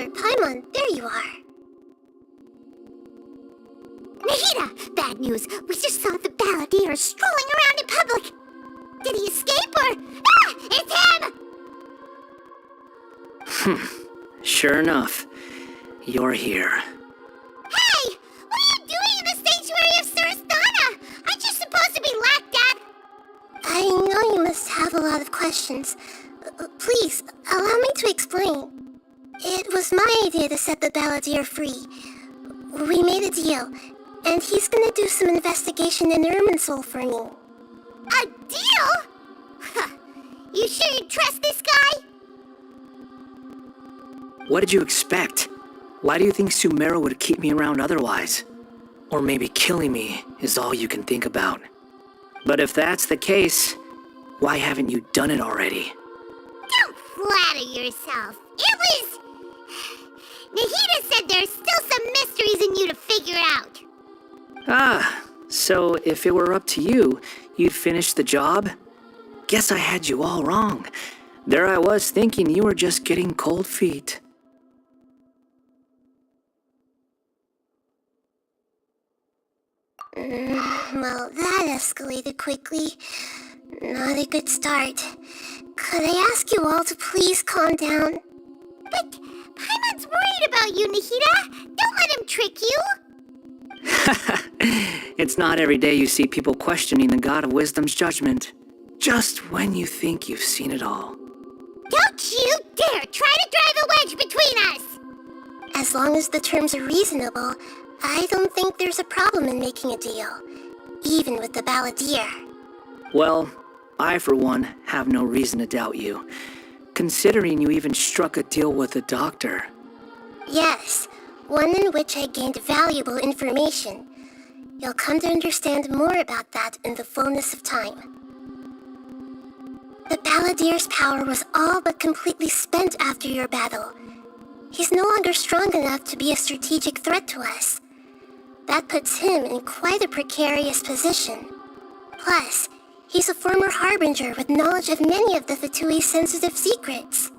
Paimon, there you are. Nahida! Bad news! We just saw the balladeer strolling around in public! Did he escape or... Ah! It's him! Sure enough, you're here. Hey! What are you doing in the sanctuary of Surasthana? Aren't you supposed to be locked up? I know you must have a lot of questions. Please, allow me to explain. It was my idea to set the balladeer free. We made a deal, and he's gonna do some investigation in Irminsul for me. A deal? Huh. You sure you trust this guy? What did you expect? Why do you think Sumeru would keep me around otherwise? Or maybe killing me is all you can think about. But if that's the case, why haven't you done it already? Don't flatter yourself. It was... Nahida said there's still some mysteries in you to figure out. Ah, so if it were up to you, you'd finish the job? Guess I had you all wrong. There I was thinking you were just getting cold feet. Well, that escalated quickly. Not a good start. Could I ask you all to please calm down? But Paimon's worried about you, Nahida. Don't let him trick you. It's not every day you see people questioning the God of Wisdom's judgment. Just when you think you've seen it all. Don't you dare try to drive a wedge between us! As long as the terms are reasonable, I don't think there's a problem in making a deal. Even with the balladeer. Well, I for one have no reason to doubt you. Considering you even struck a deal with the doctor. Yes, one in which I gained valuable information. You'll come to understand more about that in the fullness of time. The balladeer's power was all but completely spent after your battle. He's no longer strong enough to be a strategic threat to us. That puts him in quite a precarious position. Plus, he's a former harbinger with knowledge of many of the Fatui's sensitive secrets.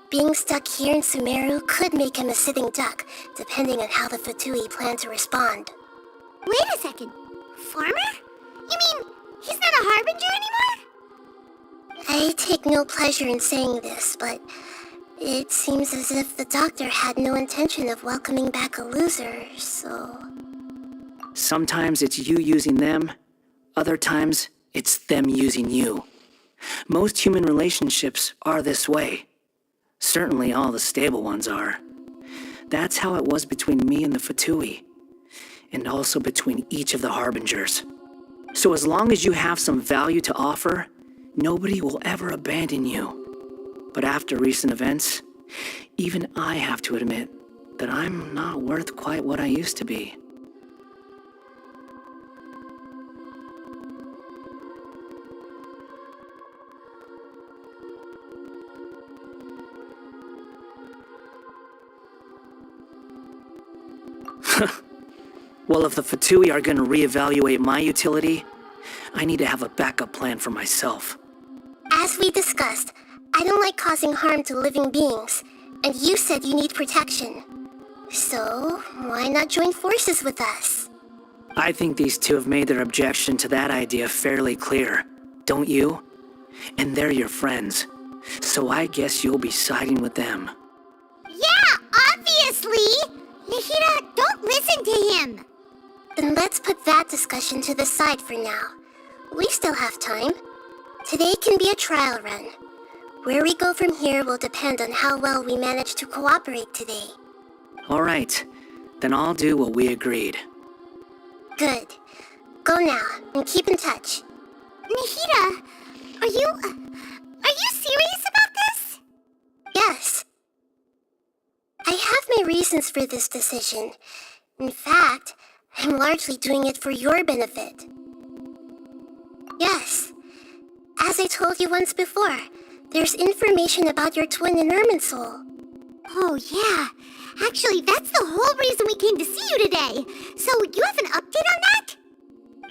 Being stuck here in Sumeru could make him a sitting duck, depending on how the Fatui plan to respond. Wait a second. Farmer? You mean he's not a harbinger anymore? I take no pleasure in saying this, but it seems as if the doctor had no intention of welcoming back a loser, so... Sometimes it's you using them, other times it's them using you. Most human relationships are this way. Certainly all the stable ones are. That's how it was between me and the Fatui, and also between each of the harbingers. So as long as you have some value to offer, nobody will ever abandon you. But after recent events, even I have to admit that I'm not worth quite what I used to be. Well, if the Fatui are going to reevaluate my utility, I need to have a backup plan for myself. As we discussed, I don't like causing harm to living beings, and you said you need protection. So, why not join forces with us? I think these two have made their objection to that idea fairly clear, don't you? And they're your friends, so I guess you'll be siding with them. Yeah, obviously! Nahida, don't listen to him! Then let's put that discussion to the side for now. We still have time. Today can be a trial run. Where we go from here will depend on how well we manage to cooperate today. All right, then I'll do what we agreed. Good. Go now, and keep in touch. Nahida, are you serious about this? Yes. I have my reasons for this decision. In fact, I'm largely doing it for your benefit. Yes. As I told you once before, there's information about your twin in Irminsul. Oh, yeah. Actually, that's the whole reason we came to see you today. So, you have an update on that?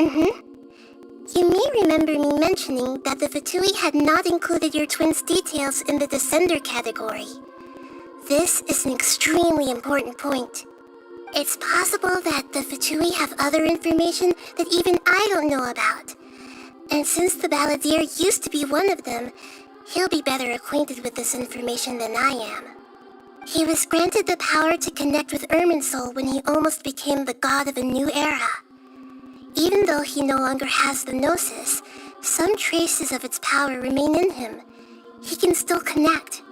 Mm-hmm. You may remember me mentioning that the Fatui had not included your twin's details in the Descender category. This is an extremely important point. It's possible that the Fatui have other information that even I don't know about. And since the Balladeer used to be one of them, he'll be better acquainted with this information than I am. He was granted the power to connect with Irminsul when he almost became the god of a new era. Even though he no longer has the Gnosis, some traces of its power remain in him. He can still connect.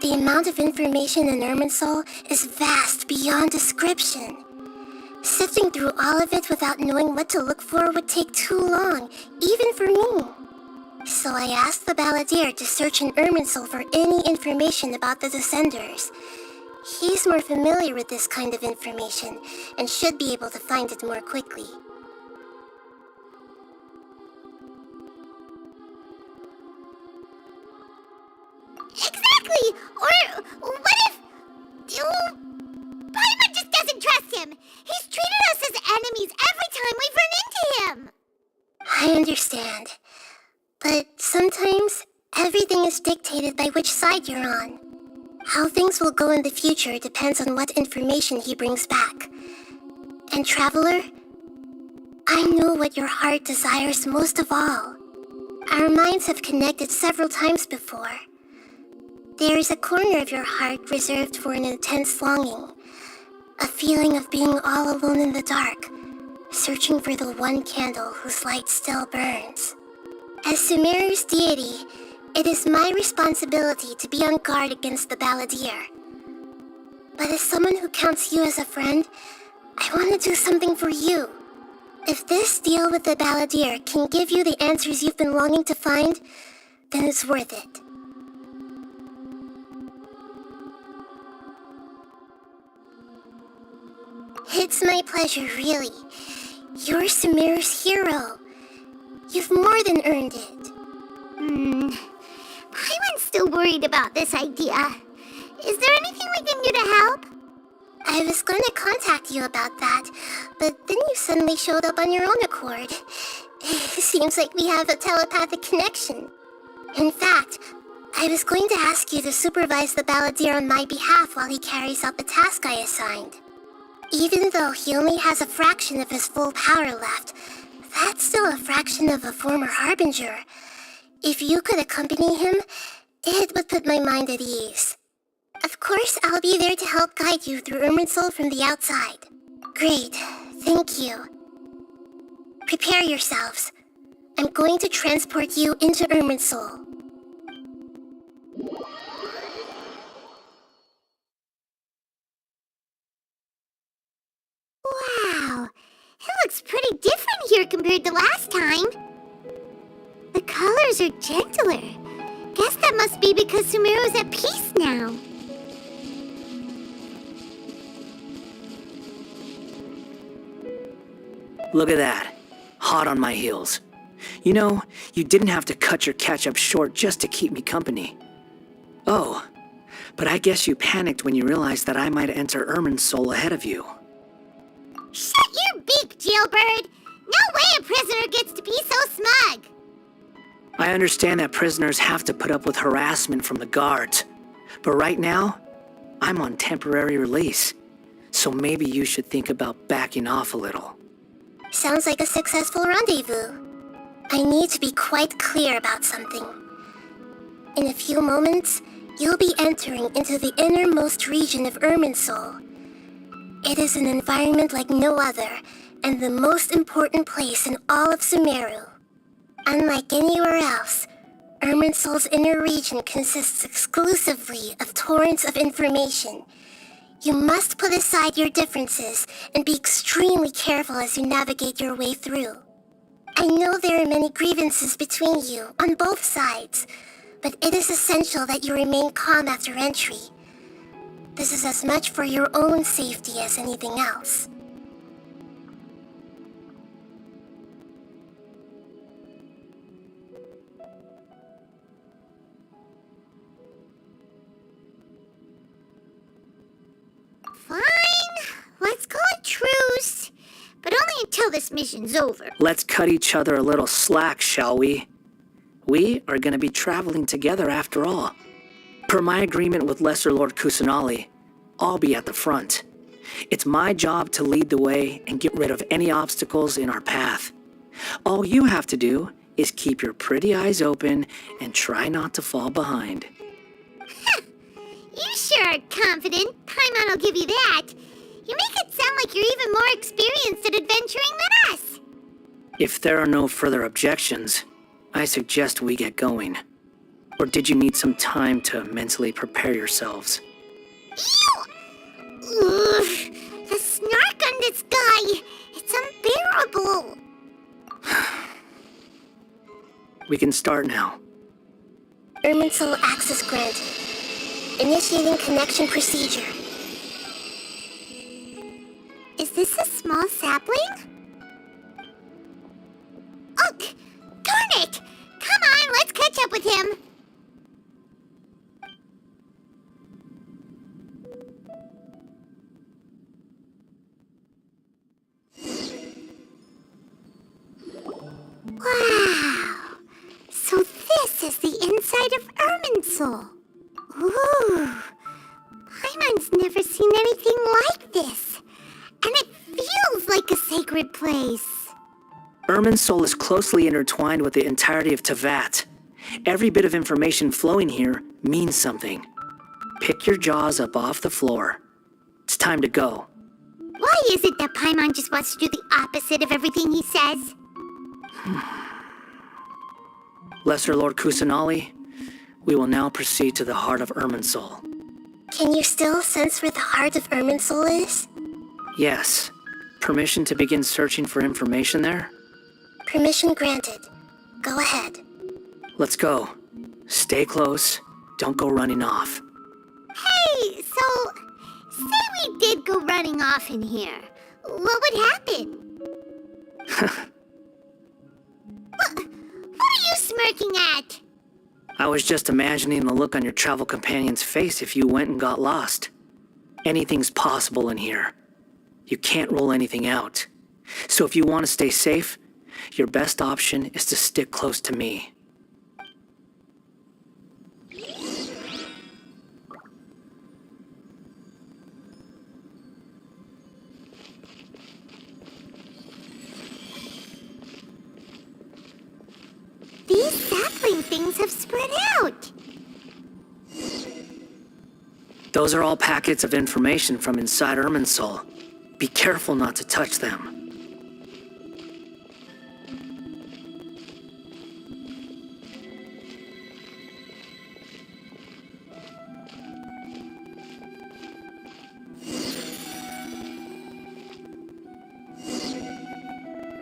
The amount of information in Irminsul is vast beyond description. Sifting through all of it without knowing what to look for would take too long, even for me. So I asked the Balladeer to search in Irminsul for any information about the Descenders. He's more familiar with this kind of information and should be able to find it more quickly. Exactly! Or what if... Paimon just doesn't trust him! He's treated us as enemies every time we've run into him! I understand. But sometimes, everything is dictated by which side you're on. How things will go in the future depends on what information he brings back. And Traveler, I know what your heart desires most of all. Our minds have connected several times before. There is a corner of your heart reserved for an intense longing. A feeling of being all alone in the dark, searching for the one candle whose light still burns. As Sumeru's deity, it is my responsibility to be on guard against the Balladeer. But as someone who counts you as a friend, I want to do something for you. If this deal with the Balladeer can give you the answers you've been longing to find, then it's worth it. It's my pleasure, really. You're Sumeru's hero. You've more than earned it. Paimon's still worried about this idea. Is there anything we can do to help? I was going to contact you about that, but then you suddenly showed up on your own accord. It seems like we have a telepathic connection. In fact, I was going to ask you to supervise the Balladeer on my behalf while he carries out the task I assigned. Even though he only has a fraction of his full power left, that's still a fraction of a former Harbinger. If you could accompany him, it would put my mind at ease. Of course, I'll be there to help guide you through Irminsul from the outside. Great, thank you. Prepare yourselves. I'm going to transport you into Irminsul. Wow, it looks pretty different here compared to last time. The colors are gentler. Guess that must be because Sumeru's at peace now. Look at that. Hot on my heels. You know, you didn't have to cut your catch-up short just to keep me company. Oh, but I guess you panicked when you realized that I might enter Irminsul ahead of you. Shut your beak, jailbird! No way a prisoner gets to be so smug! I understand that prisoners have to put up with harassment from the guards, but right now, I'm on temporary release, so maybe you should think about backing off a little. Sounds like a successful rendezvous. I need to be quite clear about something. In a few moments, you'll be entering into the innermost region of Irminsul. It is an environment like no other, and the most important place in all of Sumeru. Unlike anywhere else, Irminsul's inner region consists exclusively of torrents of information. You must put aside your differences and be extremely careful as you navigate your way through. I know there are many grievances between you on both sides, but it is essential that you remain calm after entry. This is as much for your own safety as anything else. Fine, let's call it truce. But only until this mission's over. Let's cut each other a little slack, shall we? We are going to be traveling together after all. Per my agreement with Lesser Lord Kusanali, I'll be at the front. It's my job to lead the way and get rid of any obstacles in our path. All you have to do is keep your pretty eyes open and try not to fall behind. You sure are confident. Paimon will give you that. You make it sound like you're even more experienced at adventuring than us. If there are no further objections, I suggest we get going. Or did you need some time to mentally prepare yourselves? Ew! Ugh, the snark on this guy. It's unbearable. We can start now. Irminsul access granted. Initiating connection procedure. Is this a small sapling? Oh, darn it! Come on, let's catch up with him. Wow! So this is the inside of Irminsul. Ooh! Paimon's never seen anything like this. And it feels like a sacred place. Irminsul is closely intertwined with the entirety of Tevat. Every bit of information flowing here means something. Pick your jaws up off the floor. It's time to go. Why is it that Paimon just wants to do the opposite of everything he says? Lesser Lord Kusanali, we will now proceed to the heart of Irminsul. Can you still sense where the heart of Irminsul is? Yes. Permission to begin searching for information there? Permission granted. Go ahead. Let's go. Stay close. Don't go running off. Hey, so, say we did go running off in here. What would happen? What are you smirking at? I was just imagining the look on your travel companion's face if you went and got lost. Anything's possible in here. You can't rule anything out. So if you want to stay safe, your best option is to stick close to me. These sapling things have spread out. Those are all packets of information from inside Irminsul. Be careful not to touch them.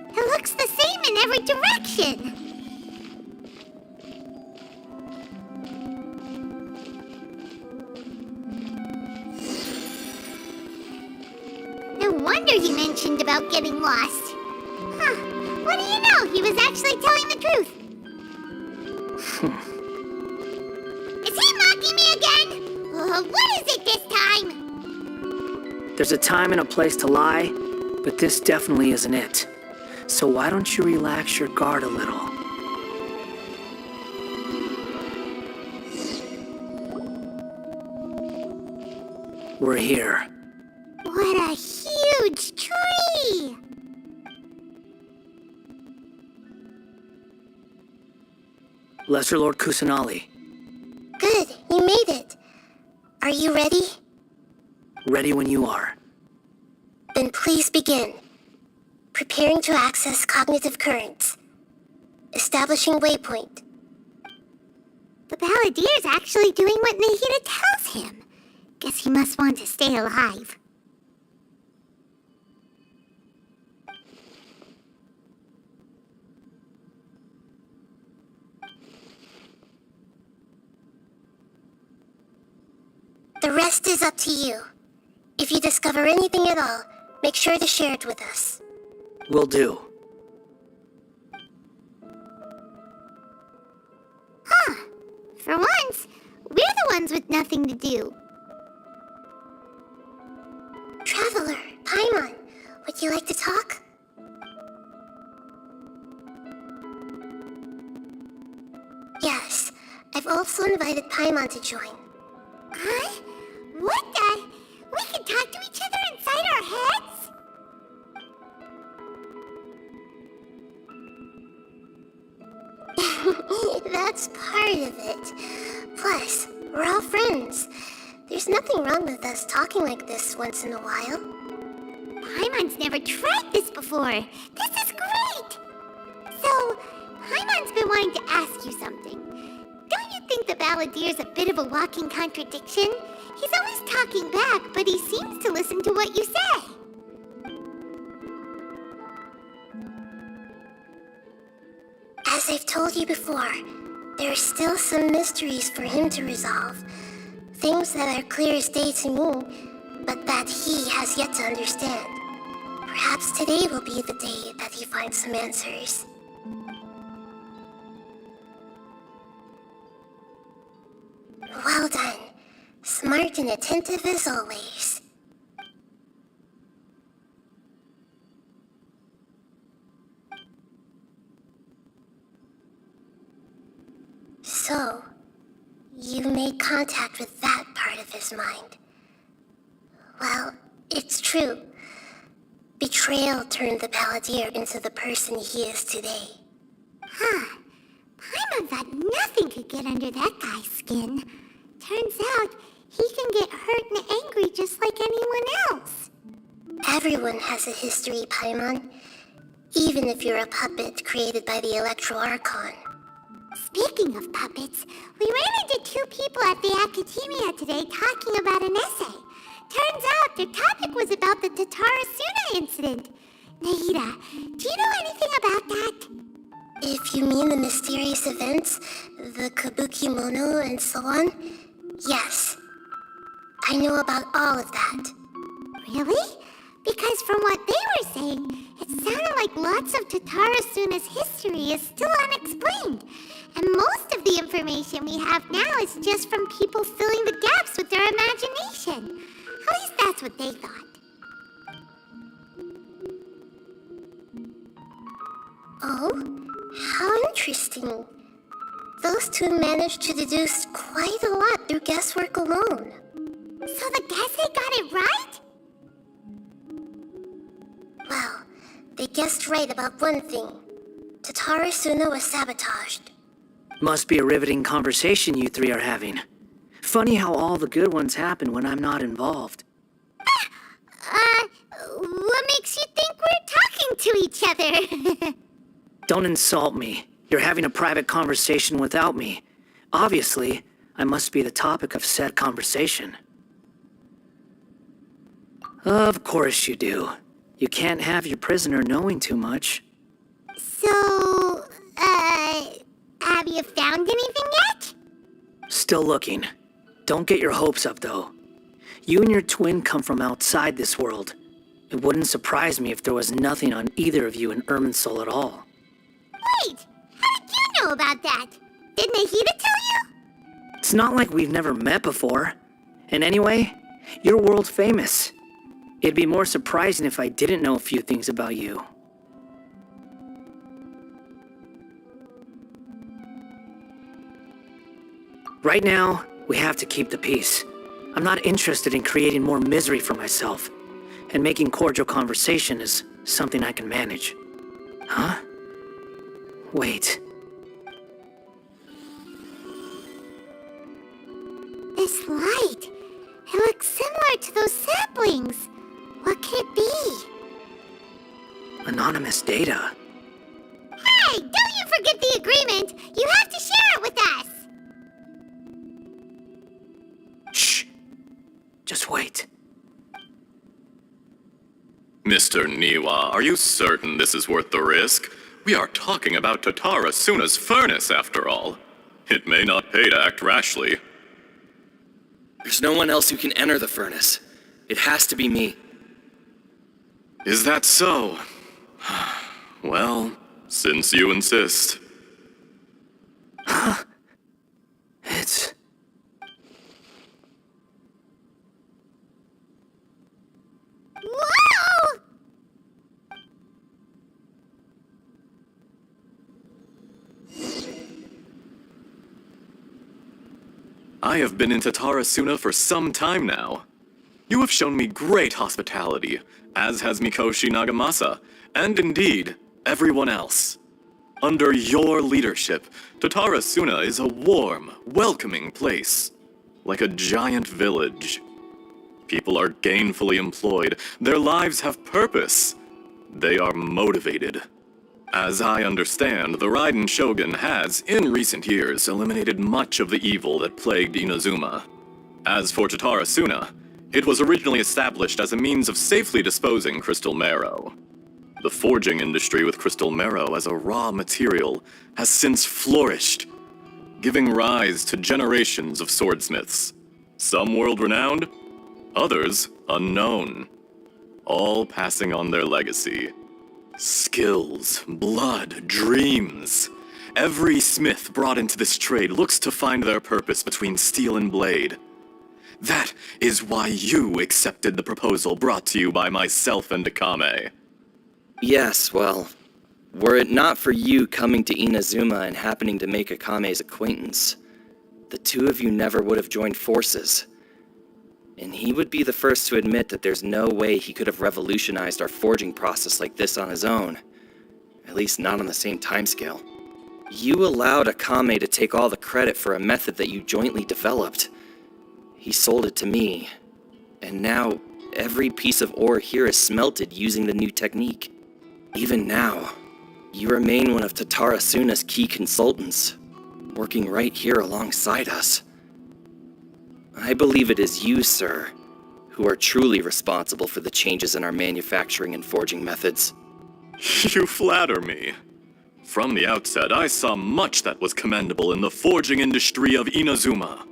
It looks the same in every direction. No wonder he mentioned about getting lost. Huh. What do you know? He was actually telling the truth. Is he mocking me again? What is it this time? There's a time and a place to lie, but this definitely isn't it. So why don't you relax your guard a little? We're here. What a huge tree! Lesser Lord Kusanali, Good, you made it. Are you ready? ready when you are. Then please begin. Preparing to access cognitive currents. Establishing waypoint. The Balladier's actually doing what Nahida tells him. Guess he must want to stay alive. The rest is up to you. If you discover anything at all, make sure to share it with us. Will do. Huh. For once, we're the ones with nothing to do. Traveler, Paimon, would you like to talk? Yes, I've also invited Paimon to join. Huh? What the? We can talk to each other inside our heads? That's part of it. Plus, we're all friends. There's nothing wrong with us talking like this once in a while. Paimon's never tried this before. This is great! So, Paimon's been wanting to ask you something. Don't you think the Balladier's a bit of a walking contradiction? He's always talking back, but he seems to listen to what you say. As I've told you before, there are still some mysteries for him to resolve. Things that are clear as day to me, but that he has yet to understand. Perhaps today will be the day that he finds some answers. Well done. Smart and attentive as always. So, you made contact with that part of his mind. Well, it's true. Betrayal turned the Balladeer into the person he is today. Huh. Paimon thought nothing could get under that guy's skin. Turns out, he can get hurt and angry just like anyone else. Everyone has a history, Paimon. Even if you're a puppet created by the Archon. Speaking of puppets, we ran into two people at the Academia today talking about an essay. Turns out their topic was about the Tatara Suna incident. Nahida, do you know anything about that? If you mean the mysterious events, the Kabuki Mono and so on, yes. I know about all of that. Really? Because from what they were saying, it sounded like lots of Tatara Suna's history is still unexplained. And most of the information we have now is just from people filling the gaps with their imagination. At least that's what they thought. Oh? How interesting. Those two managed to deduce quite a lot through guesswork alone. So the Gese got it right? Well, they guessed right about one thing. Tatara Suna was sabotaged. Must be a riveting conversation you three are having. Funny how all the good ones happen when I'm not involved. What makes you think we're talking to each other? Don't insult me. You're having a private conversation without me. Obviously, I must be the topic of said conversation. Of course you do. You can't have your prisoner knowing too much. So, have you found anything yet? Still looking. Don't get your hopes up, though. You and your twin come from outside this world. It wouldn't surprise me if there was nothing on either of you in Irminsul at all. Wait! How did you know about that? Did Nahida tell you? It's not like we've never met before. And anyway, you're world famous. It'd be more surprising if I didn't know a few things about you. Right now, we have to keep the peace. I'm not interested in creating more misery for myself. And making cordial conversation is something I can manage. Huh? Wait. This light. It looks similar to those saplings. What could it be? Anonymous data. Hey, don't you forget the agreement! You have to share it with us! Shh. Just wait. Mr. Niwa, are you certain this is worth the risk? We are talking about Tatara Suna's furnace, after all. It may not pay to act rashly. There's no one else who can enter the furnace. It has to be me. Is that so? Well, since you insist. It's... Whoa! I have been in Tatarasuna for some time now. You have shown me great hospitality, as has Mikoshi Nagamasa, and indeed, everyone else. Under your leadership, Tatarasuna is a warm, welcoming place, like a giant village. People are gainfully employed, their lives have purpose. They are motivated. As I understand, the Raiden Shogun has, in recent years, eliminated much of the evil that plagued Inazuma. As for Tatarasuna, it was originally established as a means of safely disposing crystal marrow. The forging industry with crystal marrow as a raw material has since flourished, giving rise to generations of swordsmiths. Some world-renowned, others unknown, all passing on their legacy. Skills, blood, dreams. Every smith brought into this trade looks to find their purpose between steel and blade. That is why you accepted the proposal brought to you by myself and Akame. Yes, well, were it not for you coming to Inazuma and happening to make Akame's acquaintance, the two of you never would have joined forces. And he would be the first to admit that there's no way he could have revolutionized our forging process like this on his own. At least not on the same timescale. You allowed Akame to take all the credit for a method that you jointly developed. He sold it to me, and now every piece of ore here is smelted using the new technique. Even now, you remain one of Tatarasuna's key consultants, working right here alongside us. I believe it is you, sir, who are truly responsible for the changes in our manufacturing and forging methods. You flatter me. From the outset, I saw much that was commendable in the forging industry of Inazuma,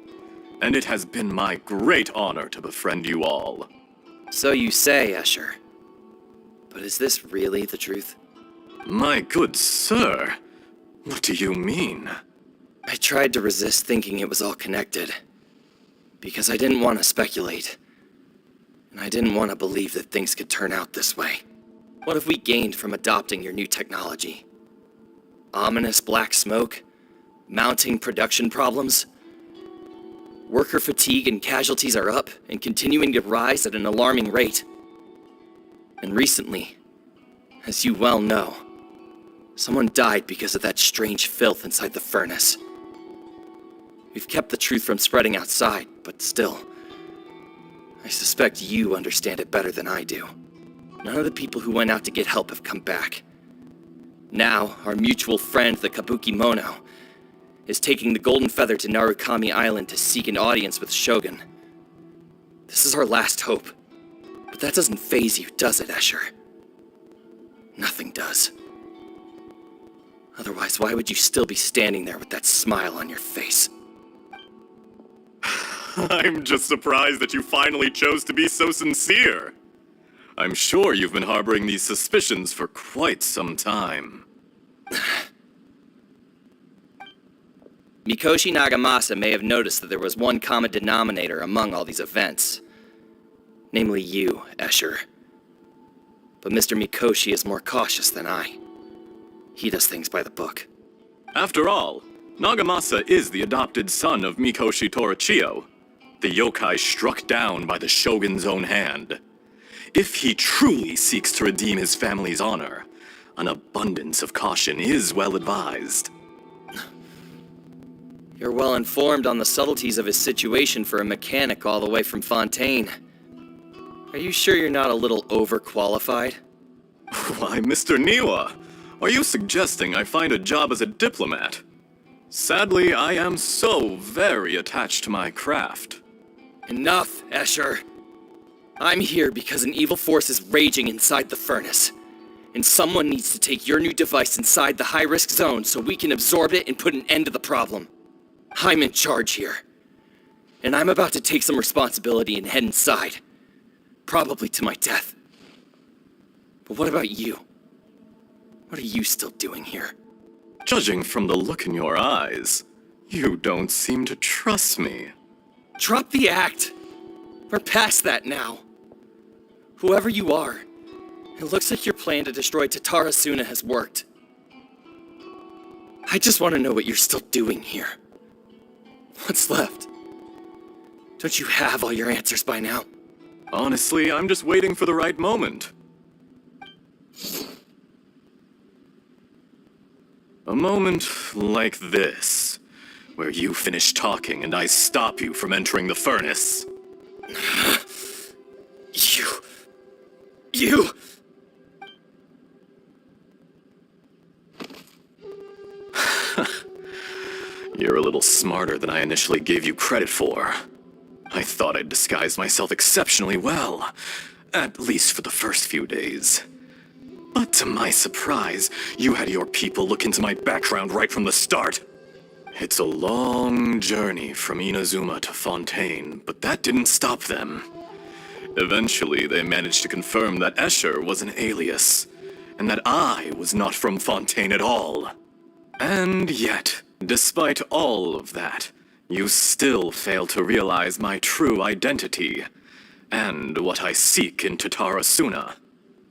and it has been my great honor to befriend you all. So you say, Escher. But is this really the truth? My good sir, what do you mean? I tried to resist thinking it was all connected, because I didn't want to speculate, and I didn't want to believe that things could turn out this way. What have we gained from adopting your new technology? Ominous black smoke? Mounting production problems? Worker fatigue and casualties are up and continuing to rise at an alarming rate. And recently, as you well know, someone died because of that strange filth inside the furnace. We've kept the truth from spreading outside, but still, I suspect you understand it better than I do. None of the people who went out to get help have come back. Now, our mutual friend, the Kabuki Mono, is taking the Golden Feather to Narukami Island to seek an audience with Shogun. This is our last hope. But that doesn't faze you, does it, Escher? Nothing does. Otherwise, why would you still be standing there with that smile on your face? I'm just surprised that you finally chose to be so sincere. I'm sure you've been harboring these suspicions for quite some time. Mikoshi Nagamasa may have noticed that there was one common denominator among all these events. Namely you, Escher. But Mr. Mikoshi is more cautious than I. He does things by the book. After all, Nagamasa is the adopted son of Mikoshi Torichio, the yokai struck down by the Shogun's own hand. If he truly seeks to redeem his family's honor, an abundance of caution is well advised. You're well informed on the subtleties of his situation for a mechanic all the way from Fontaine. Are you sure you're not a little overqualified? Why, Mr. Niwa, are you suggesting I find a job as a diplomat? Sadly, I am so very attached to my craft. Enough, Escher. I'm here because an evil force is raging inside the furnace. And someone needs to take your new device inside the high-risk zone so we can absorb it and put an end to the problem. I'm in charge here. And I'm about to take some responsibility and head inside. Probably to my death. But what about you? What are you still doing here? Judging from the look in your eyes, you don't seem to trust me. Drop the act! We're past that now. Whoever you are, it looks like your plan to destroy Tatarasuna has worked. I just want to know what you're still doing here. What's left? Don't you have all your answers by now? Honestly, I'm just waiting for the right moment. A moment like this, where you finish talking and I stop you from entering the furnace. You... You're a little smarter than I initially gave you credit for. I thought I'd disguised myself exceptionally well, at least for the first few days. But to my surprise, you had your people look into my background right from the start. It's a long journey from Inazuma to Fontaine, but that didn't stop them. Eventually, they managed to confirm that Escher was an alias, and that I was not from Fontaine at all. And yet, despite all of that, you still fail to realize my true identity, and what I seek in Tatarasuna.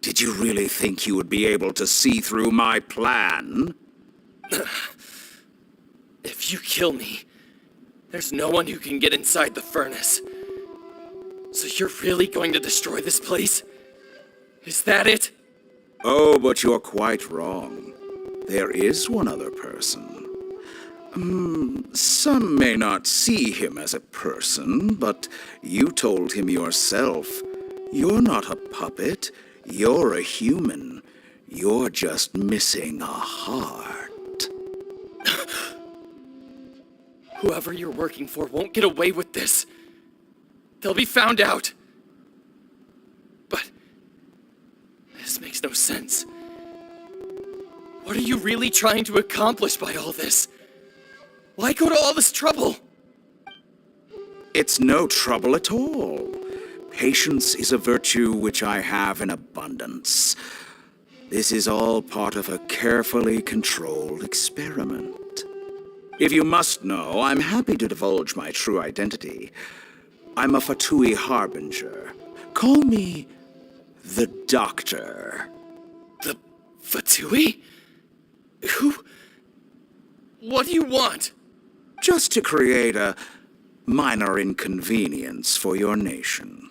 Did you really think you would be able to see through my plan? If you kill me, there's no one who can get inside the furnace. So you're really going to destroy this place? Is that it? Oh, but you're quite wrong. There is one other person. Some may not see him as a person, but you told him yourself. You're not a puppet. You're a human. You're just missing a heart. Whoever you're working for won't get away with this. They'll be found out. But this makes no sense. What are you really trying to accomplish by all this? Why go to all this trouble? It's no trouble at all. Patience is a virtue which I have in abundance. This is all part of a carefully controlled experiment. If you must know, I'm happy to divulge my true identity. I'm a Fatui Harbinger. Call me the Doctor. The Fatui? Who? What do you want? Just to create a minor inconvenience for your nation.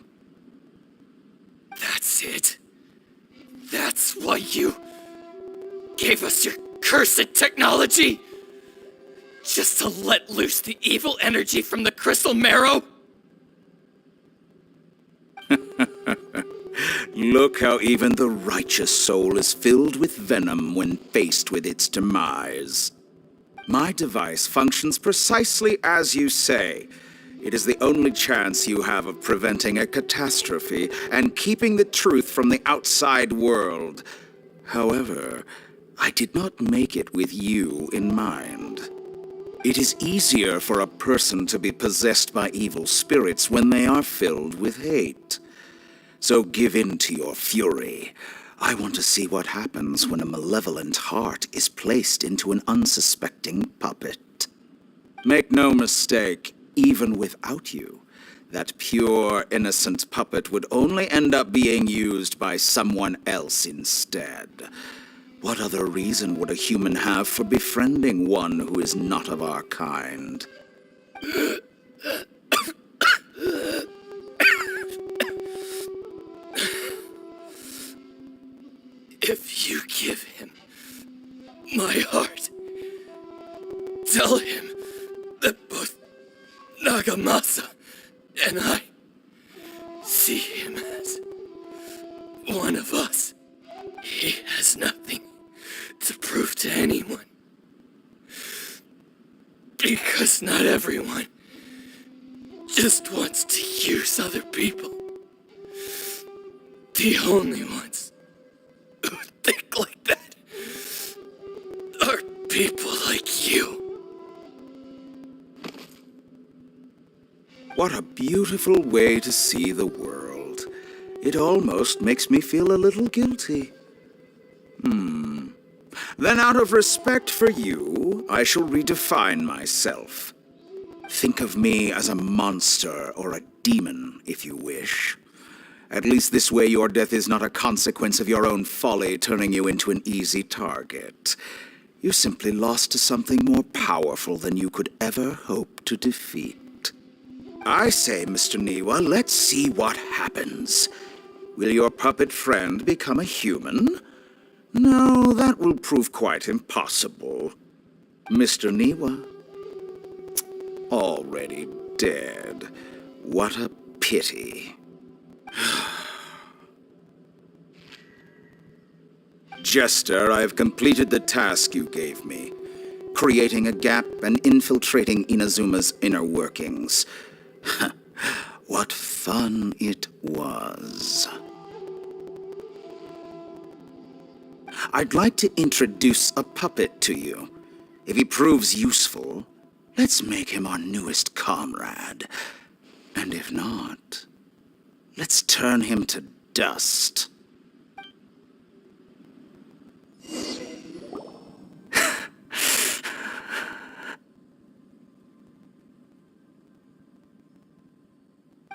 That's it? That's why you gave us your cursed technology? Just to let loose the evil energy from the crystal marrow? Look how even the righteous soul is filled with venom when faced with its demise. My device functions precisely as you say. It is the only chance you have of preventing a catastrophe and keeping the truth from the outside world. However, I did not make it with you in mind. It is easier for a person to be possessed by evil spirits when they are filled with hate. So give in to your fury. I want to see what happens when a malevolent heart is placed into an unsuspecting puppet. Make no mistake, even without you, that pure, innocent puppet would only end up being used by someone else instead. What other reason would a human have for befriending one who is not of our kind? If you give him my heart, tell him that both Nagamasa and I see him as one of us. He has nothing to prove to anyone. Because not everyone just wants to use other people. The only ones who think like that are people like you. What a beautiful way to see the world. It almost makes me feel a little guilty. Then out of respect for you, I shall redefine myself. Think of me as a monster or a demon, if you wish. At least this way your death is not a consequence of your own folly turning you into an easy target. You simply lost to something more powerful than you could ever hope to defeat. I say, Mr. Niwa, let's see what happens. Will your puppet friend become a human? No, that will prove quite impossible. Mr. Niwa? Already dead. What a pity. Jester, I have completed the task you gave me. Creating a gap and infiltrating Inazuma's inner workings. What fun it was. I'd like to introduce a puppet to you. If he proves useful, let's make him our newest comrade. And if not, let's turn him to dust.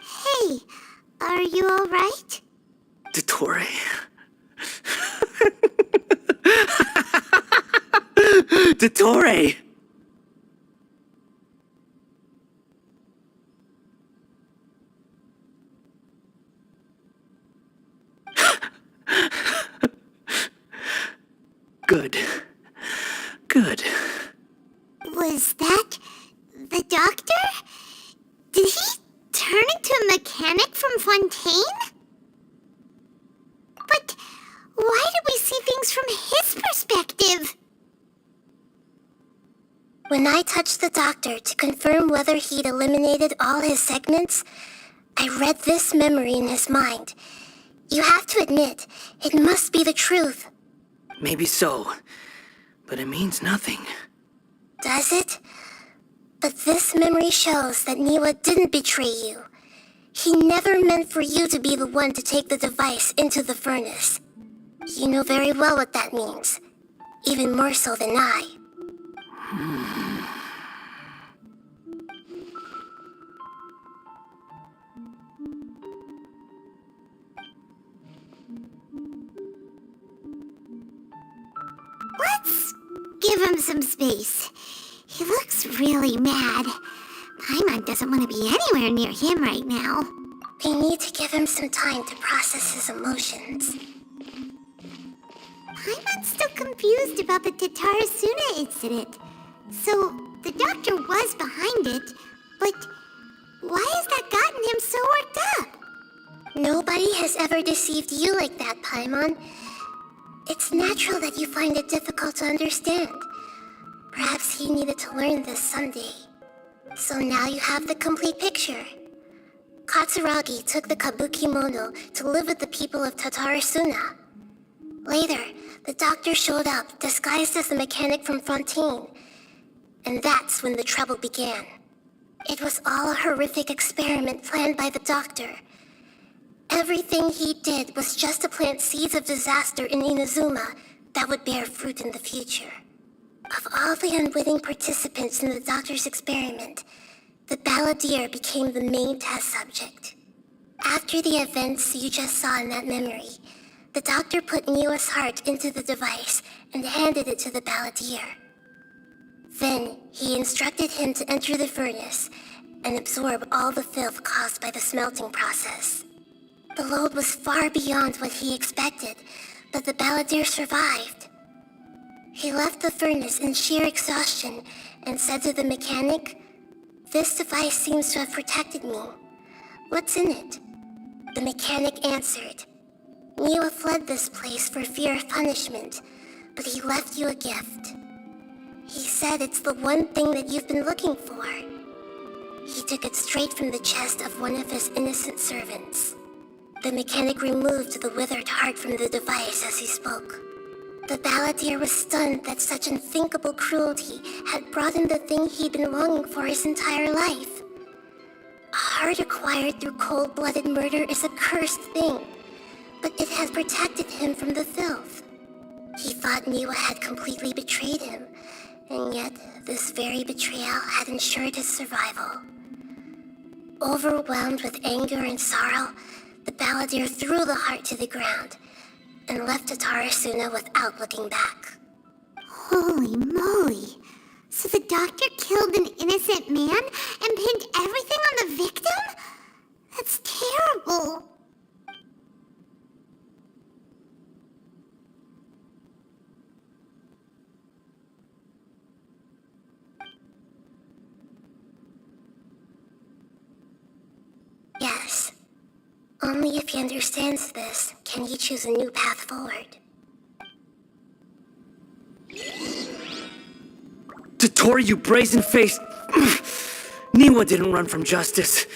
Hey, are you alright? Dottore. Dottore! Good. Good. Was that the doctor? Did he turn into a mechanic from Fontaine? But why did we see things from his perspective? When I touched the doctor to confirm whether he'd eliminated all his segments, I read this memory in his mind. You have to admit, it must be the truth. Maybe so, but it means nothing. Does it? But this memory shows that Niwa didn't betray you. He never meant for you to be the one to take the device into the furnace. You know very well what that means. Even more so than I. Let's give him some space. He looks really mad. Paimon doesn't want to be anywhere near him right now. We need to give him some time to process his emotions. Paimon's still confused about the Tatarasuna incident. So, the doctor was behind it, but why has that gotten him so worked up? Nobody has ever deceived you like that, Paimon. It's natural that you find it difficult to understand. Perhaps he needed to learn this someday. So now you have the complete picture. Katsuragi took the kabuki mono to live with the people of Tatarasuna. Later, the doctor showed up, disguised as the mechanic from Fontaine. And that's when the trouble began. It was all a horrific experiment planned by the doctor. Everything he did was just to plant seeds of disaster in Inazuma that would bear fruit in the future. Of all the unwitting participants in the doctor's experiment, the balladeer became the main test subject. After the events you just saw in that memory, the doctor put Niwa's heart into the device and handed it to the balladeer. Then, he instructed him to enter the furnace and absorb all the filth caused by the smelting process. The load was far beyond what he expected, but the balladeer survived. He left the furnace in sheer exhaustion and said to the mechanic, "This device seems to have protected me. What's in it?" The mechanic answered, "Niwa fled this place for fear of punishment, but he left you a gift. He said it's the one thing that you've been looking for." He took it straight from the chest of one of his innocent servants. The mechanic removed the withered heart from the device as he spoke. The balladeer was stunned that such unthinkable cruelty had brought him the thing he'd been longing for his entire life. A heart acquired through cold-blooded murder is a cursed thing, but it has protected him from the filth. He thought Niwa had completely betrayed him, and yet this very betrayal had ensured his survival. Overwhelmed with anger and sorrow, the balladeer threw the heart to the ground and left Tatarasuna without looking back. Holy moly! So the doctor killed an innocent man and pinned everything on the victim? Only if he understands this can he choose a new path forward. Dottore, you brazen-faced... Niwa didn't run from justice.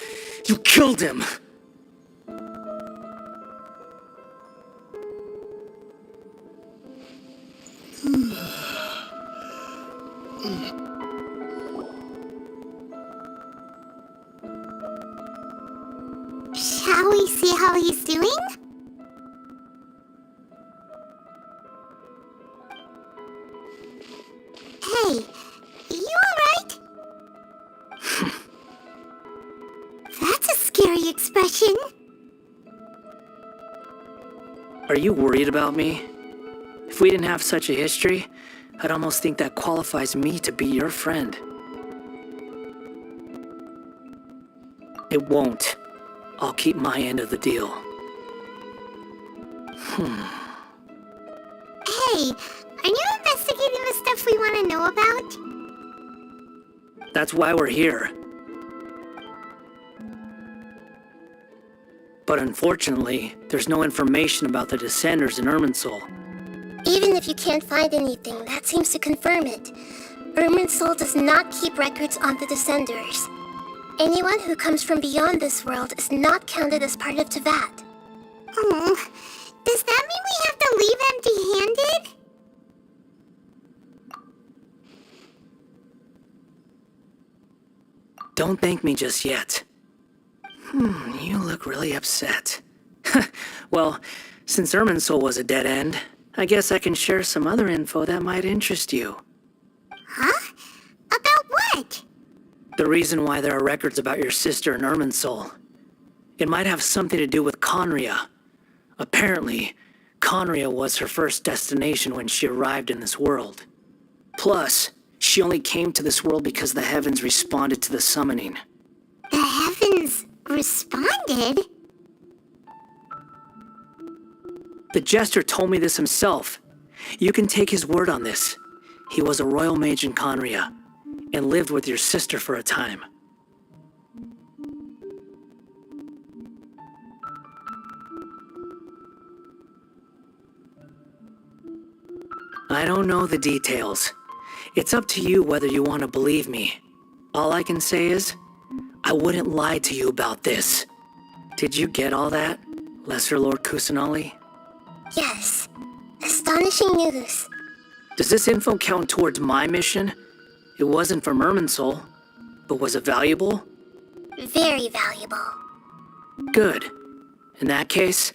You killed him. Shall we see how he's doing? Hey, you alright? That's a scary expression. Are you worried about me? If we didn't have such a history, I'd almost think that qualifies me to be your friend. It won't. I'll keep my end of the deal. Hey, are you investigating the stuff we want to know about? That's why we're here. But unfortunately, there's no information about the Descenders in Irminsul. Even if you can't find anything, that seems to confirm it. Irminsul does not keep records on the Descenders. Anyone who comes from beyond this world is not counted as part of Teyvat. Oh, does that mean we have to leave empty-handed? Don't thank me just yet. You look really upset. Well, since Irminsul was a dead end, I guess I can share some other info that might interest you. Huh? About what? The reason why there are records about your sister in Irminsul. It might have something to do with Conria. Apparently, Conria was her first destination when she arrived in this world. Plus, she only came to this world because the heavens responded to the summoning. The heavens responded? The Jester told me this himself. You can take his word on this. He was a royal mage in Conria, and lived with your sister for a time. I don't know the details. It's up to you whether you want to believe me. All I can say is, I wouldn't lie to you about this. Did you get all that, Lesser Lord Kusanali? Yes. Astonishing news. Does this info count towards my mission? It wasn't from Irminsul, but was it valuable? Very valuable. Good. In that case,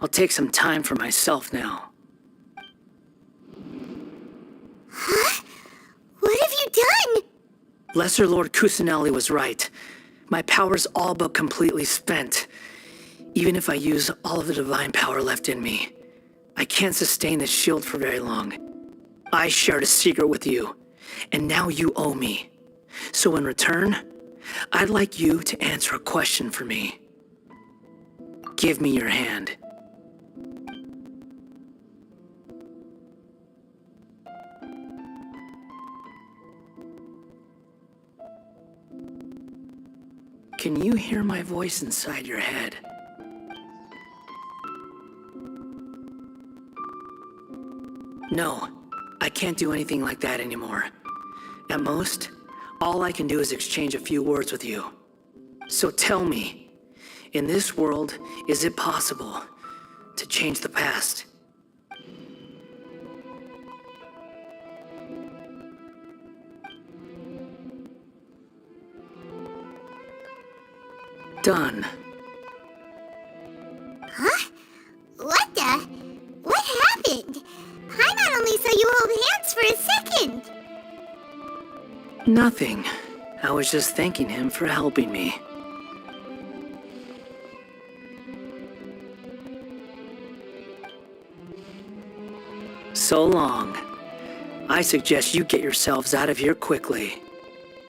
I'll take some time for myself now. What have you done? Lesser Lord Kusanali was right. My power's all but completely spent. Even if I use all of the divine power left in me, I can't sustain this shield for very long. I shared a secret with you, and now you owe me. So in return, I'd like you to answer a question for me. Give me your hand. Can you hear my voice inside your head? No, I can't do anything like that anymore. At most, all I can do is exchange a few words with you. So tell me, in this world, is it possible to change the past? Done. Huh? What the? What happened? Paimon only saw you hold hands for a second. Nothing. I was just thanking him for helping me. So long. I suggest you get yourselves out of here quickly.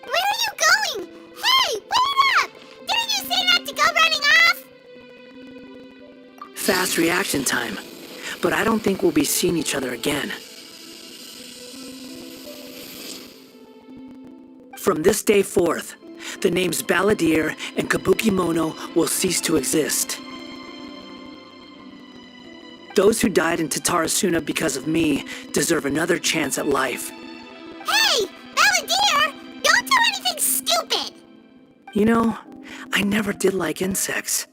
Where are you going? Hey, wait up! Didn't you say not to go running off? Fast reaction time. But I don't think we'll be seeing each other again. From this day forth, the names Balladeer and Kabukimono will cease to exist. Those who died in Tatarasuna because of me deserve another chance at life. Hey, Balladeer! Don't do anything stupid! You know, I never did like insects.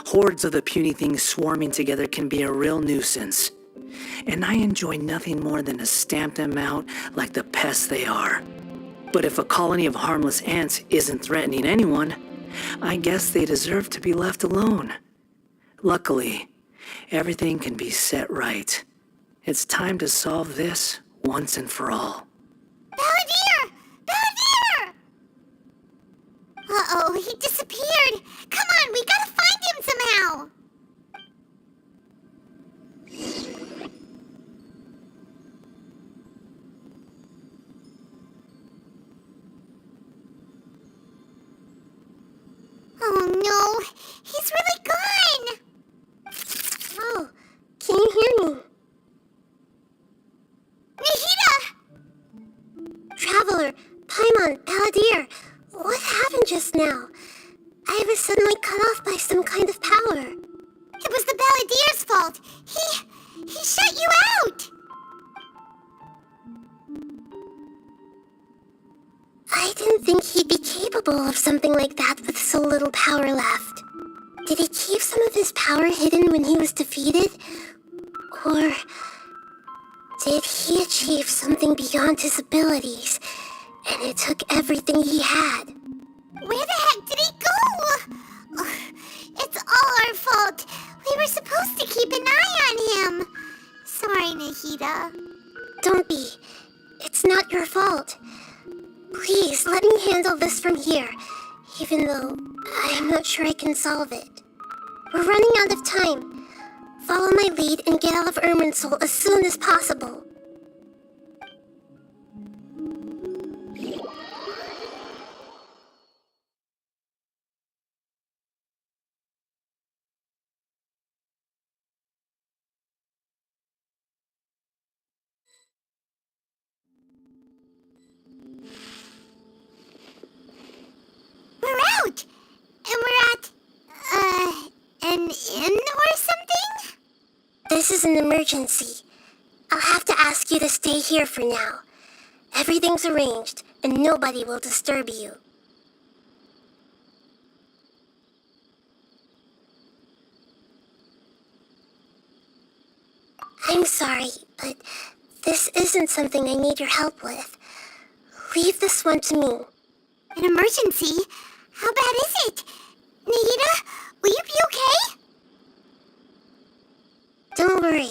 Hordes of the puny things swarming together can be a real nuisance. And I enjoy nothing more than to stamp them out like the pests they are. But if a colony of harmless ants isn't threatening anyone, I guess they deserve to be left alone. Luckily, everything can be set right. It's time to solve this once and for all. Balladeer! Balladeer! Uh-oh, he disappeared. Come on, we gotta find him somehow. Oh no, he's really gone. Oh, can you hear me? Nahida! Traveler, Paimon, Balladeer, what happened just now? I was suddenly cut off by some kind of power. It was the Balladeer's fault. He shut you out. I didn't think he'd be capable of something like that with so little power left. Did he keep some of his power hidden when he was defeated? Or did he achieve something beyond his abilities, and it took everything he had? Where the heck did he go? Ugh, it's all our fault. We were supposed to keep an eye on him. Sorry, Nahida. Don't be. It's not your fault. Please, let me handle this from here, even though I'm not sure I can solve it. We're running out of time. Follow my lead and get out of Irminsul as soon as possible. We're out! And we're at, an inn or something? This is an emergency. I'll have to ask you to stay here for now. Everything's arranged, and nobody will disturb you. I'm sorry, but this isn't something I need your help with. Leave this one to me. An emergency? How bad is it? Nahida, will you be okay? Don't worry.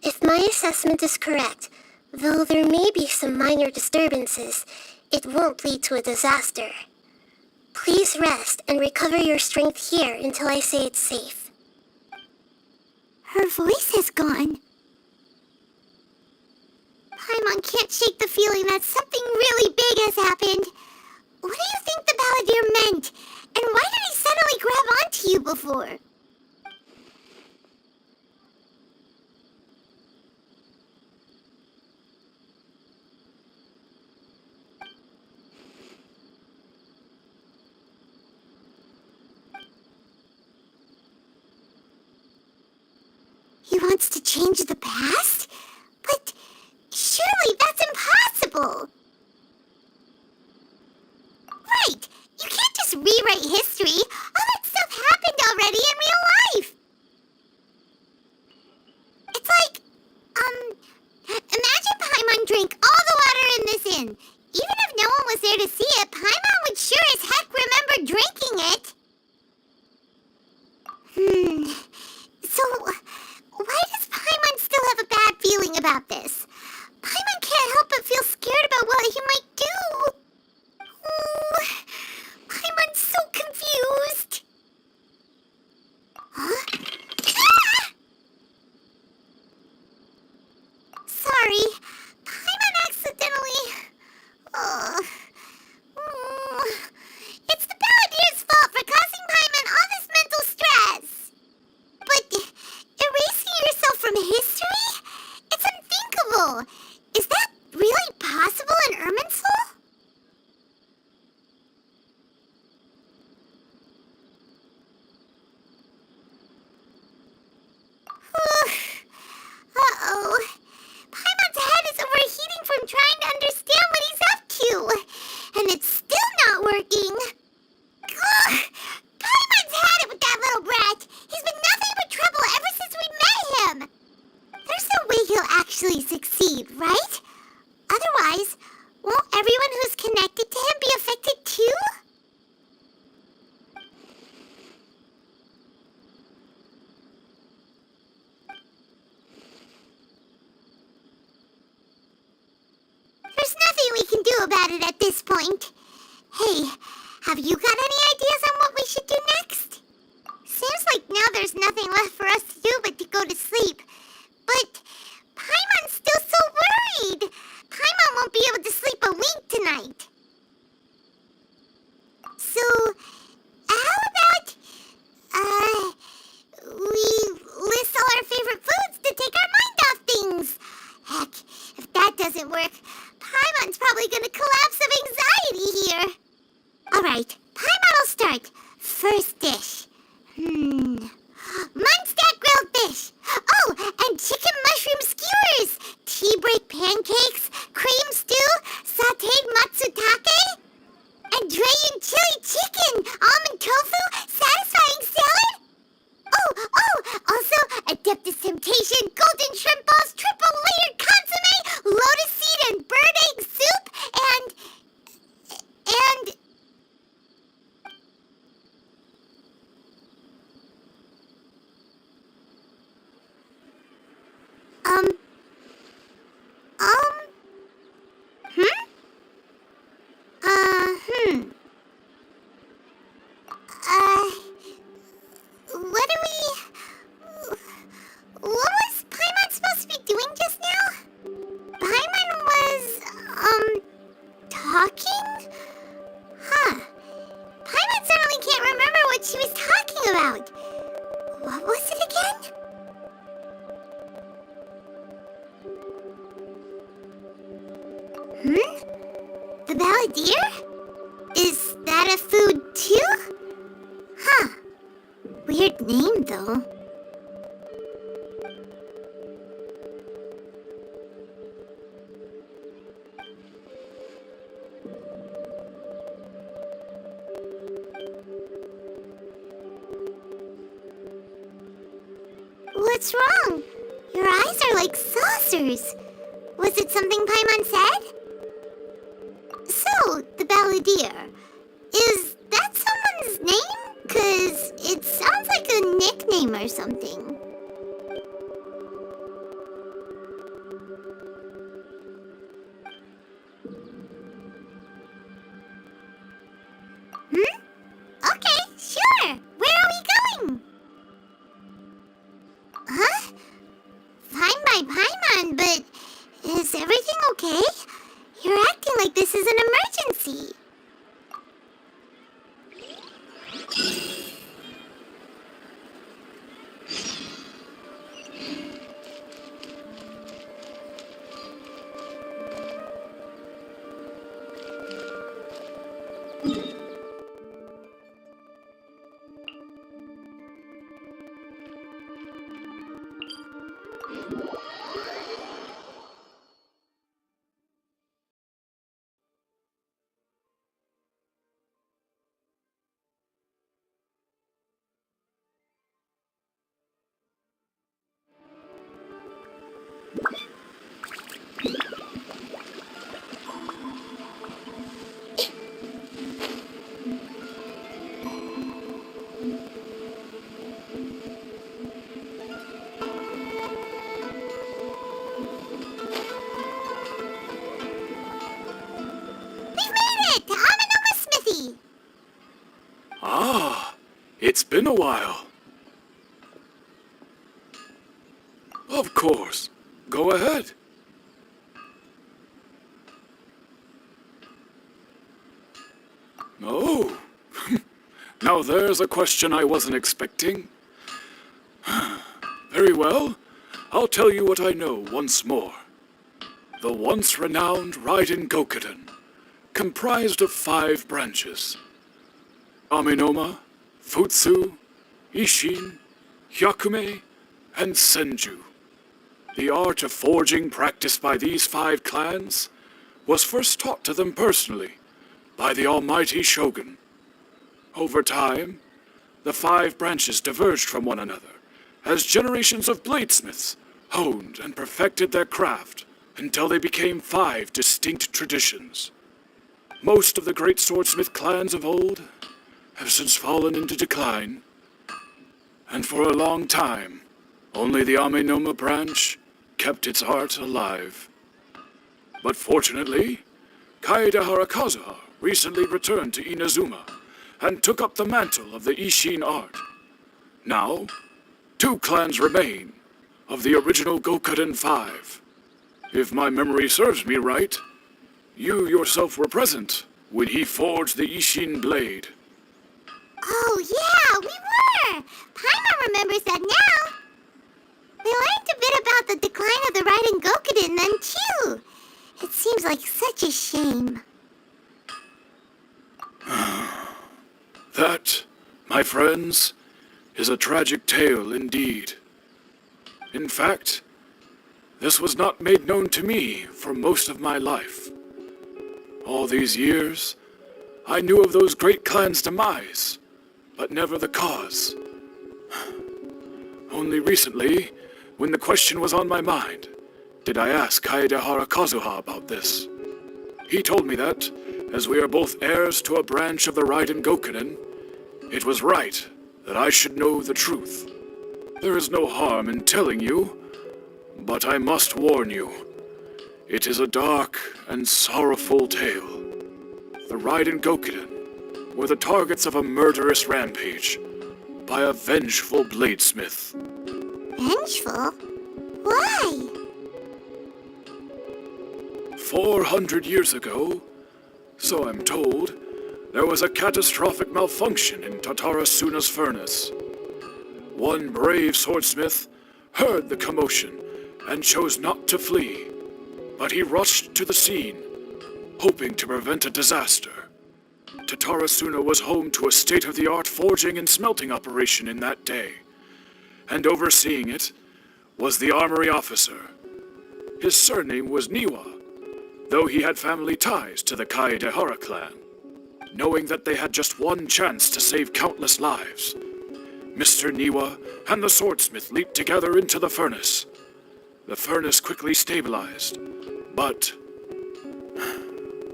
If my assessment is correct, though there may be some minor disturbances, it won't lead to a disaster. Please rest and recover your strength here until I say it's safe. Her voice is gone. Paimon can't shake the feeling that something really big has happened. What do you think the Balladeer meant? And why did he suddenly grab onto you before? He wants to change the past? But surely that's impossible! Right! You can't just rewrite history! All that stuff happened already in real life! It's like, imagine Paimon drank all the water in this inn. Even if no one was there to see it, Paimon would sure as heck remember drinking it. So, why does Paimon still have a bad feeling about this? Paimon can't help but feel scared about what he might do. Oh, Paimon's so confused. about it at this point. Hey, have you got any ideas on what we should do next? Seems like now there's nothing left for us to do but to go to sleep. But Paimon's still so worried. Paimon won't be able to sleep a wink tonight. So, how about, we list all our favorite foods to take our mind off things? Heck, if that doesn't work, Paimon's probably gonna collapse of anxiety here. Alright, Paimon will start. First dish. Munstack grilled fish. Oh, and chicken mushroom skewers. Tea break pancakes, cream stew, sauteed matsutake, and dragon chili chicken, almond tofu, satisfying salad. Also, Adeptus Temptation, golden shrimp balls, triple layered consomme, lotus seed and bird egg soup, and... What was Paimon supposed to be doing just now? Paimon was, talking? Huh. Paimon certainly can't remember what she was talking about. What was it again? The balladeer? Is that a food too? Huh. Weird name, though. What's wrong? Your eyes are like saucers. Was it something Paimon said? So, the balladeer. Is that someone's name? 'Cause it sounds like a nickname or something. Okay, sure. Where are we going? Huh? Fine by Paimon, but is everything okay? You're acting like this is an emergency. It's been a while. Of course. Go ahead. Oh. Now there's a question I wasn't expecting. Very well. I'll tell you what I know once more. The once renowned Raiden Gokuden, comprised of 5 branches. Aminoma, Futsu, Ishin, Hyakume, and Senju. The art of forging practiced by these 5 clans was first taught to them personally by the almighty Shogun. Over time, the 5 branches diverged from one another as generations of bladesmiths honed and perfected their craft until they became 5 distinct traditions. Most of the great swordsmith clans of old have since fallen into decline, and for a long time, only the Aminoma branch kept its art alive. But fortunately, Kaedehara Kazuha recently returned to Inazuma and took up the mantle of the Ishin art. Now, 2 clans remain of the original Gokuden 5. If my memory serves me right, you yourself were present when he forged the Ishin blade. Oh, yeah, we were! Paimon remembers that now. We learned a bit about the decline of the Raiden Gokuden then, too. It seems like such a shame. That, my friends, is a tragic tale indeed. In fact, this was not made known to me for most of my life. All these years, I knew of those great clans' demise, but never the cause. Only recently, when the question was on my mind, did I ask Kaedehara Kazuha about this. He told me that, as we are both heirs to a branch of the Raiden Gokuden, it was right that I should know the truth. There is no harm in telling you, but I must warn you. It is a dark and sorrowful tale. The Raiden Gokuden were the targets of a murderous rampage by a vengeful bladesmith. Vengeful? Why? 400 years ago, so I'm told, there was a catastrophic malfunction in Tatarasuna's furnace. One brave swordsmith heard the commotion and chose not to flee, but he rushed to the scene, hoping to prevent a disaster. Tatarasuna was home to a state-of-the-art forging and smelting operation in that day, and overseeing it was the armory officer. His surname was Niwa, though he had family ties to the Kaedehara clan. Knowing that they had just one chance to save countless lives, Mr. Niwa and the swordsmith leaped together into the furnace. The furnace quickly stabilized, but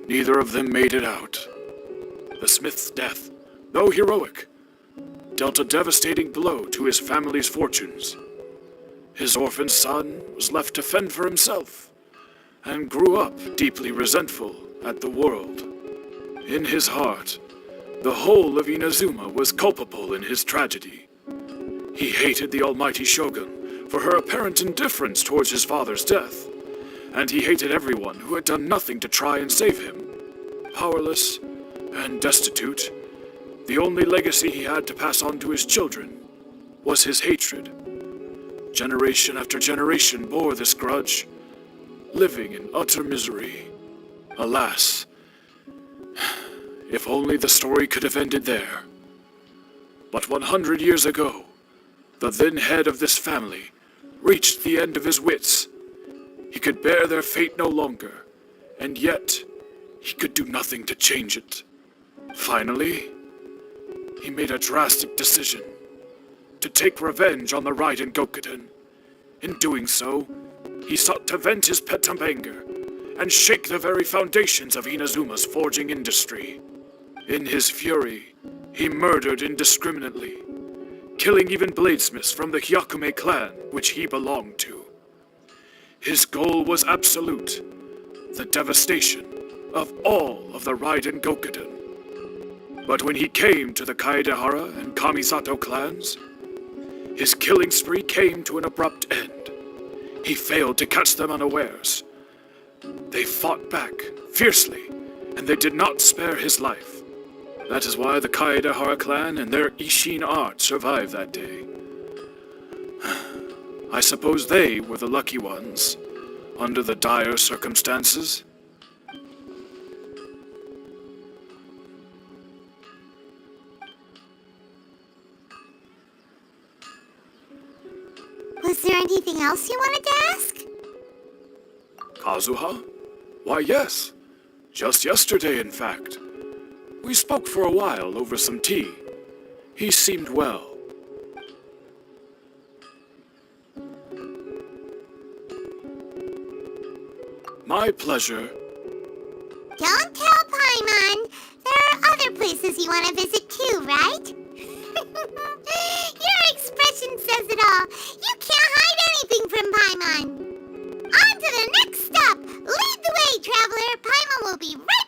neither of them made it out. The smith's death, though heroic, dealt a devastating blow to his family's fortunes. His orphan son was left to fend for himself, and grew up deeply resentful at the world. In his heart, the whole of Inazuma was culpable in his tragedy. He hated the almighty shogun for her apparent indifference towards his father's death, and he hated everyone who had done nothing to try and save him. Powerless and destitute, the only legacy he had to pass on to his children was his hatred. Generation after generation bore this grudge, living in utter misery. Alas, if only the story could have ended there. But 100 years ago, the then head of this family reached the end of his wits. He could bear their fate no longer, and yet he could do nothing to change it. Finally, he made a drastic decision to take revenge on the Raiden Gokuden. In doing so, he sought to vent his pet anger and shake the very foundations of Inazuma's forging industry. In his fury, he murdered indiscriminately, killing even bladesmiths from the Hyakume clan which he belonged to. His goal was absolute, the devastation of all of the Raiden Gokuden. But when he came to the Kaedehara and Kamisato clans, his killing spree came to an abrupt end. He failed to catch them unawares. They fought back fiercely, and they did not spare his life. That is why the Kaedehara clan and their Ishin art survived that day. I suppose they were the lucky ones, under the dire circumstances. Was there anything else you wanted to ask? Kazuha? Why, yes. Just yesterday, in fact. We spoke for a while over some tea. He seemed well. My pleasure. Don't tell Paimon. There are other places you want to visit too, right? Your expression says it all. You can't hide anything from Paimon. On to the next stop. Lead the way, traveler. Paimon will be right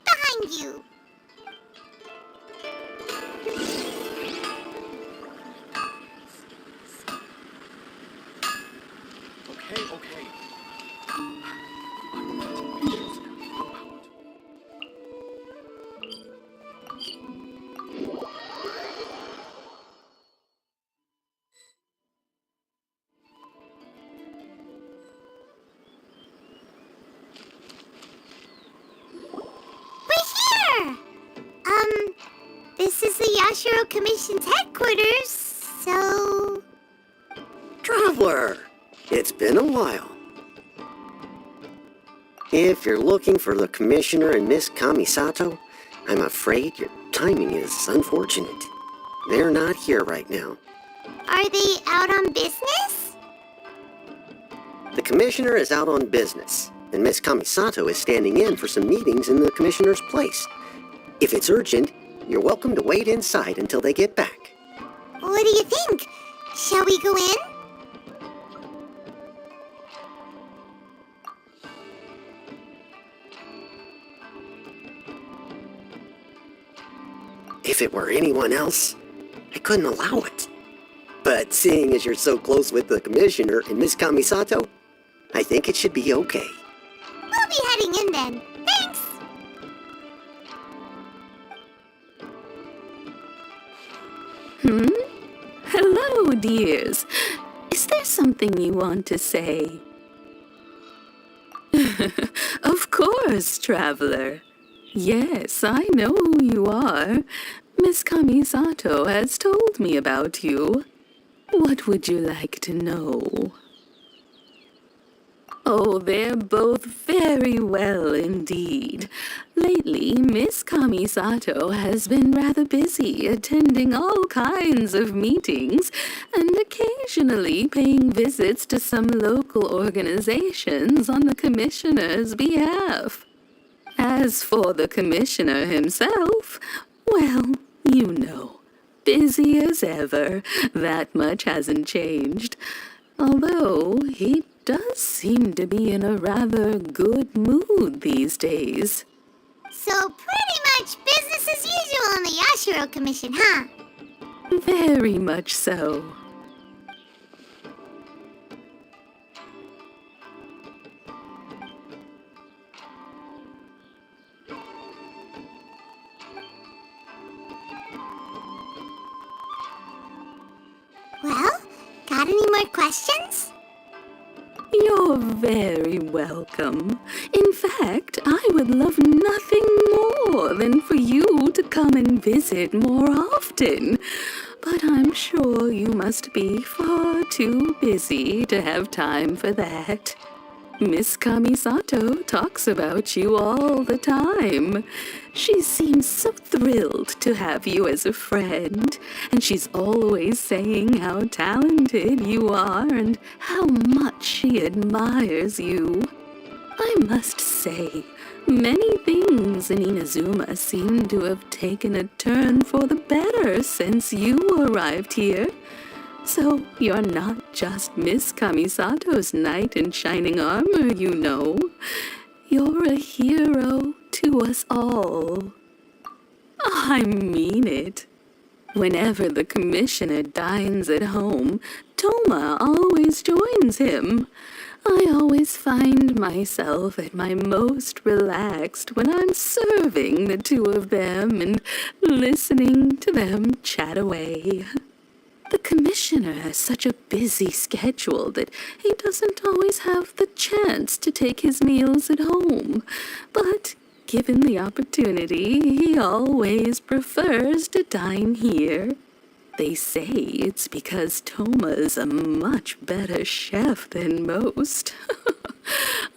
Yashiro Commission's headquarters, so... Traveler, it's been a while. If you're looking for the Commissioner and Miss Kamisato, I'm afraid your timing is unfortunate. They're not here right now. Are they out on business? The Commissioner is out on business, and Miss Kamisato is standing in for some meetings in the Commissioner's place. If it's urgent, you're welcome to wait inside until they get back. What do you think? Shall we go in? If it were anyone else, I couldn't allow it. But seeing as you're so close with the Commissioner and Miss Kamisato, I think it should be okay. We'll be heading in then. Thanks! Hello, dears. Is there something you want to say? Of course, traveler. Yes, I know who you are. Miss Kamisato has told me about you. What would you like to know? Oh, they're both very well indeed. Lately, Miss Kamisato has been rather busy attending all kinds of meetings and occasionally paying visits to some local organizations on the Commissioner's behalf. As for the Commissioner himself, well, you know, busy as ever. That much hasn't changed. Although he does seem to be in a rather good mood these days. So pretty much business as usual on the Yashiro Commission, huh? Very much so. Well, got any more questions? You're very welcome. In fact, I would love nothing more than for you to come and visit more often. But I'm sure you must be far too busy to have time for that. Miss Kamisato talks about you all the time. She seems so thrilled to have you as a friend, and she's always saying how talented you are and how much she admires you. I must say, many things in Inazuma seem to have taken a turn for the better since you arrived here. So you're not just Miss Kamisato's knight in shining armor, you know. You're a hero to us all. I mean it. Whenever the Commissioner dines at home, Toma always joins him. I always find myself at my most relaxed when I'm serving the two of them and listening to them chat away. The Commissioner has such a busy schedule that he doesn't always have the chance to take his meals at home. But given the opportunity, he always prefers to dine here. They say it's because Toma's a much better chef than most.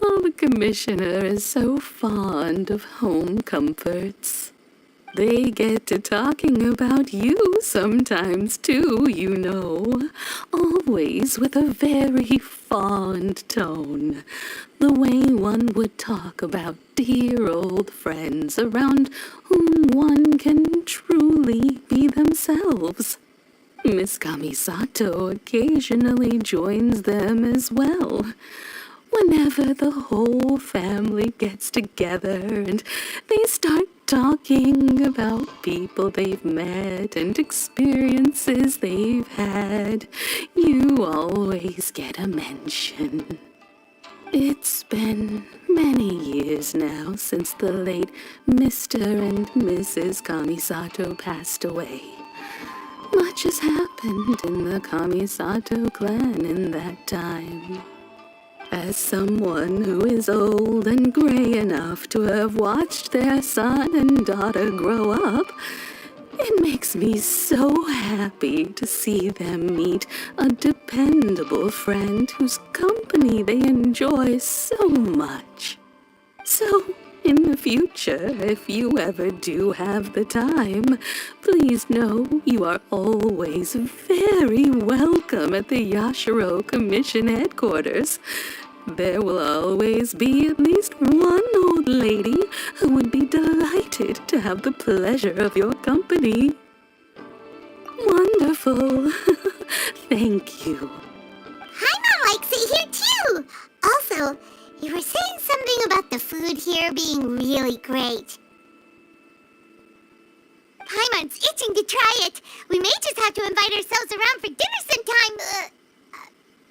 Oh, the Commissioner is so fond of home comforts. They get to talking about you sometimes too, you know. Always with a very fond tone. The way one would talk about dear old friends around whom one can truly be themselves. Miss Kamisato occasionally joins them as well. Whenever the whole family gets together and they start talking about people they've met and experiences they've had, you always get a mention. It's been many years now since the late Mr. and Mrs. Kamisato passed away. Much has happened in the Kamisato clan in that time. As someone who is old and gray enough to have watched their son and daughter grow up, It makes me so happy to see them meet a dependable friend whose company they enjoy so much. So, in the future, if you ever do have the time, please know you are always very welcome at the Yashiro Commission headquarters. There will always be at least one old lady who would be delighted to have the pleasure of your company. Wonderful. Thank you. Paimon likes it here too. Also, you were saying something about the food here being really great. Paimon's itching to try it. We may just have to invite ourselves around for dinner sometime.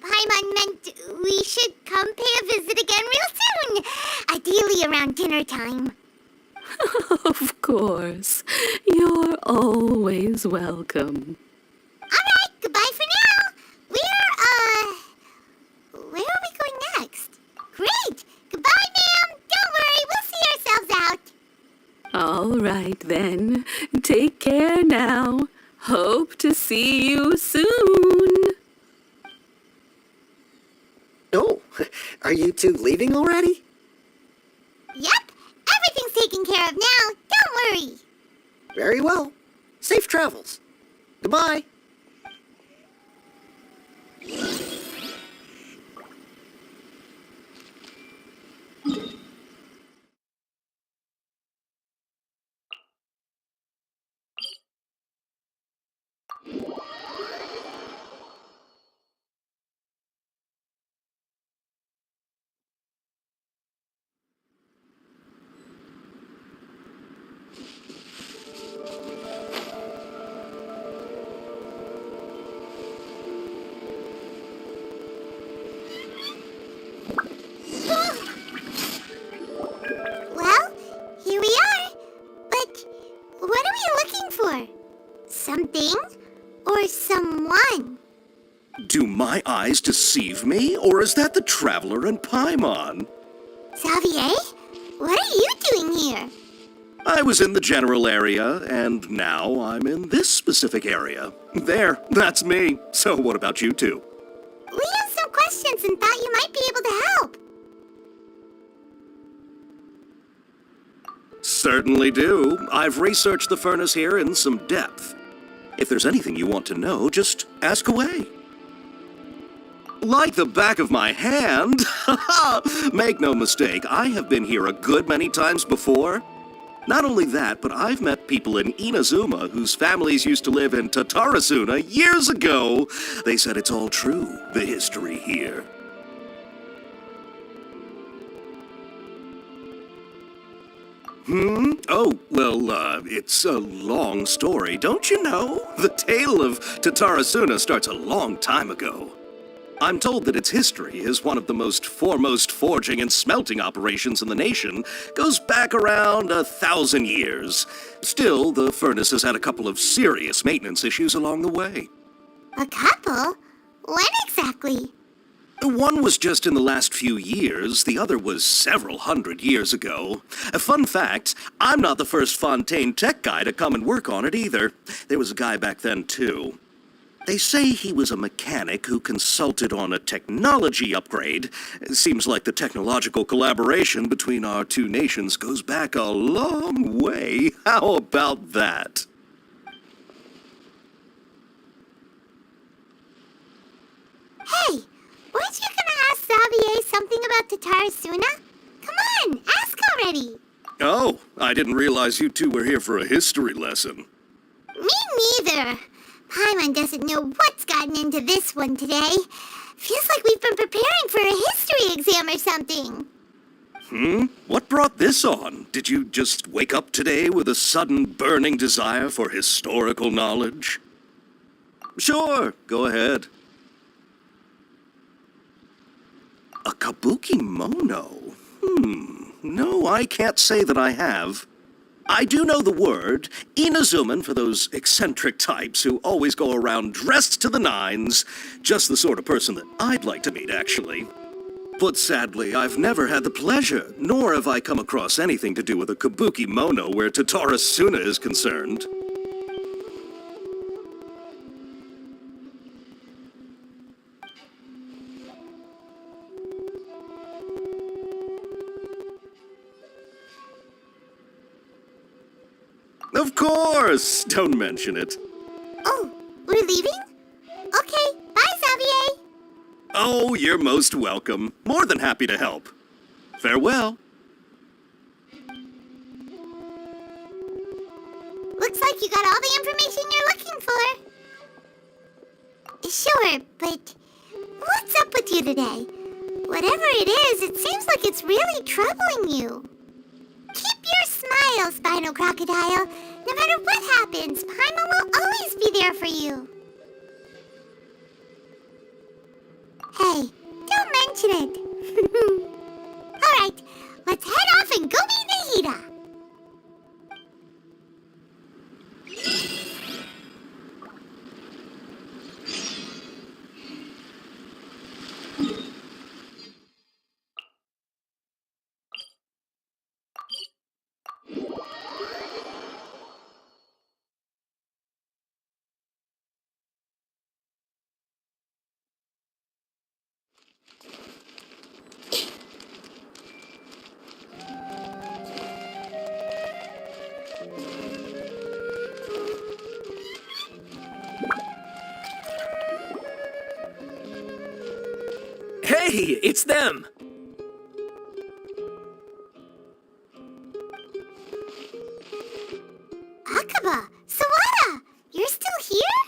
Paimon meant we should come pay a visit again real soon. Ideally around dinner time. Of course. You're always welcome. Alright, goodbye for now. Where are we going next? Great! Goodbye, ma'am! Don't worry, we'll see ourselves out. All right, then. Take care now. Hope to see you soon. Oh, are you two leaving already? Yep, everything's taken care of now. Don't worry. Very well. Safe travels. Goodbye. Well, here we are. But what are we looking for? Something or someone? Do my eyes deceive me, or is that the Traveler and Paimon? Xavier, what are you doing here? I was in the general area, and now I'm in this specific area. There, that's me. So what about you two? We have some questions and thought you might be able to help. Certainly do. I've researched the furnace here in some depth. If there's anything you want to know, just ask away. Like the back of my hand. Make no mistake, I have been here a good many times before. Not only that, but I've met people in Inazuma whose families used to live in Tatarasuna years ago. They said it's all true, the history here. Oh, well, it's a long story, don't you know? The tale of Tatarasuna starts a long time ago. I'm told that its history is one of the most foremost forging and smelting operations in the nation, goes back around 1,000 years. Still, the furnace has had a couple of serious maintenance issues along the way. A couple? When exactly? One was just in the last few years, the other was several hundred years ago. A fun fact, I'm not the first Fontaine tech guy to come and work on it either. There was a guy back then, too. They say he was a mechanic who consulted on a technology upgrade. It seems like the technological collaboration between our two nations goes back a long way. How about that? Hey, weren't you gonna ask Xavier something about Tatarasuna? Come on, ask already. Oh, I didn't realize you two were here for a history lesson. Me neither. Paimon doesn't know what's gotten into this one today. Feels like we've been preparing for a history exam or something. What brought this on? Did you just wake up today with a sudden burning desire for historical knowledge? Sure, go ahead. A kabuki mono? No, I can't say that I have. I do know the word, Inazuman for those eccentric types who always go around dressed to the nines. Just the sort of person that I'd like to meet, actually. But sadly, I've never had the pleasure, nor have I come across anything to do with a kabuki mono where Tatarasuna is concerned. Of course! Don't mention it. Oh, we're leaving? Okay, bye, Xavier. Oh, you're most welcome. More than happy to help. Farewell. Looks like you got all the information you're looking for. Sure, but what's up with you today? Whatever it is, it seems like it's really troubling you. Keep your smile, Spinal Crocodile. No matter what happens, Paimon will always be there for you. Hey, don't mention it. Alright, let's head off and go meet Nahida. Hey, it's them! Akaba, Sawada, you're still here?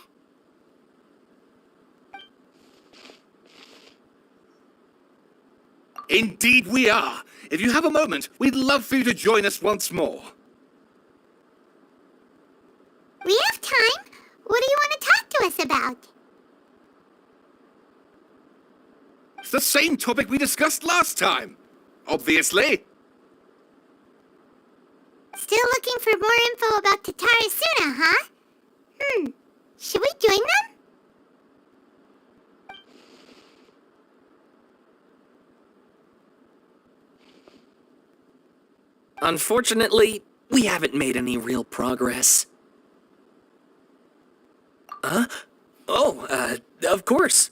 Indeed we are. If you have a moment, we'd love for you to join us once more. We have time. What do you want to talk to us about? It's the same topic we discussed last time. Obviously. Still looking for more info about Tatara Suna, huh? Should we join them? Unfortunately, we haven't made any real progress. Huh? Oh, of course.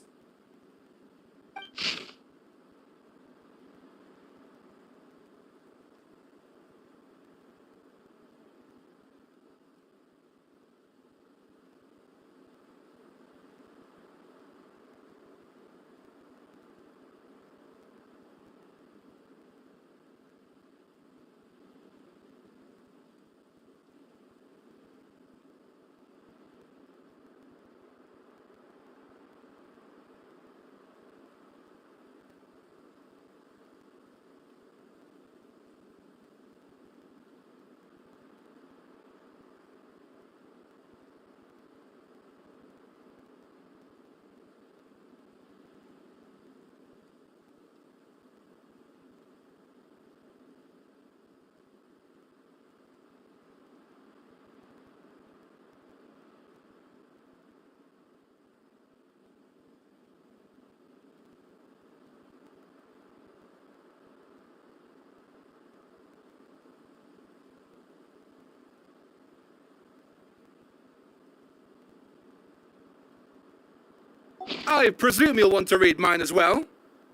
I presume you'll want to read mine as well.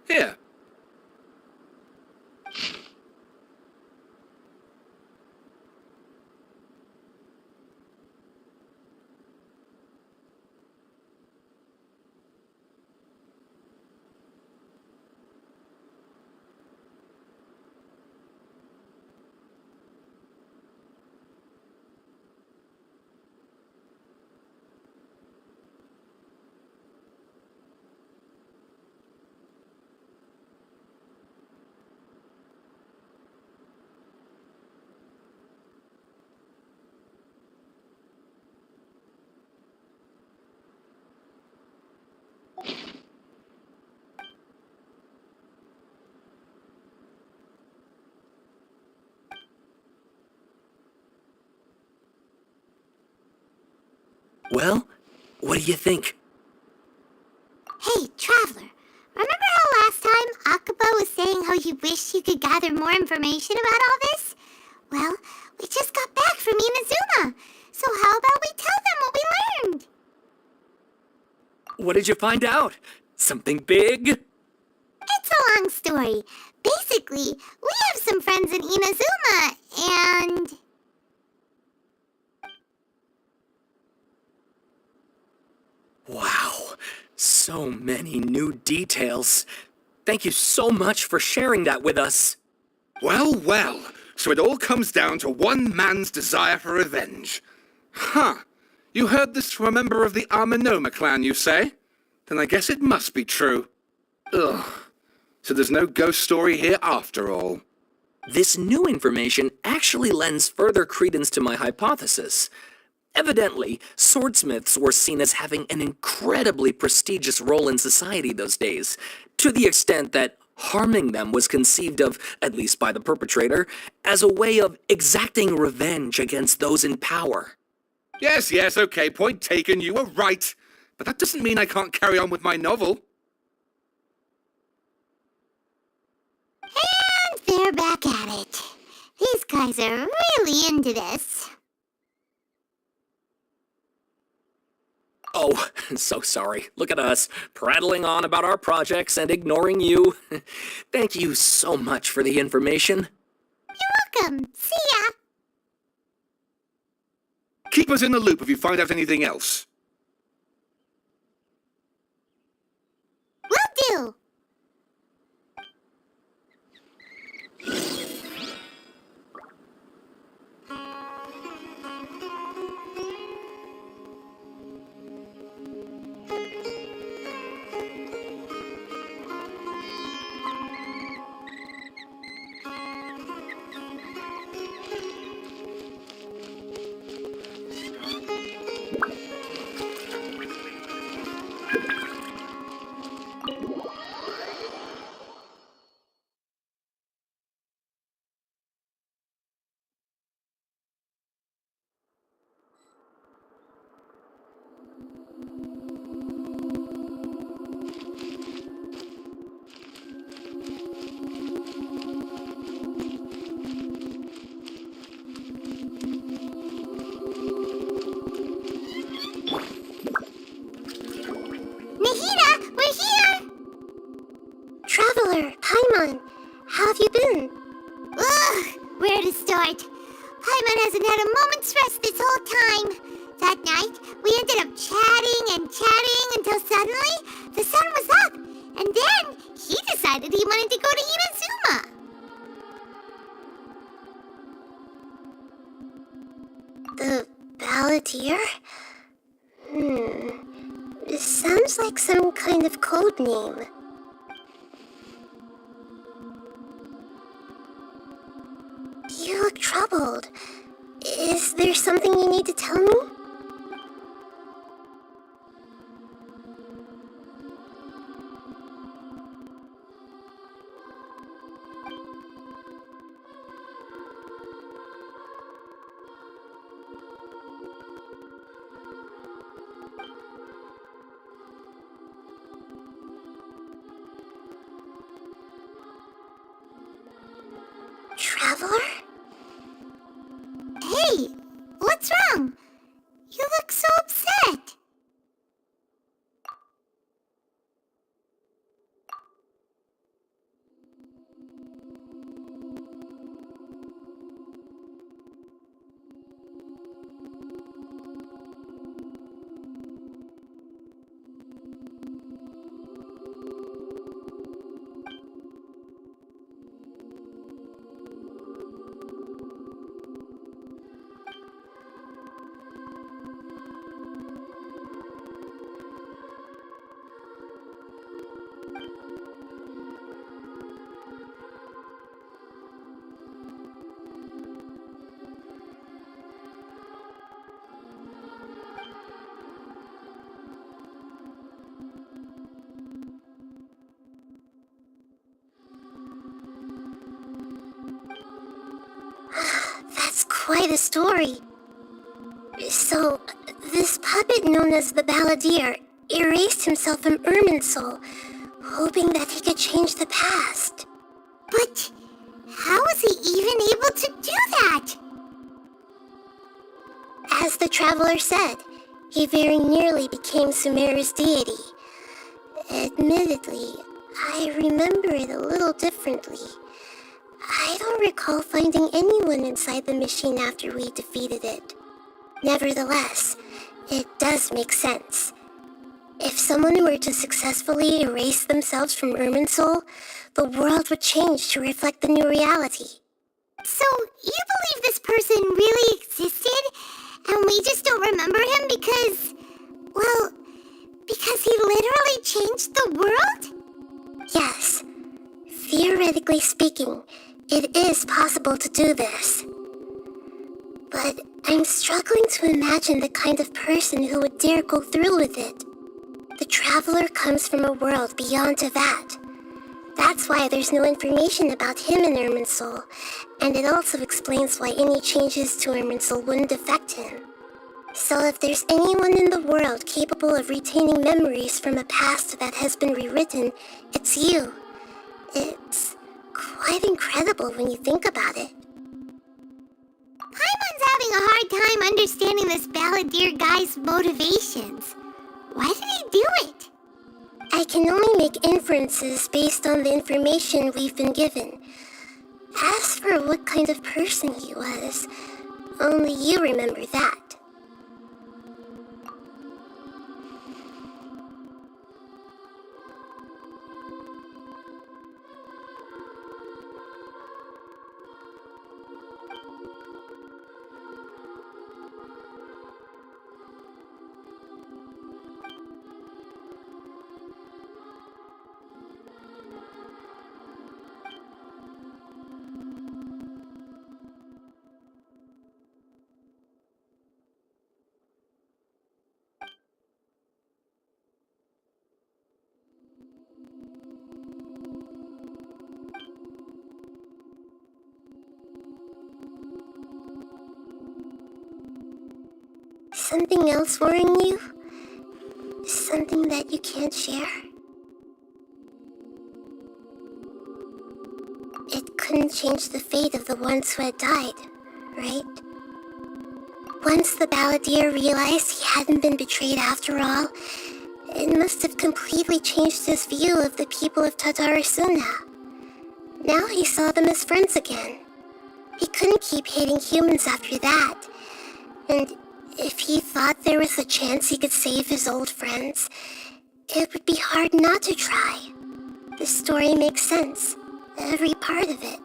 Here. Well, what do you think? Hey, Traveler, remember how last time Akaba was saying how you wish you could gather more information about all this? Well, we just got back from Inazuma, so how about we tell them what we learned? What did you find out? Something big? It's a long story. Basically, we have some friends in Inazuma, and... Wow, so many new details. Thank you so much for sharing that with us. Well, well, so it all comes down to one man's desire for revenge. Huh. You heard this from a member of the Arminoma clan, you say? Then I guess it must be true. Ugh. So there's no ghost story here after all. This new information actually lends further credence to my hypothesis. Evidently, swordsmiths were seen as having an incredibly prestigious role in society those days, to the extent that harming them was conceived of, at least by the perpetrator, as a way of exacting revenge against those in power. Yes, okay, point taken, you were right. But that doesn't mean I can't carry on with my novel. And they're back at it. These guys are really into this. Oh, so sorry. Look at us, prattling on about our projects and ignoring you. Thank you so much for the information. You're welcome. See ya. Keep us in the loop if you find out anything else. Will do. Traveler, Paimon, how have you been? Ugh, where to start? Paimon hasn't had a moment's rest this whole time. That night, we ended up chatting until suddenly the sun was up, and then he decided he wanted to go to Inazuma. The Balladeer? It sounds like some kind of code name. You look troubled. Is there something you need to tell me? Traveler? Hey, what's wrong? You look so upset. That's quite a story. So, this puppet known as the Balladeer erased himself from Irminsul, hoping that he could change the past. But how was he even able to do that? As the Traveler said, he very nearly became Sumeru's deity. Admittedly, I remember it a little differently. I don't recall finding anyone inside the machine after we defeated it. Nevertheless, it does make sense. someone were to successfully erase themselves from Irminsul, the world would change to reflect the new reality. So, you believe this person really existed, and we just don't remember him because he literally changed the world? Yes. Theoretically speaking, it is possible to do this. But I'm struggling to imagine the kind of person who would dare go through with it. The Traveler comes from a world beyond Tevat. That's why there's no information about him in Irminsul, and it also explains why any changes to Irminsul wouldn't affect him. So if there's anyone in the world capable of retaining memories from a past that has been rewritten, it's you. It's quite incredible when you think about it. Paimon's having a hard time understanding this balladeer guy's motivations. Why did he do it? I can only make inferences based on the information we've been given. As for what kind of person he was, only you remember that. Something else worrying you? Something that you can't share? It couldn't change the fate of the ones who had died, right? Once the balladeer realized he hadn't been betrayed after all, it must have completely changed his view of the people of Tatarasuna. Now he saw them as friends again. He couldn't keep hating humans after that, and if he thought there was a chance he could save his old friends, it would be hard not to try. The story makes sense, every part of it.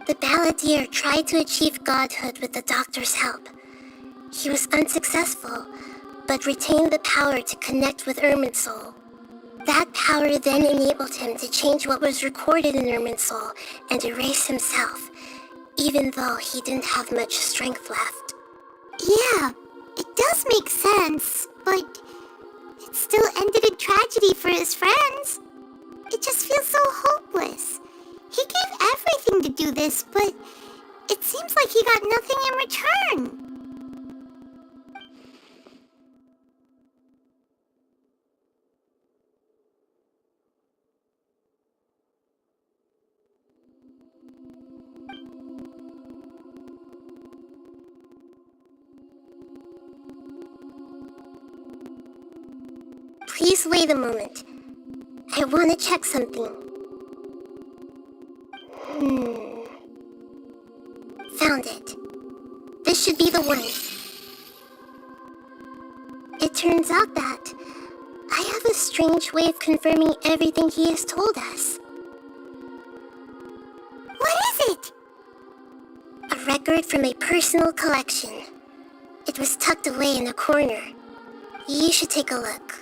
The balladeer tried to achieve godhood with the doctor's help. He was unsuccessful, but retained the power to connect with Irminsul. That power then enabled him to change what was recorded in Irminsul and erase himself, even though he didn't have much strength left. Yeah, it does make sense, but it still ended in tragedy for his friends. It just feels so hopeless. He gave everything to do this, but it seems like he got nothing in return. Please wait a moment. I want to check something. Found it. This should be the one. It turns out that I have a strange way of confirming everything he has told us. What is it? A record from a personal collection. It was tucked away in a corner. You should take a look.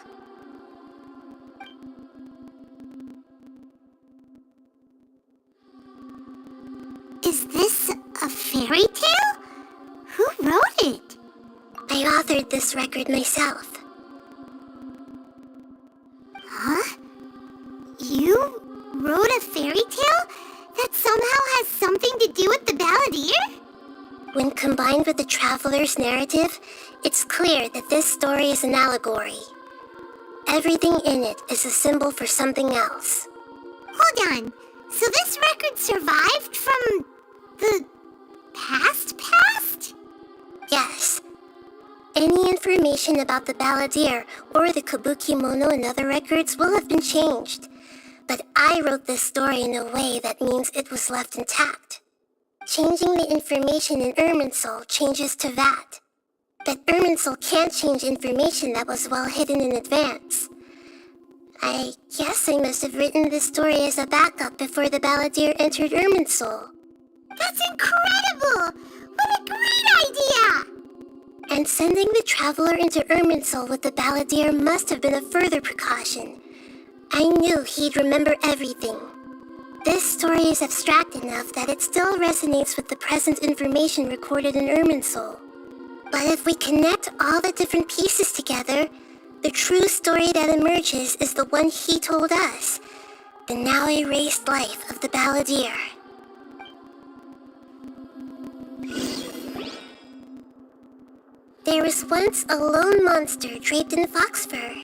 Is this a fairy tale? Who wrote it? I authored this record myself. Huh? You wrote a fairy tale that somehow has something to do with the balladeer? When combined with the Traveler's narrative, it's clear that this story is an allegory. Everything in it is a symbol for something else. Hold on. So this record survived from the past? Yes. Any information about the balladeer or the kabuki mono and other records will have been changed. But I wrote this story in a way that means it was left intact. Changing the information in Irminsul changes Tevat. But Irminsul can't change information that was well hidden in advance. I guess I must have written this story as a backup before the Balladeer entered Irminsul. That's incredible! What a great idea! And sending the Traveler into Irminsul with the Balladeer must have been a further precaution. I knew he'd remember everything. This story is abstract enough that it still resonates with the present information recorded in Irminsul. But if we connect all the different pieces together, the true story that emerges is the one he told us, the now erased life of the Balladeer. There was once a lone monster draped in fox fur.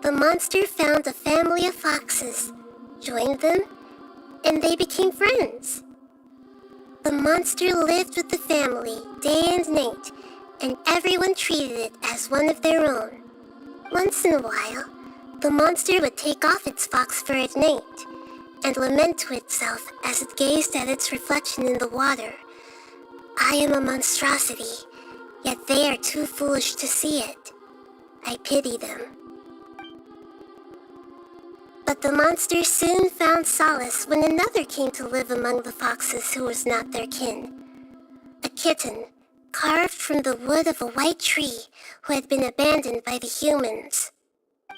The monster found a family of foxes, joined them, and they became friends. The monster lived with the family day and night, and everyone treated it as one of their own. Once in a while, the monster would take off its fox fur at night and lament to itself as it gazed at its reflection in the water. I am a monstrosity, yet they are too foolish to see it. I pity them. But the monster soon found solace when another came to live among the foxes who was not their kin. A kitten, carved from the wood of a white tree who had been abandoned by the humans.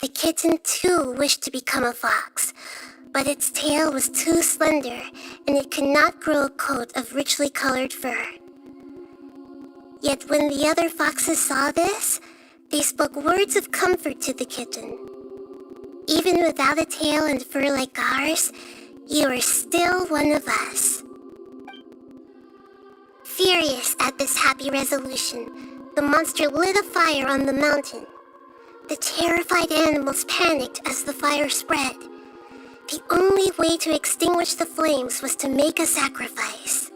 The kitten too wished to become a fox, but its tail was too slender and it could not grow a coat of richly colored fur. Yet when the other foxes saw this, they spoke words of comfort to the kitten. Even without a tail and fur like ours, you are still one of us. Furious at this happy resolution, the monster lit a fire on the mountain. The terrified animals panicked as the fire spread. The only way to extinguish the flames was to make a sacrifice.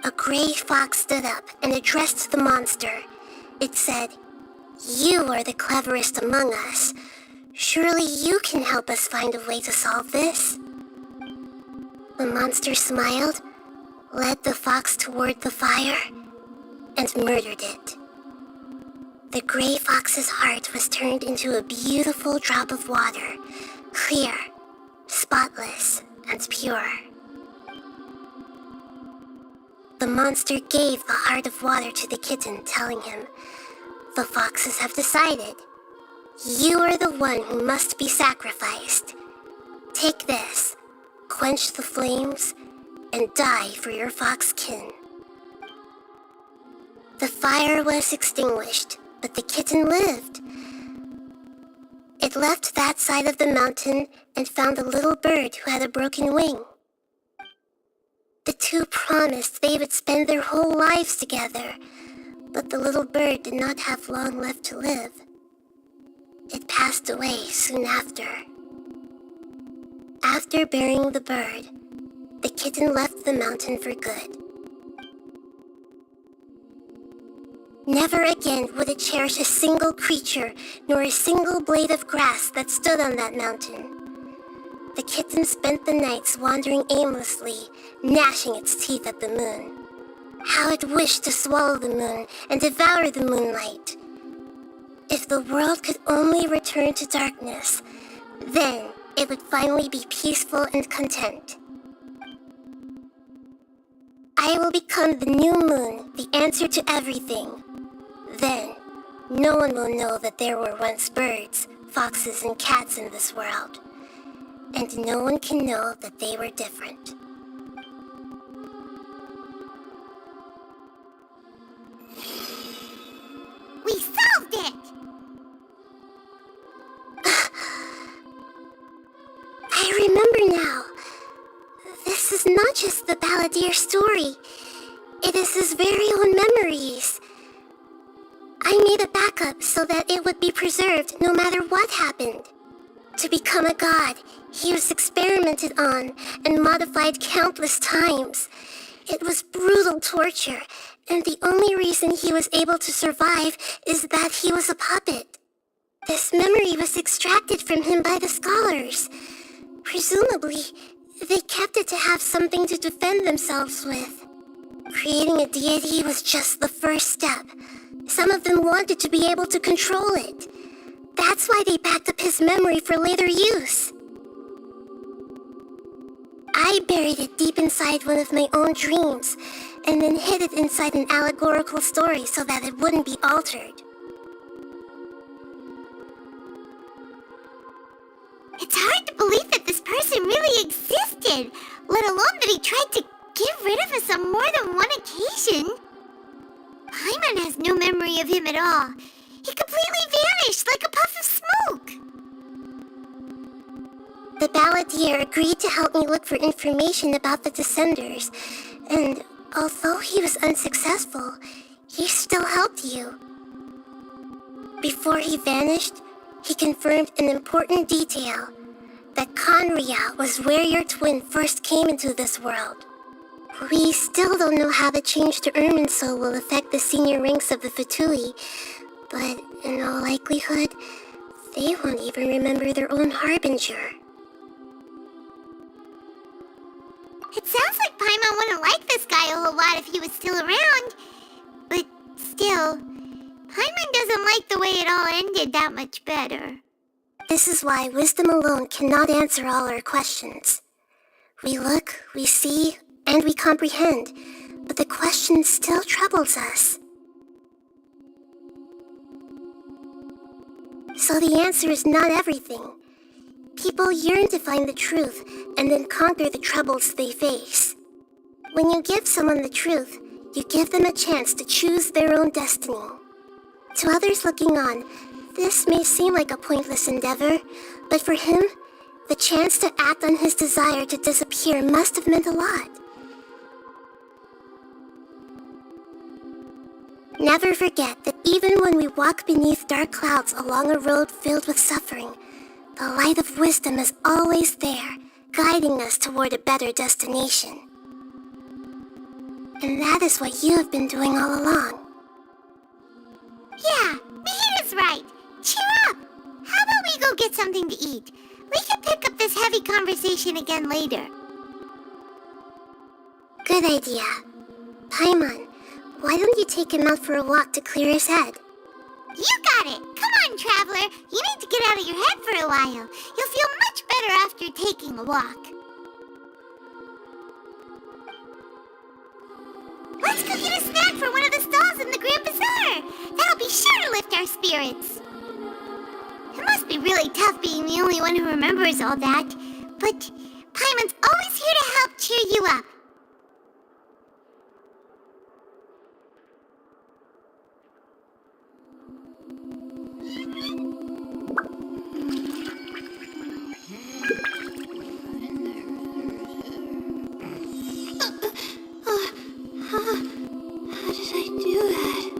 A gray fox stood up and addressed the monster. It said, "You are the cleverest among us. Surely you can help us find a way to solve this." The monster smiled, led the fox toward the fire, and murdered it. The gray fox's heart was turned into a beautiful drop of water, clear, spotless, and pure. The monster gave the heart of water to the kitten, telling him, "The foxes have decided. You are the one who must be sacrificed. Take this, quench the flames, and die for your fox kin." The fire was extinguished, but the kitten lived. It left that side of the mountain and found a little bird who had a broken wing. The two promised they would spend their whole lives together, but the little bird did not have long left to live. It passed away soon after. After burying the bird, the kitten left the mountain for good. Never again would it cherish a single creature nor a single blade of grass that stood on that mountain. The kitten spent the nights wandering aimlessly, gnashing its teeth at the moon. How it wished to swallow the moon and devour the moonlight. If the world could only return to darkness, then it would finally be peaceful and content. I will become the new moon, the answer to everything. Then, no one will know that there were once birds, foxes, and cats in this world. And no one can know that they were different. We solved it! I remember now. This is not just the Balladeer story. It is his very own memories. I made a backup so that it would be preserved no matter what happened. To become a god, he was experimented on and modified countless times. It was brutal torture, and the only reason he was able to survive is that he was a puppet. This memory was extracted from him by the scholars. Presumably, they kept it to have something to defend themselves with. Creating a deity was just the first step, Some of them wanted to be able to control it. That's why they backed up his memory for later use. I buried it deep inside one of my own dreams, and then hid it inside an allegorical story so that it wouldn't be altered. It's hard to believe that this person really existed, let alone that he tried to get rid of us on more than one occasion. Paimon has no memory of him at all. He completely vanished like a puff of smoke. The balladeer agreed to help me look for information about the Descenders, and although he was unsuccessful, he still helped you. Before he vanished, he confirmed an important detail, that Conria was where your twin first came into this world. We still don't know how the change to Irminsul will affect the senior ranks of the Fatui, but in all likelihood, they won't even remember their own Harbinger. It sounds like Paimon wouldn't like this guy a whole lot if he was still around. But still, Paimon doesn't like the way it all ended that much better. This is why wisdom alone cannot answer all our questions. We look, we see, and we comprehend, but the question still troubles us. So the answer is not everything. People yearn to find the truth and then conquer the troubles they face. When you give someone the truth, you give them a chance to choose their own destiny. To others looking on, this may seem like a pointless endeavor, but for him, the chance to act on his desire to disappear must have meant a lot. Never forget that even when we walk beneath dark clouds along a road filled with suffering, the light of wisdom is always there, guiding us toward a better destination. And that is what you have been doing all along. Yeah, Mihira's right. Cheer up! How about we go get something to eat? We can pick up this heavy conversation again later. Good idea. Paimon, why don't you take him out for a walk to clear his head? You got it! Come on, Traveler! You need to get out of your head for a while. You'll feel much better after taking a walk. Let's go get a snack from one of the stalls in the Grand Bazaar! That'll be sure to lift our spirits! It must be really tough being the only one who remembers all that, but Paimon's always here to help cheer you up. How did I do that?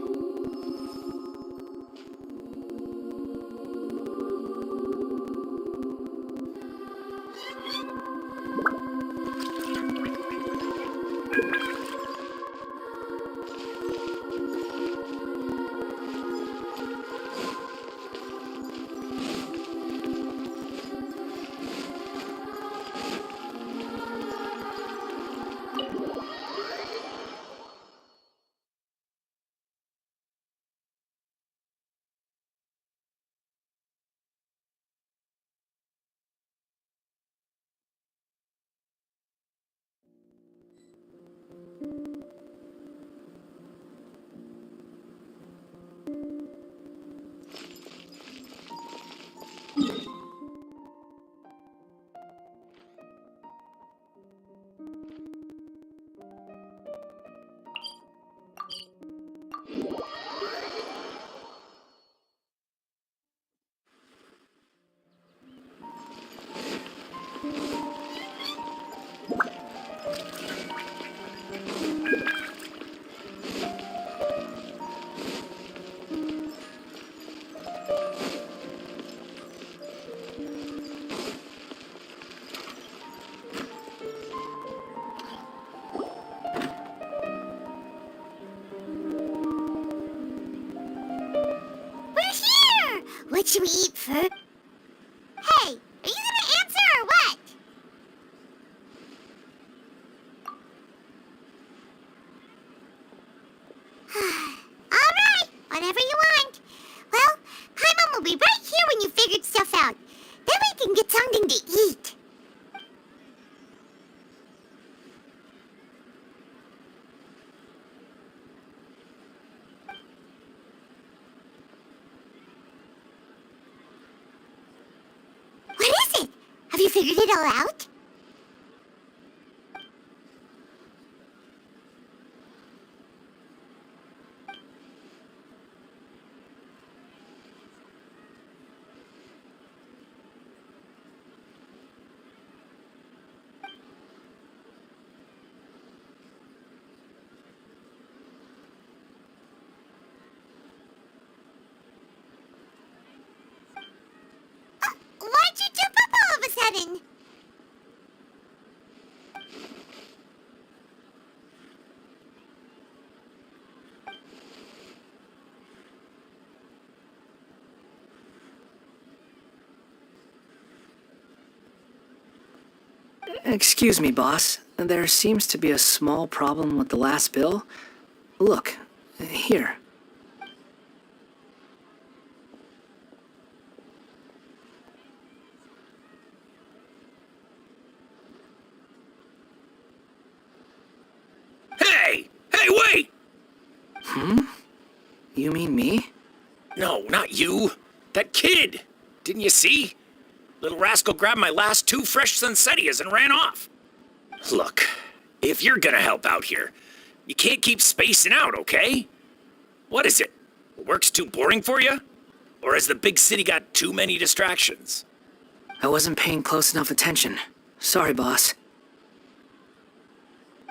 What should we eat first? Hey, are you gonna answer or what? Alright, whatever something to eat. What is it? Have you figured it all out? Why'd you jump up all of a sudden? Excuse me, boss. There seems to be a small problem with the last bill. Look, here. Hey! Hey, wait! You mean me? No, not you. That kid. Didn't you see? Little rascal grabbed my last 2 fresh Sunsetias and ran off. Look, if you're gonna help out here, you can't keep spacing out, okay? What is it? Work's too boring for you? Or has the big city got too many distractions? I wasn't paying close enough attention. Sorry, boss.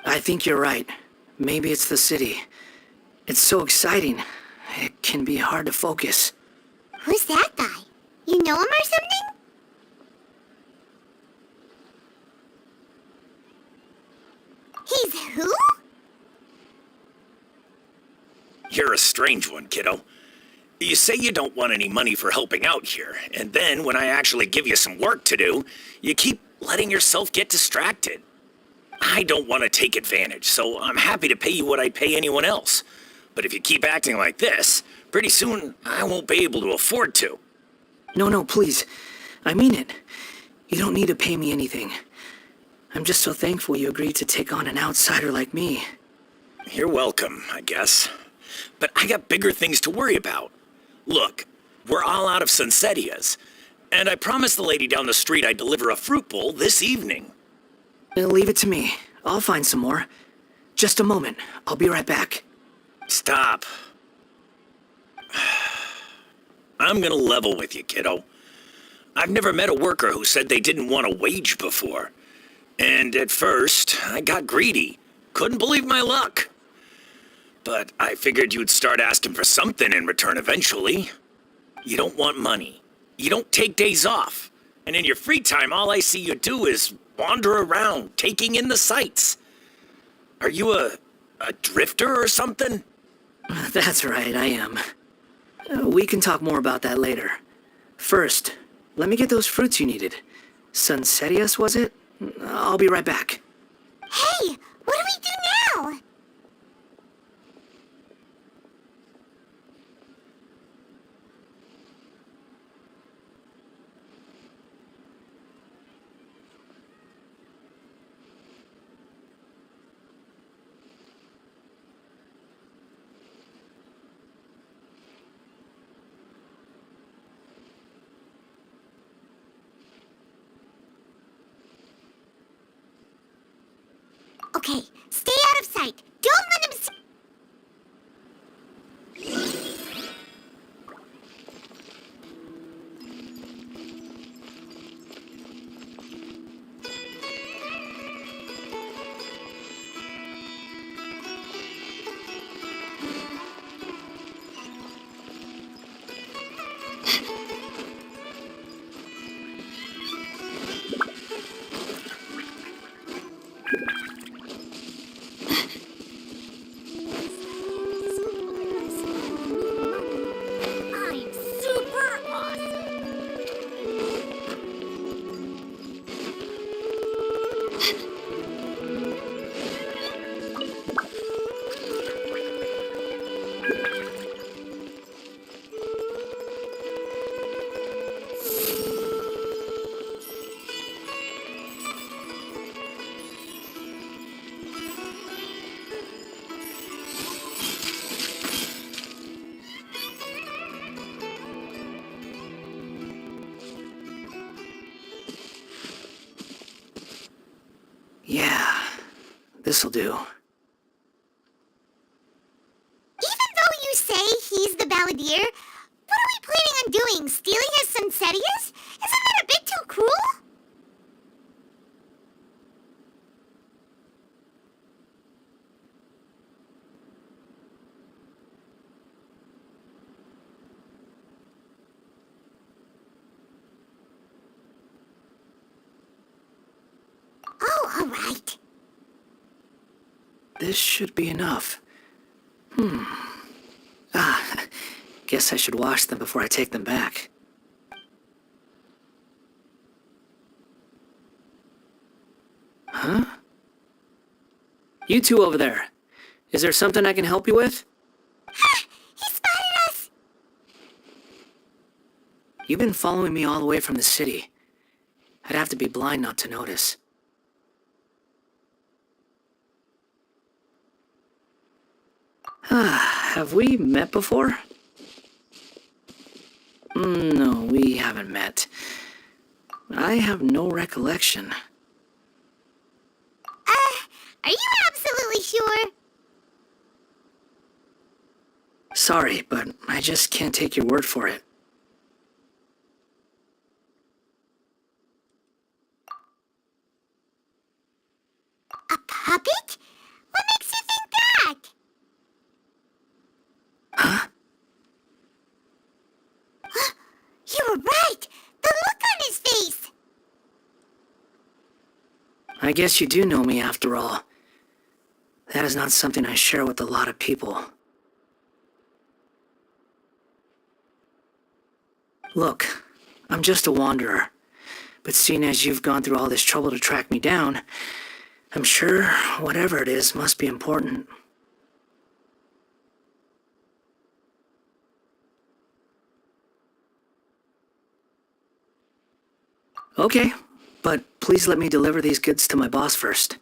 I think you're right. Maybe it's the city. It's so exciting. It can be hard to focus. Who's that guy? You know him or something? He's who? You're a strange one, kiddo. You say you don't want any money for helping out here, and then when I actually give you some work to do, you keep letting yourself get distracted. I don't want to take advantage, so I'm happy to pay you what I'd pay anyone else. But if you keep acting like this, pretty soon I won't be able to afford to. No, please. I mean it. You don't need to pay me anything. I'm just so thankful you agreed to take on an outsider like me. You're welcome, I guess. But I got bigger things to worry about. Look, we're all out of Sunsetias, and I promised the lady down the street I'd deliver a fruit bowl this evening. Leave it to me. I'll find some more. Just a moment. I'll be right back. Stop. I'm gonna level with you, kiddo. I've never met a worker who said they didn't want a wage before. And at first, I got greedy. Couldn't believe my luck. But I figured you'd start asking for something in return eventually. You don't want money. You don't take days off. And in your free time, all I see you do is wander around, taking in the sights. Are you a drifter or something? That's right, I am. We can talk more about that later. First, let me get those fruits you needed. Sunsetias, was it? I'll be right back. Hey, what do we do now? Okay, stay out of sight. Don't let him see. This'll do. Even though you say he's the balladeer, what are we planning on doing? Stealing his poinsettias? Isn't that a bit too cruel? Oh, all right. This should be enough. Guess I should wash them before I take them back. Huh? You two over there. Is there something I can help you with? He spotted us! You've been following me all the way from the city. I'd have to be blind not to notice. Have we met before? No, we haven't met. I have no recollection. Are you absolutely sure? Sorry, but I just can't take your word for it. A puppet? What makes you think that? Huh? You were right! The look on his face! I guess you do know me after all. That is not something I share with a lot of people. Look, I'm just a wanderer. But seeing as you've gone through all this trouble to track me down, I'm sure whatever it is must be important. Okay, but please let me deliver these goods to my boss first.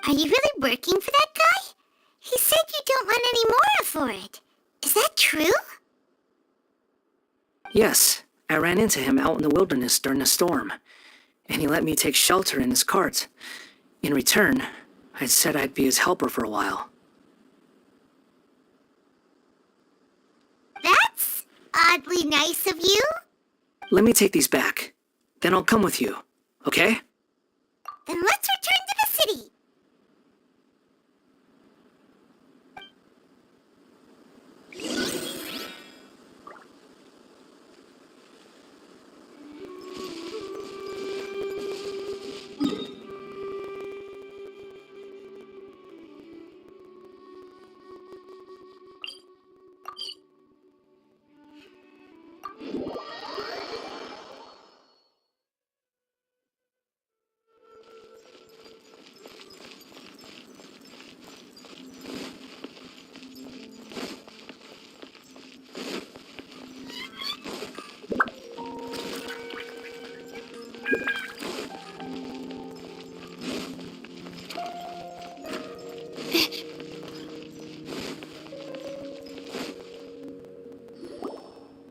Are you really working for that guy? He said you don't want any more for it. Is that true? Yes, I ran into him out in the wilderness during a storm, and he let me take shelter in his cart. In return, I said I'd be his helper for a while. That's oddly nice of you. Let me take these back. Then I'll come with you, okay? Then let's return to the city.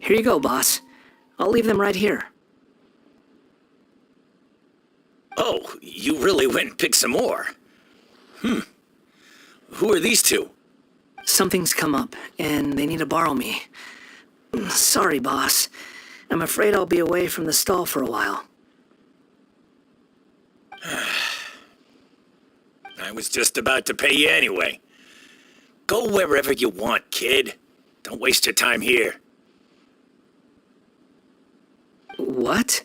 Here you go, boss. I'll leave them right here. Oh, you really went and picked some more. Who are these two? Something's come up, and they need to borrow me. Sorry, boss. I'm afraid I'll be away from the stall for a while. I was just about to pay you anyway. Go wherever you want, kid. Don't waste your time here. What?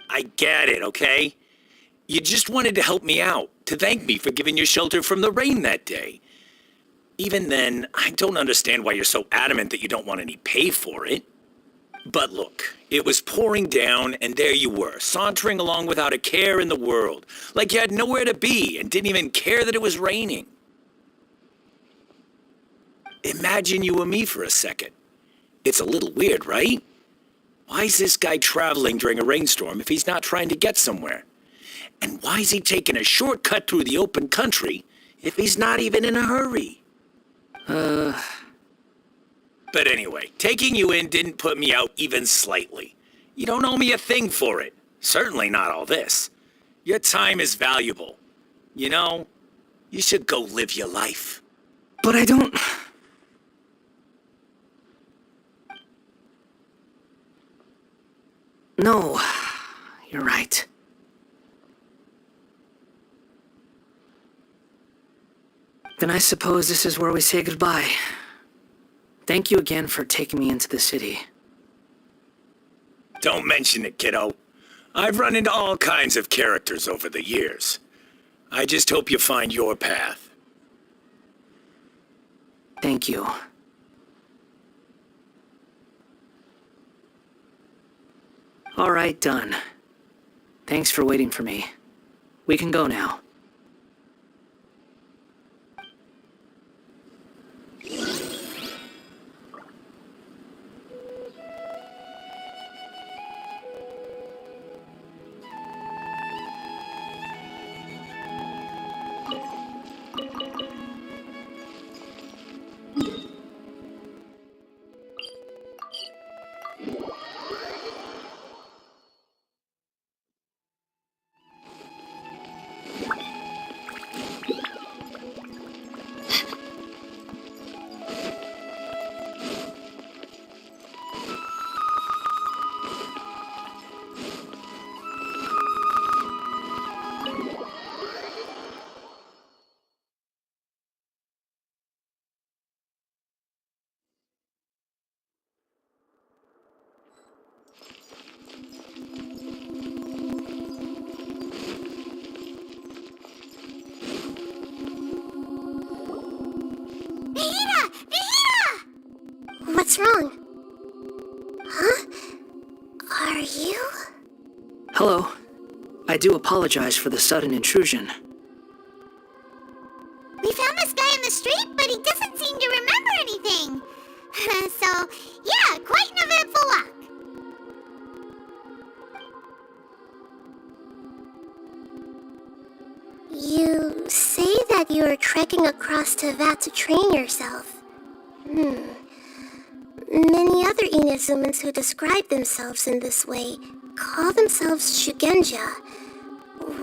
I get it, okay? You just wanted to help me out, to thank me for giving you shelter from the rain that day. Even then, I don't understand why you're so adamant that you don't want any pay for it. But look, it was pouring down, and there you were, sauntering along without a care in the world, like you had nowhere to be and didn't even care that it was raining. Imagine you and me for a second. It's a little weird, right? Why is this guy traveling during a rainstorm if he's not trying to get somewhere? And why is he taking a shortcut through the open country if he's not even in a hurry? But anyway, taking you in didn't put me out even slightly. You don't owe me a thing for it. Certainly not all this. Your time is valuable. You know, you should go live your life. But I don't... No, you're right. Then I suppose this is where we say goodbye. Thank you again for taking me into the city. Don't mention it, kiddo. I've run into all kinds of characters over the years. I just hope you find your path. Thank you. All right, done. Thanks for waiting for me. We can go now. What's wrong? Huh? Are you? Hello. I do apologize for the sudden intrusion. We found this guy in the street, but he doesn't seem to remember anything. So, yeah, quite an eventful walk. You say that you are trekking across Teyvat to train yourself. Many other Inazumans who describe themselves in this way call themselves Shugenja.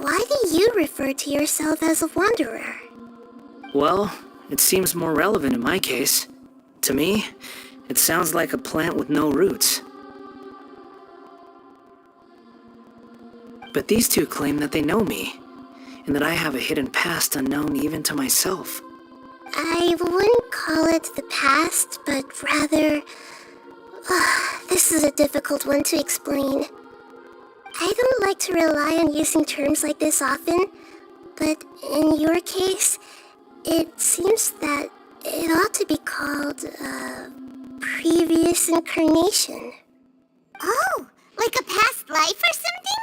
Why do you refer to yourself as a wanderer? Well, it seems more relevant in my case. To me, it sounds like a plant with no roots. But these two claim that they know me, and that I have a hidden past unknown even to myself. I wouldn't call it the past, but rather... this is a difficult one to explain. I don't like to rely on using terms like this often, but in your case, it seems that it ought to be called previous incarnation. Oh, like a past life or something?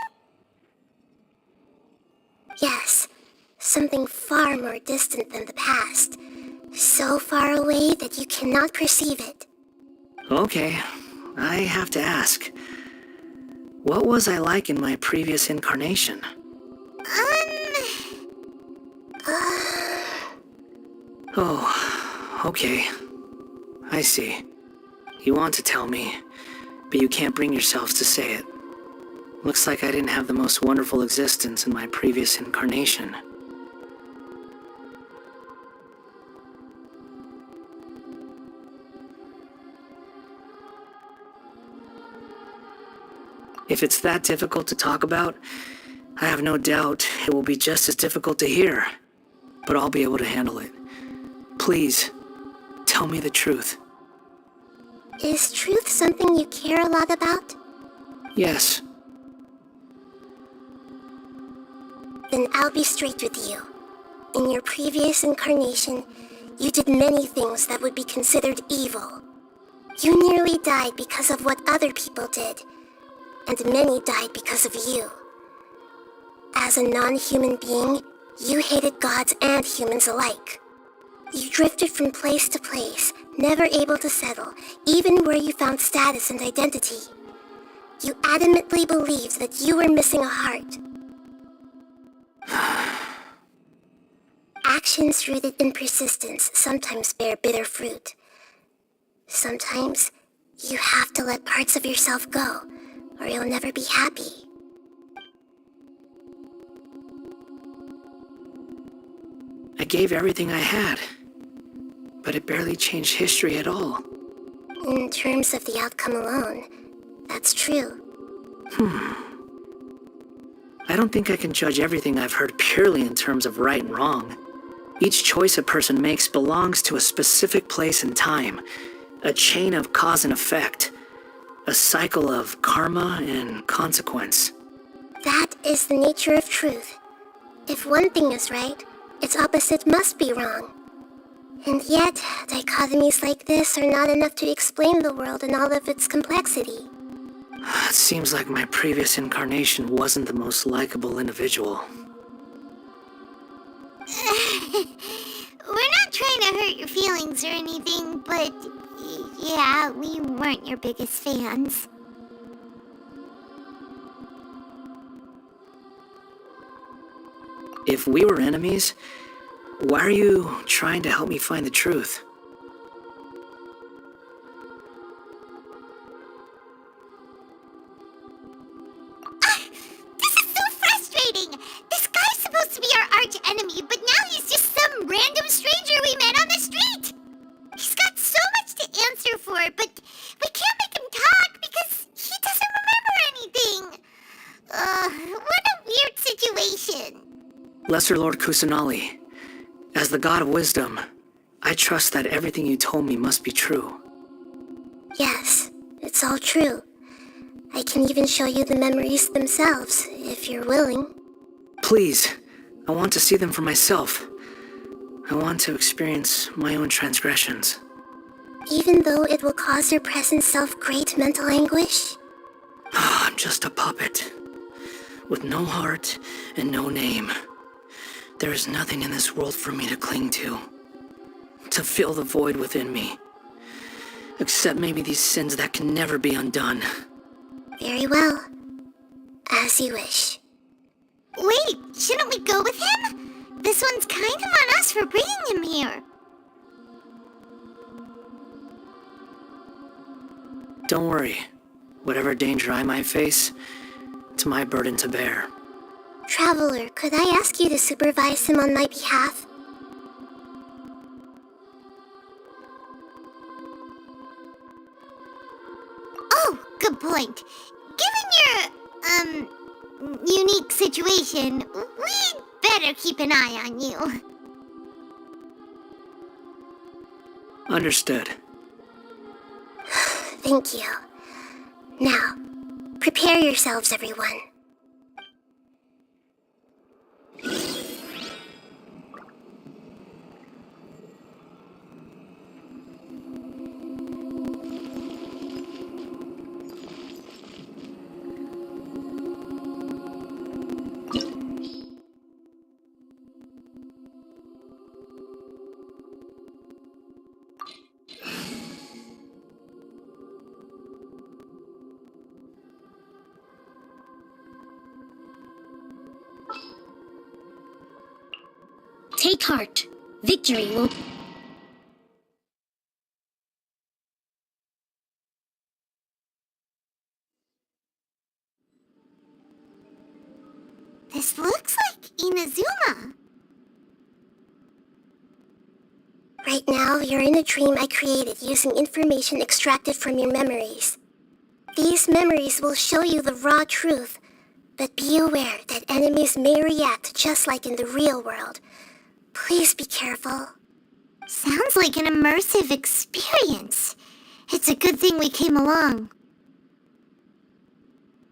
Yes, something far more distant than the past. So far away that you cannot perceive it. Okay, I have to ask. What was I like in my previous incarnation? Oh, okay. I see. You want to tell me, but you can't bring yourselves to say it. Looks like I didn't have the most wonderful existence in my previous incarnation. If it's that difficult to talk about, I have no doubt it will be just as difficult to hear. But I'll be able to handle it. Please, tell me the truth. Is truth something you care a lot about? Yes. Then I'll be straight with you. In your previous incarnation, you did many things that would be considered evil. You nearly died because of what other people did, and many died because of you. As a non-human being, you hated gods and humans alike. You drifted from place to place, never able to settle, even where you found status and identity. You adamantly believed that you were missing a heart. Actions rooted in persistence sometimes bear bitter fruit. Sometimes, you have to let parts of yourself go, or you'll never be happy. I gave everything I had, but it barely changed history at all. In terms of the outcome alone, that's true. I don't think I can judge everything I've heard purely in terms of right and wrong. Each choice a person makes belongs to a specific place and time, a chain of cause and effect, a cycle of karma and consequence. That is the nature of truth. If one thing is right, its opposite must be wrong. And yet, dichotomies like this are not enough to explain the world in all of its complexity. It seems like my previous incarnation wasn't the most likable individual. We're not trying to hurt your feelings or anything, but yeah, we weren't your biggest fans. If we were enemies, why are you trying to help me find the truth? This is so frustrating! This guy's supposed to be our arch enemy, but now he's just some random stranger we met on the street! He's got so much to answer for, but we can't make him talk because he doesn't remember anything. What a weird situation. Lesser Lord Kusanali, as the god of wisdom, I trust that everything you told me must be true. Yes, it's all true. I can even show you the memories themselves, if you're willing. Please, I want to see them for myself. I want to experience my own transgressions. Even though it will cause your present self great mental anguish? I'm just a puppet, with no heart and no name. There is nothing in this world for me to cling to fill the void within me. Except maybe these sins that can never be undone. Very well. As you wish. Wait, shouldn't we go with him? This one's kind of on us for bringing him here. Don't worry. Whatever danger I might face, it's my burden to bear. Traveler, could I ask you to supervise him on my behalf? Oh, good point. Given your, unique situation, we'd better keep an eye on you. Understood. Thank you. Now, prepare yourselves, everyone. Take heart. Victory will... This looks like Inazuma. Right now, you're in a dream I created using information extracted from your memories. These memories will show you the raw truth, but be aware that enemies may react just like in the real world. Please be careful. Sounds like an immersive experience. It's a good thing we came along.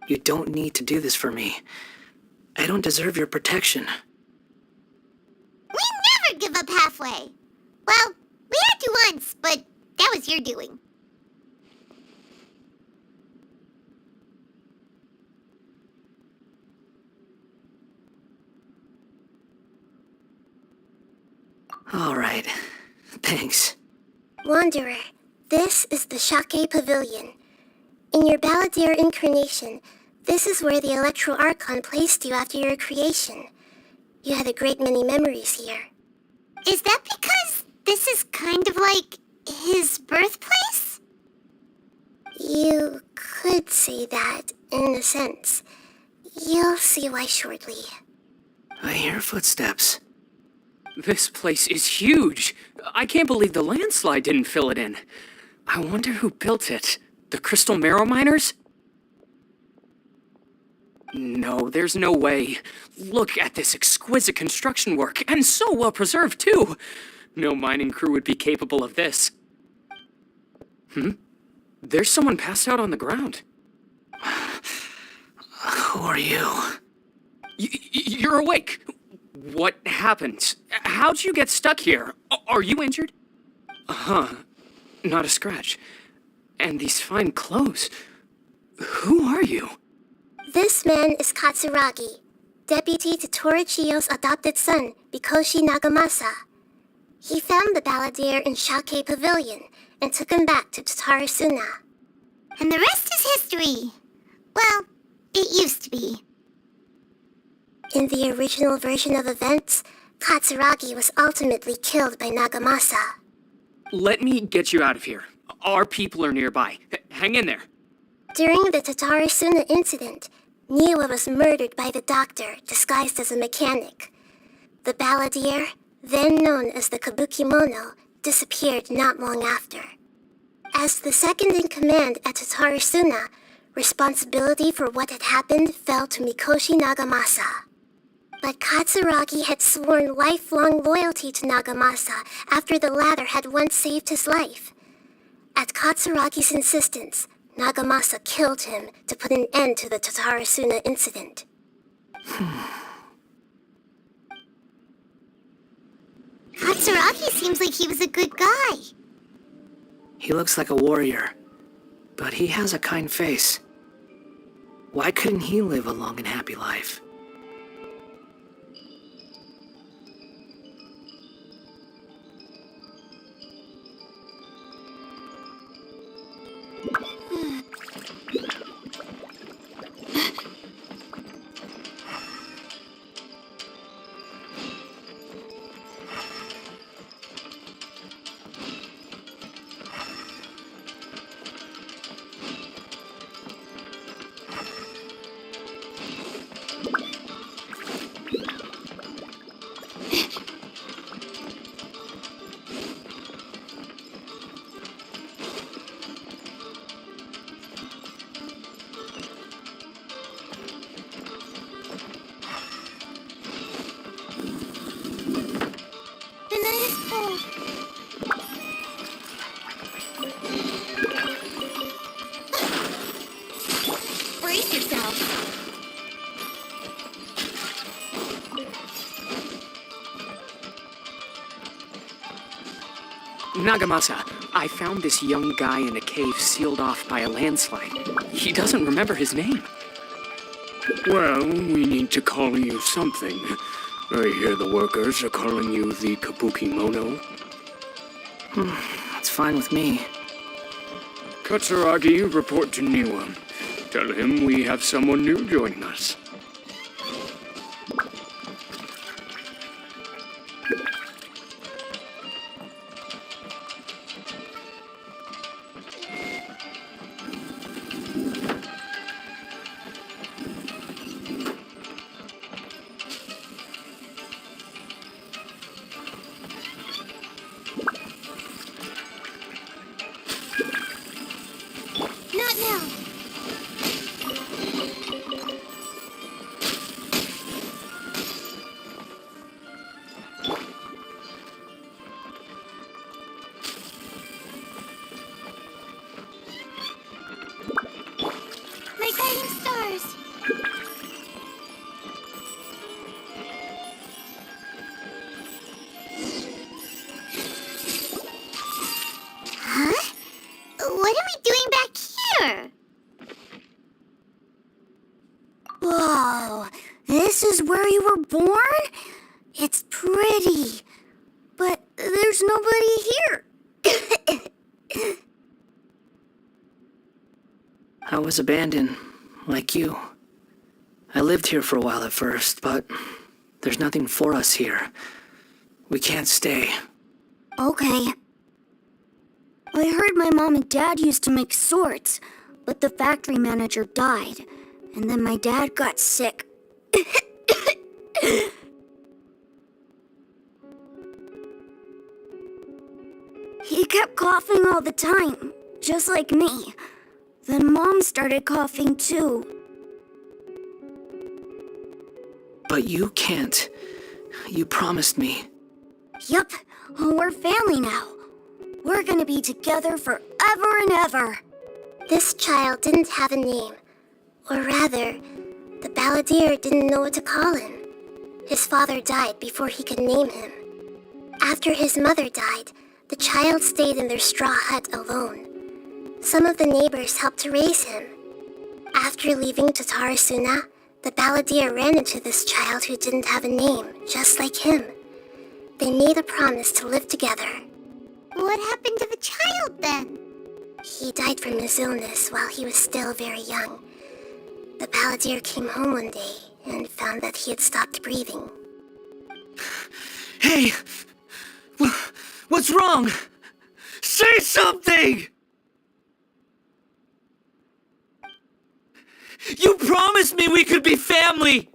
You don't need to do this for me. I don't deserve your protection. We never give up halfway. Well, we had to once, but that was your doing. All right. Thanks. Wanderer, this is the Shake Pavilion. In your Balladeer incarnation, this is where the Electro Archon placed you after your creation. You had a great many memories here. Is that because this is kind of like his birthplace? You could say that, in a sense. You'll see why shortly. I hear footsteps. This place is huge. I can't believe the landslide didn't fill it in. I wonder who built it. The Crystal Marrow Miners? No, there's no way. Look at this exquisite construction work, and so well preserved, too. No mining crew would be capable of this. There's someone passed out on the ground. Who are you? You're awake. What happened? How'd you get stuck here? Are you injured? Not a scratch. And these fine clothes. Who are you? This man is Katsuragi, deputy to Torichiyo's adopted son, Mikoshi Nagamasa. He found the balladeer in Shake Pavilion and took him back to Tatarasuna. And the rest is history. Well, it used to be. In the original version of events, Katsuragi was ultimately killed by Nagamasa. Let me get you out of here. Our people are nearby. Hang in there. During the Tatarasuna incident, Niwa was murdered by the doctor disguised as a mechanic. The balladeer, then known as the Kabukimono, disappeared not long after. As the second in command at Tatarasuna, responsibility for what had happened fell to Mikoshi Nagamasa. But Katsuragi had sworn lifelong loyalty to Nagamasa after the latter had once saved his life. At Katsuragi's insistence, Nagamasa killed him to put an end to the Tatarasuna incident. Katsuragi seems like he was a good guy. He looks like a warrior, but he has a kind face. Why couldn't he live a long and happy life? Brace yourself. Nagamasa, I found this young guy in a cave sealed off by a landslide. He doesn't remember his name. Well, we need to call you something. I hear the workers are calling you the Kabukimono. That's fine with me. Katsuragi, report to Niwa. Tell him we have someone new joining us. Not now. My guiding stars. Huh? What are we doing back here? Whoa, this is where you were born? It's pretty, but there's nobody here. I was abandoned, like you. I lived here for a while at first, but there's nothing for us here. We can't stay. Okay. I heard my mom and dad used to make swords, but the factory manager died, and then my dad got sick. kept coughing all the time, just like me. Then Mom started coughing too. But you can't. You promised me. Yup, we're family now. We're gonna be together forever and ever. This child didn't have a name. Or rather, the balladeer didn't know what to call him. His father died before he could name him. After his mother died, the child stayed in their straw hut alone. Some of the neighbors helped to raise him. After leaving Tatarasuna, the balladeer ran into this child who didn't have a name, just like him. They made a promise to live together. What happened to the child then? He died from his illness while he was still very young. The balladeer came home one day and found that he had stopped breathing. Hey! What's wrong? Say something! You promised me we could be family!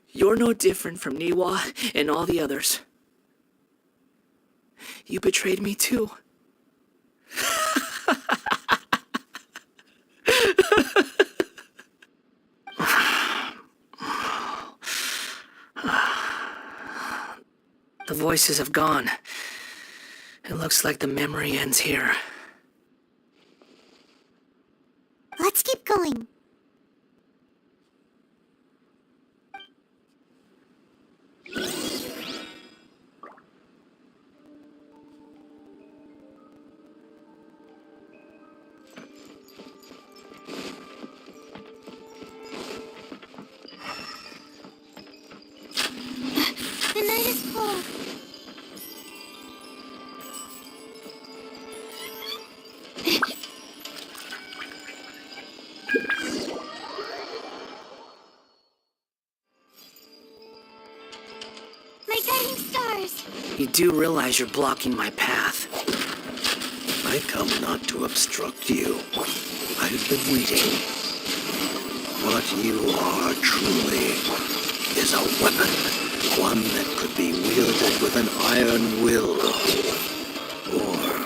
You're no different from Niwa and all the others. You betrayed me too. The voices have gone. It looks like the memory ends here. Let's keep going. The night is cold. My guiding stars. You do realize you're blocking my path. I come not to obstruct you. I've been waiting. What you are truly is a weapon. One that could be wielded with an iron will. Or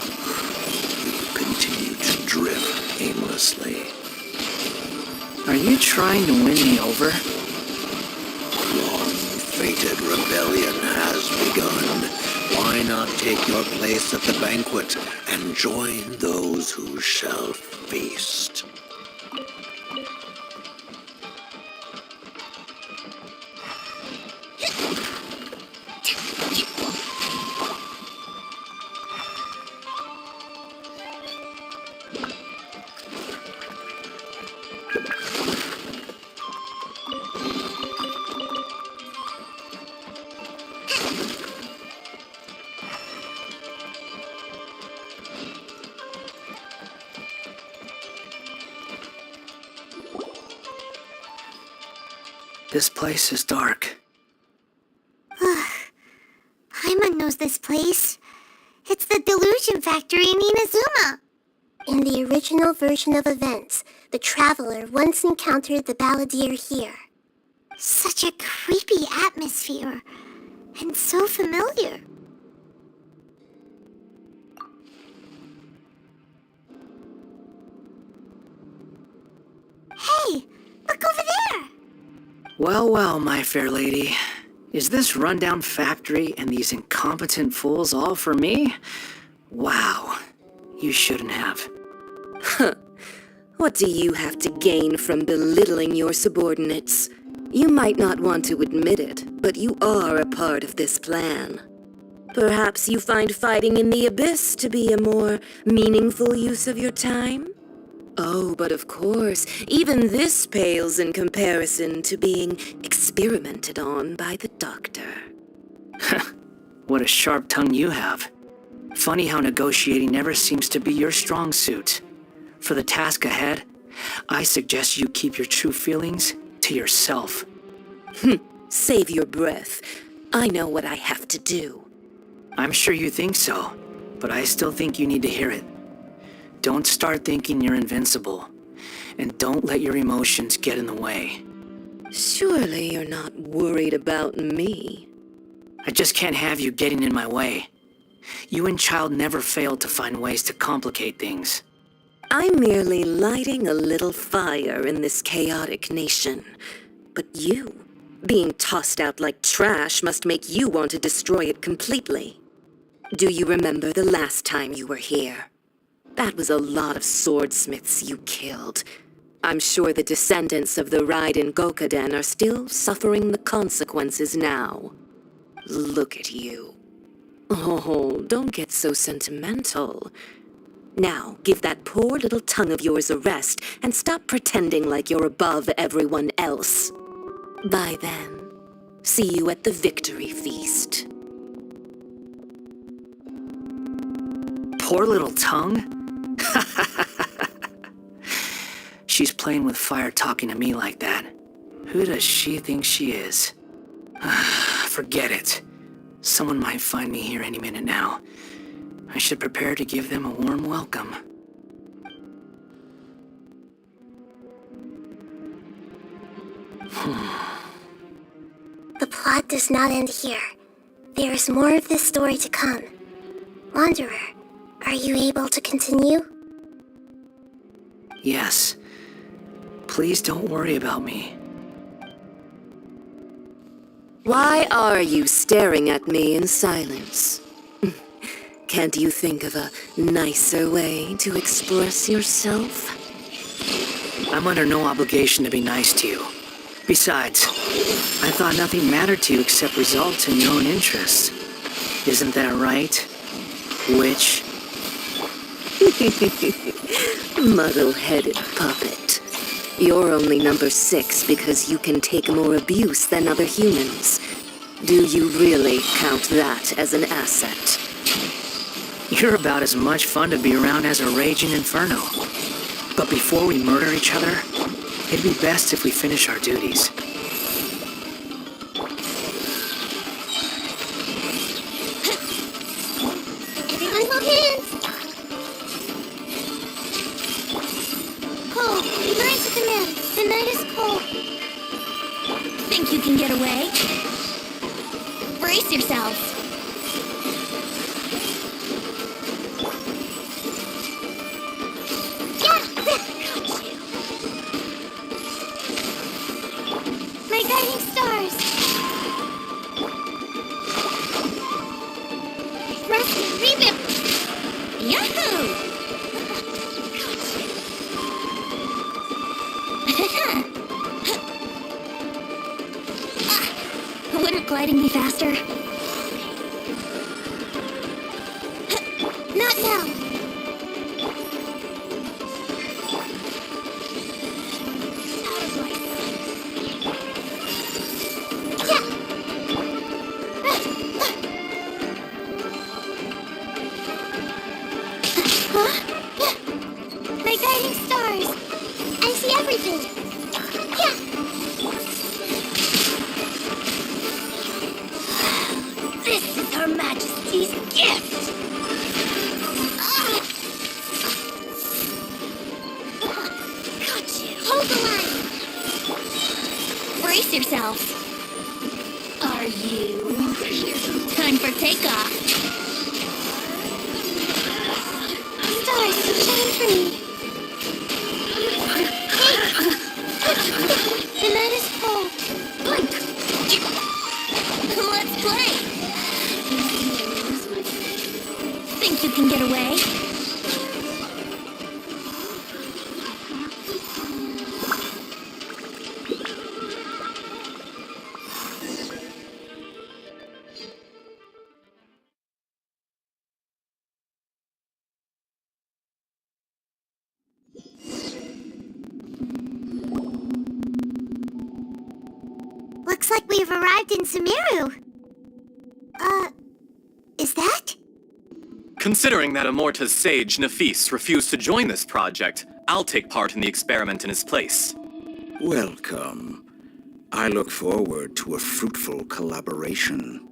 you could continue to drift aimlessly. Are you trying to win me over? Long-fated rebellion has begun. Why not take your place at the banquet and join those who shall feast? This place is dark. Paimon knows this place. It's the Delusion Factory in Inazuma. In the original version of events, the Traveler once encountered the balladeer here. Such a creepy atmosphere. And so familiar. Hey, look over there! Well, well, my fair lady. Is this rundown factory and these incompetent fools all for me? Wow. You shouldn't have. Huh. What do you have to gain from belittling your subordinates? You might not want to admit it, but you are a part of this plan. Perhaps you find fighting in the abyss to be a more meaningful use of your time? Oh, but of course, even this pales in comparison to being experimented on by the doctor. What a sharp tongue you have. Funny how negotiating never seems to be your strong suit. For the task ahead, I suggest you keep your true feelings to yourself. Save your breath. I know what I have to do. I'm sure you think so, but I still think you need to hear it. Don't start thinking you're invincible, and don't let your emotions get in the way. Surely you're not worried about me. I just can't have you getting in my way. You and Child never failed to find ways to complicate things. I'm merely lighting a little fire in this chaotic nation. But you, being tossed out like trash, must make you want to destroy it completely. Do you remember the last time you were here? That was a lot of swordsmiths you killed. I'm sure the descendants of the Raiden Gokaden are still suffering the consequences now. Look at you. Oh, don't get so sentimental. Now, give that poor little tongue of yours a rest and stop pretending like you're above everyone else. Bye then. See you at the victory feast. Poor little tongue? She's playing with fire talking to me like that. Who does she think she is? Forget it. Someone might find me here any minute now. I should prepare to give them a warm welcome. The plot does not end here. There is more of this story to come. Wanderer, are you able to continue? Yes. Please don't worry about me. Why are you staring at me in silence? Can't you think of a nicer way to express yourself? I'm under no obligation to be nice to you. Besides, I thought nothing mattered to you except results and your own interests. Isn't that right, witch? Muddle-headed puppet. You're only number 6 because you can take more abuse than other humans. Do you really count that as an asset? You're about as much fun to be around as a raging inferno. But before we murder each other, it'd be best if we finish our duties. Everyone hold hands! Cold, burn to the man. The night is cold. Think you can get away? Brace yourselves. My guiding stars! Rescue, rebuild! Yahoo! Wouldn't gliding be faster? Not now! My guiding stars! I see everything! This is Her Majesty's gift! Got you! Hold the line! Brace yourselves. Are you? Time for takeoff. Stars, shine for me! The night is cold! Let's play! Think you can get away? Looks like we've arrived in Sumeru. Is that? Considering that Amorta's sage, Nafis, refused to join this project, I'll take part in the experiment in his place. Welcome. I look forward to a fruitful collaboration.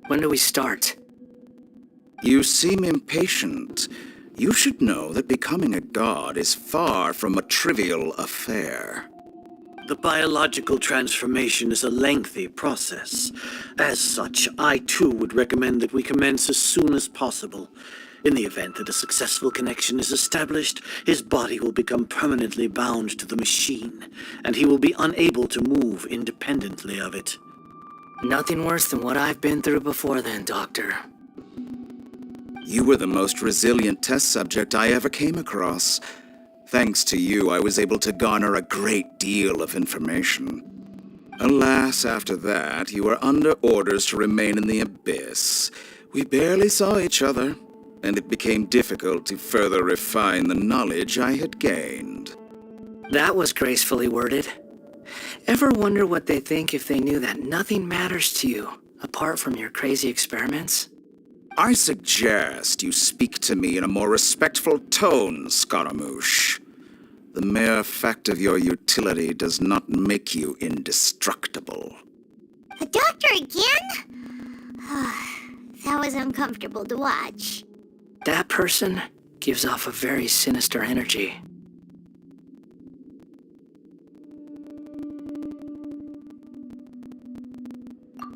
When do we start? You seem impatient. You should know that becoming a god is far from a trivial affair. The biological transformation is a lengthy process. As such, I too would recommend that we commence as soon as possible. In the event that a successful connection is established, his body will become permanently bound to the machine, and he will be unable to move independently of it. Nothing worse than what I've been through before then, Doctor. You were the most resilient test subject I ever came across. Thanks to you, I was able to garner a great deal of information. Alas, after that, you were under orders to remain in the Abyss. We barely saw each other, and it became difficult to further refine the knowledge I had gained. That was gracefully worded. Ever wonder what they think if they knew that nothing matters to you, apart from your crazy experiments? I suggest you speak to me in a more respectful tone, Scaramouche. The mere fact of your utility does not make you indestructible. The doctor again? That was uncomfortable to watch. That person gives off a very sinister energy.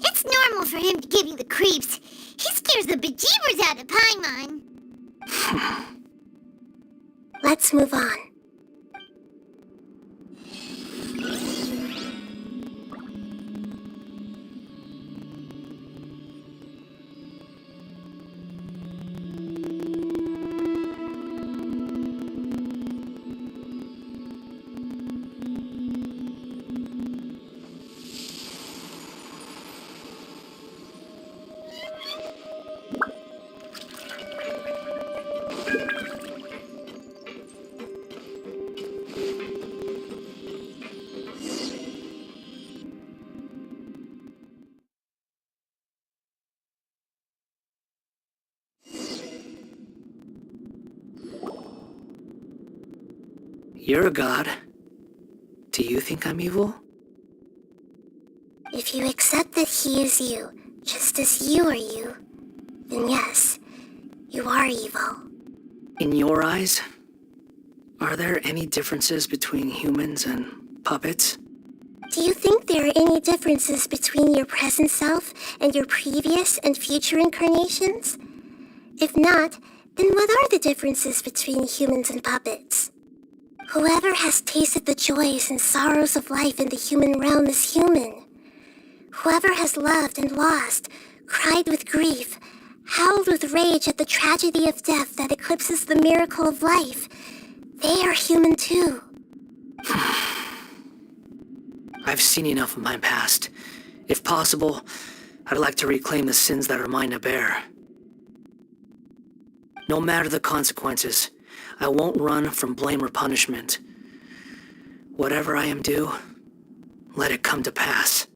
It's normal for him to give you the creeps. He scares the bejeebers out of Paimon. Let's move on. You're a god. Do you think I'm evil? If you accept that he is you, just as you are you, then yes, you are evil. In your eyes, are there any differences between humans and puppets? Do you think there are any differences between your present self and your previous and future incarnations? If not, then what are the differences between humans and puppets? Whoever has tasted the joys and sorrows of life in the human realm is human. Whoever has loved and lost, cried with grief, howled with rage at the tragedy of death that eclipses the miracle of life, they are human too. I've seen enough of my past. If possible, I'd like to reclaim the sins that are mine to bear. No matter the consequences, I won't run from blame or punishment. Whatever I am due, let it come to pass.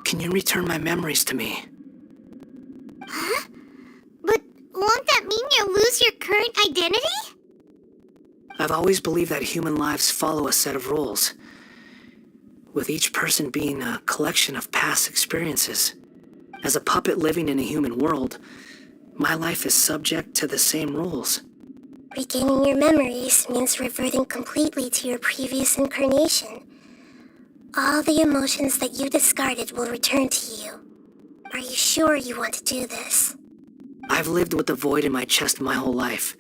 Can you return my memories to me? Huh? But won't that mean you'll lose your current identity? I've always believed that human lives follow a set of rules, with each person being a collection of past experiences. As a puppet living in a human world, my life is subject to the same rules. Regaining your memories means reverting completely to your previous incarnation. All the emotions that you discarded will return to you. Are you sure you want to do this? I've lived with the void in my chest my whole life.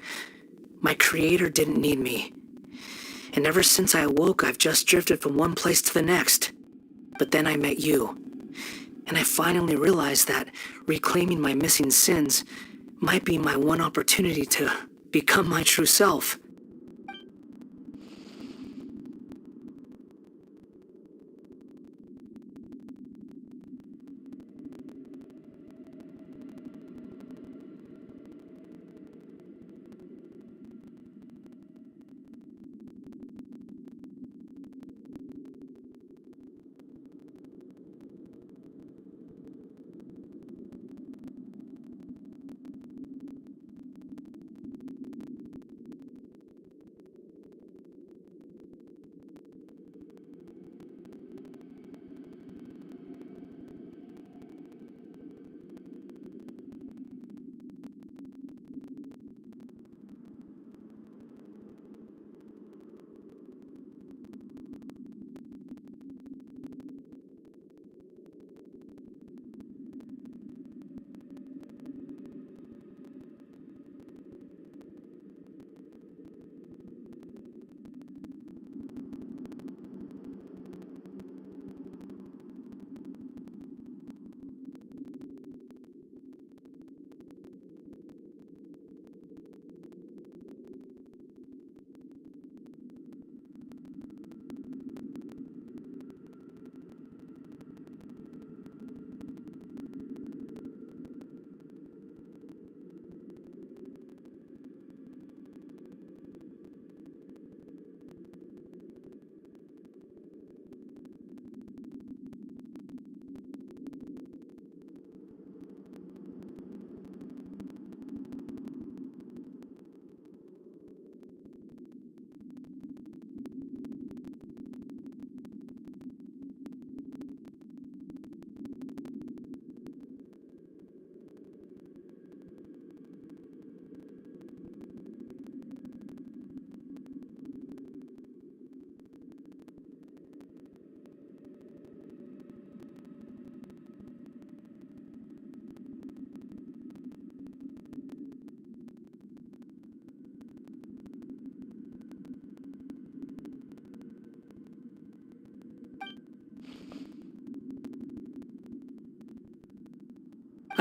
My creator didn't need me. And ever since I awoke, I've just drifted from one place to the next. But then I met you. And I finally realized that reclaiming my missing sins might be my one opportunity to become my true self.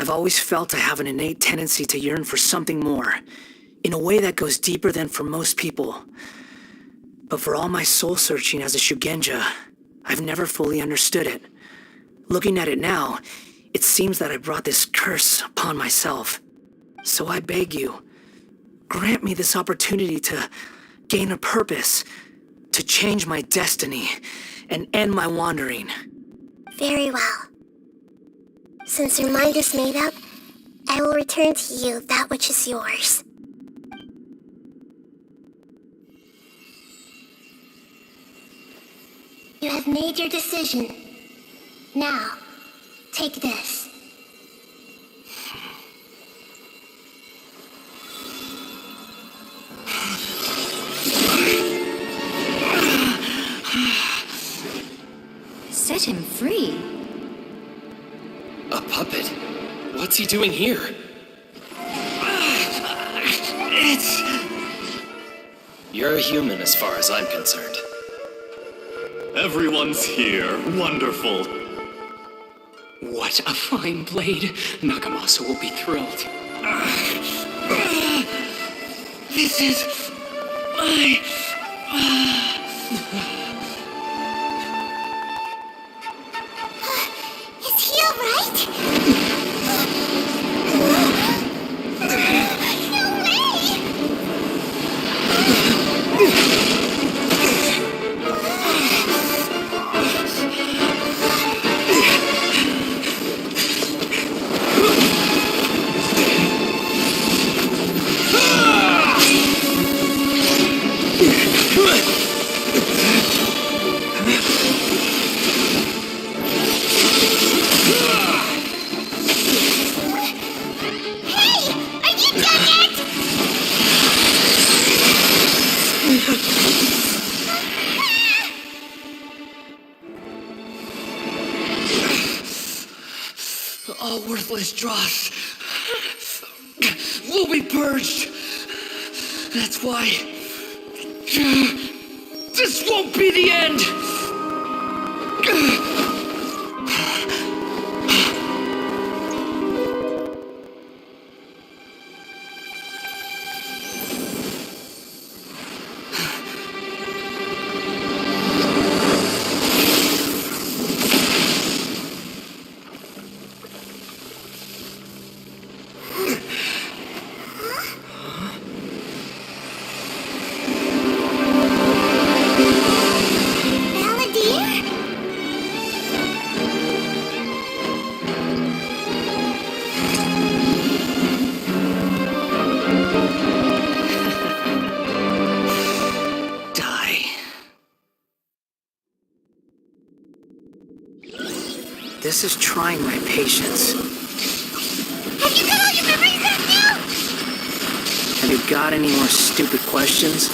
I've always felt I have an innate tendency to yearn for something more, in a way that goes deeper than for most people. But for all my soul-searching as a Shugenja, I've never fully understood it. Looking at it now, it seems that I brought this curse upon myself. So I beg you, grant me this opportunity to gain a purpose, to change my destiny, and end my wandering. Very well. Since your mind is made up, I will return to you that which is yours. You have made your decision. Now, take this. Set him free. A puppet? What's he doing here? You're a human as far as I'm concerned. Everyone's here. Wonderful. What a fine blade. Nagamasa will be thrilled. This is my... Is he alright? No way! All worthless dross will be purged. That's why this won't be the end. This is trying my patience. Have you got all your memories back now? Have you got any more stupid questions?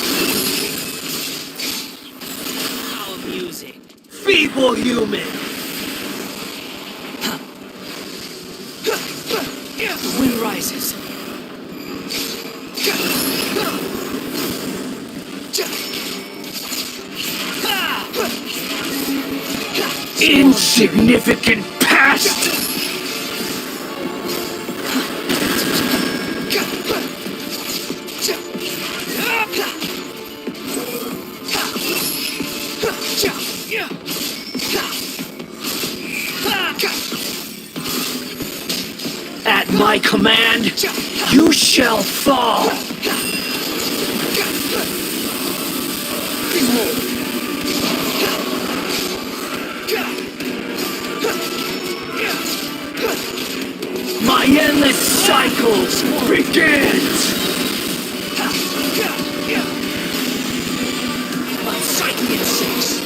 How amusing. Feeble human! The wind rises. Insignificant past! At my command, you shall fall! My endless cycles begins! My psyche instincts!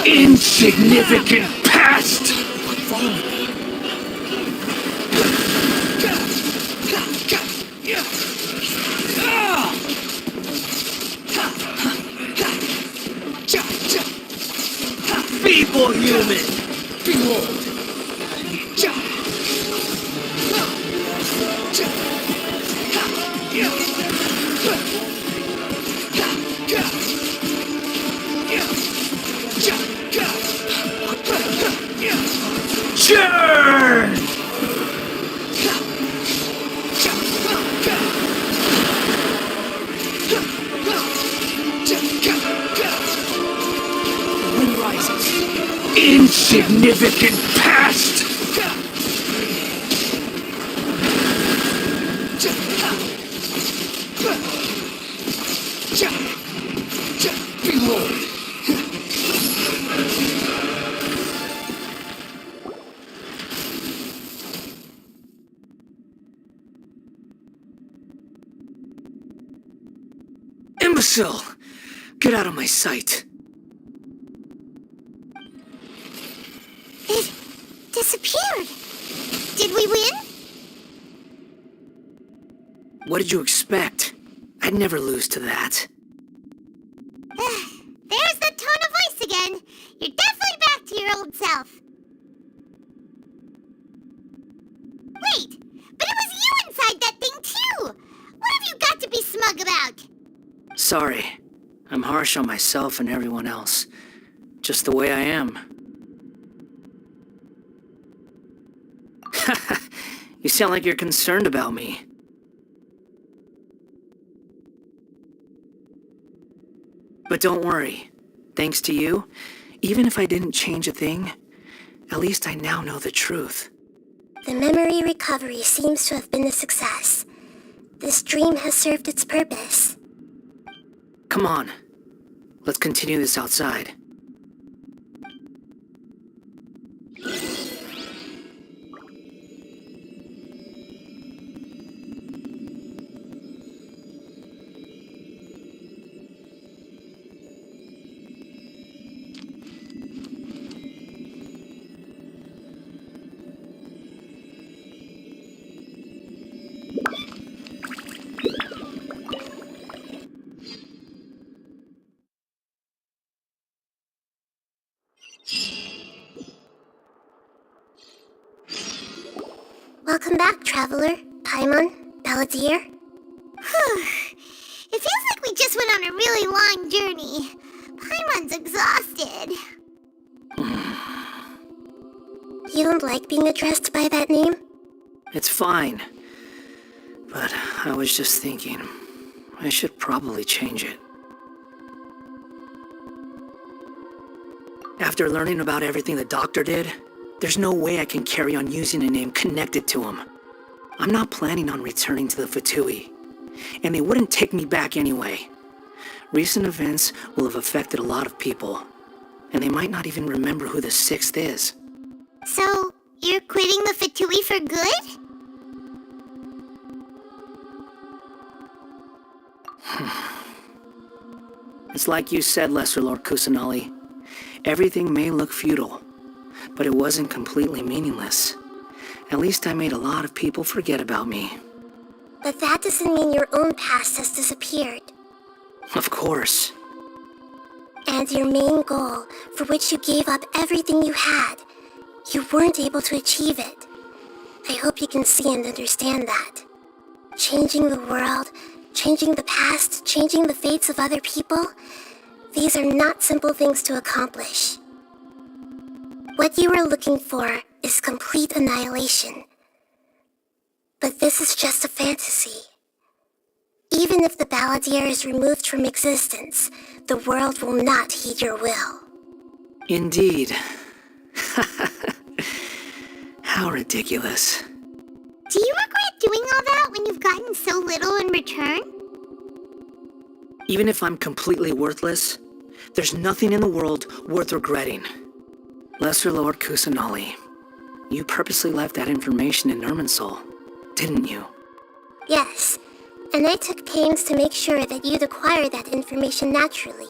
Insignificant past! Feeble human! Behold! Churn! Wind rises. Insignificant past! Behold! Imbecile! Get out of my sight. It disappeared. Did we win? What did you expect? I'd never lose to that. There's the tone of voice again. You're definitely back to your old self. Wait, but it was you inside that thing too! What have you got to be smug about? Sorry. I'm harsh on myself and everyone else. Just the way I am. You sound like you're concerned about me. But don't worry. Thanks to you, even if I didn't change a thing, at least I now know the truth. The memory recovery seems to have been a success. This dream has served its purpose. Come on. Let's continue this outside. Welcome back, Traveler, Paimon, Balladeer. It feels like we just went on a really long journey. Paimon's exhausted. You don't like being addressed by that name? It's fine. But I was just thinking, I should probably change it. After learning about everything the doctor did, there's no way I can carry on using a name connected to him. I'm not planning on returning to the Fatui, and they wouldn't take me back anyway. Recent events will have affected a lot of people, and they might not even remember who the Sixth is. So, you're quitting the Fatui for good? It's like you said, Lesser Lord Kusanali. Everything may look futile, but it wasn't completely meaningless. At least I made a lot of people forget about me. But that doesn't mean your own past has disappeared. Of course. And your main goal, for which you gave up everything you had, you weren't able to achieve it. I hope you can see and understand that. Changing the world, changing the past, changing the fates of other people, these are not simple things to accomplish. What you are looking for is complete annihilation. But this is just a fantasy. Even if the Balladeer is removed from existence, the world will not heed your will. Indeed. How ridiculous. Do you regret doing all that when you've gotten so little in return? Even if I'm completely worthless, there's nothing in the world worth regretting. Lesser Lord Kusanali, you purposely left that information in Irminsul, didn't you? Yes, and I took pains to make sure that you'd acquire that information naturally.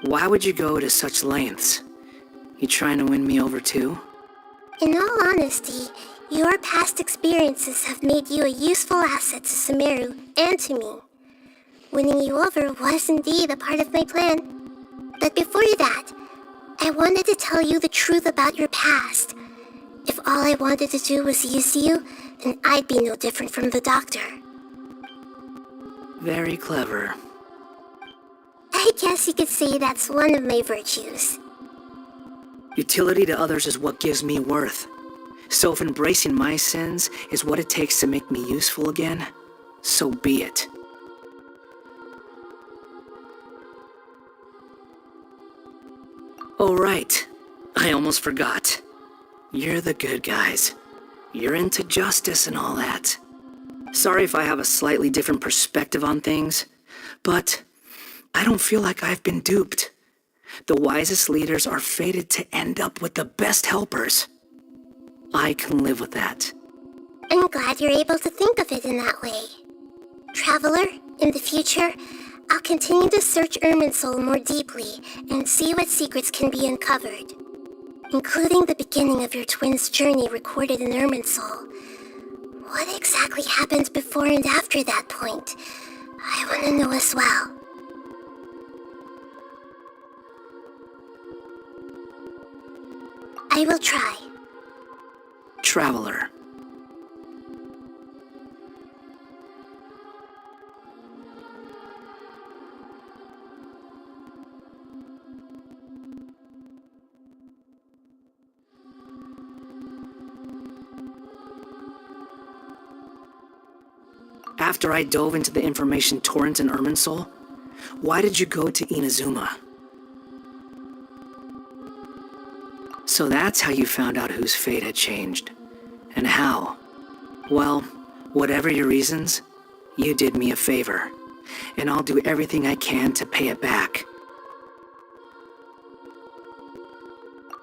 Why would you go to such lengths? You trying to win me over too? In all honesty, your past experiences have made you a useful asset to Sumeru and to me. Winning you over was indeed a part of my plan. But before that, I wanted to tell you the truth about your past. If all I wanted to do was use you, then I'd be no different from the doctor. Very clever. I guess you could say that's one of my virtues. Utility to others is what gives me worth. So if embracing my sins is what it takes to make me useful again, so be it. Oh right, I almost forgot. You're the good guys. You're into justice and all that. Sorry if I have a slightly different perspective on things, but I don't feel like I've been duped. The wisest leaders are fated to end up with the best helpers. I can live with that. I'm glad you're able to think of it in that way. Traveler, in the future, I'll continue to search Irminsul more deeply and see what secrets can be uncovered, including the beginning of your twins' journey recorded in Irminsul. What exactly happened before and after that point? I want to know as well. I will try. Traveler. After I dove into the information torrent in Irminsul, why did you go to Inazuma? So that's how you found out whose fate had changed. And how? Well, whatever your reasons, you did me a favor. And I'll do everything I can to pay it back.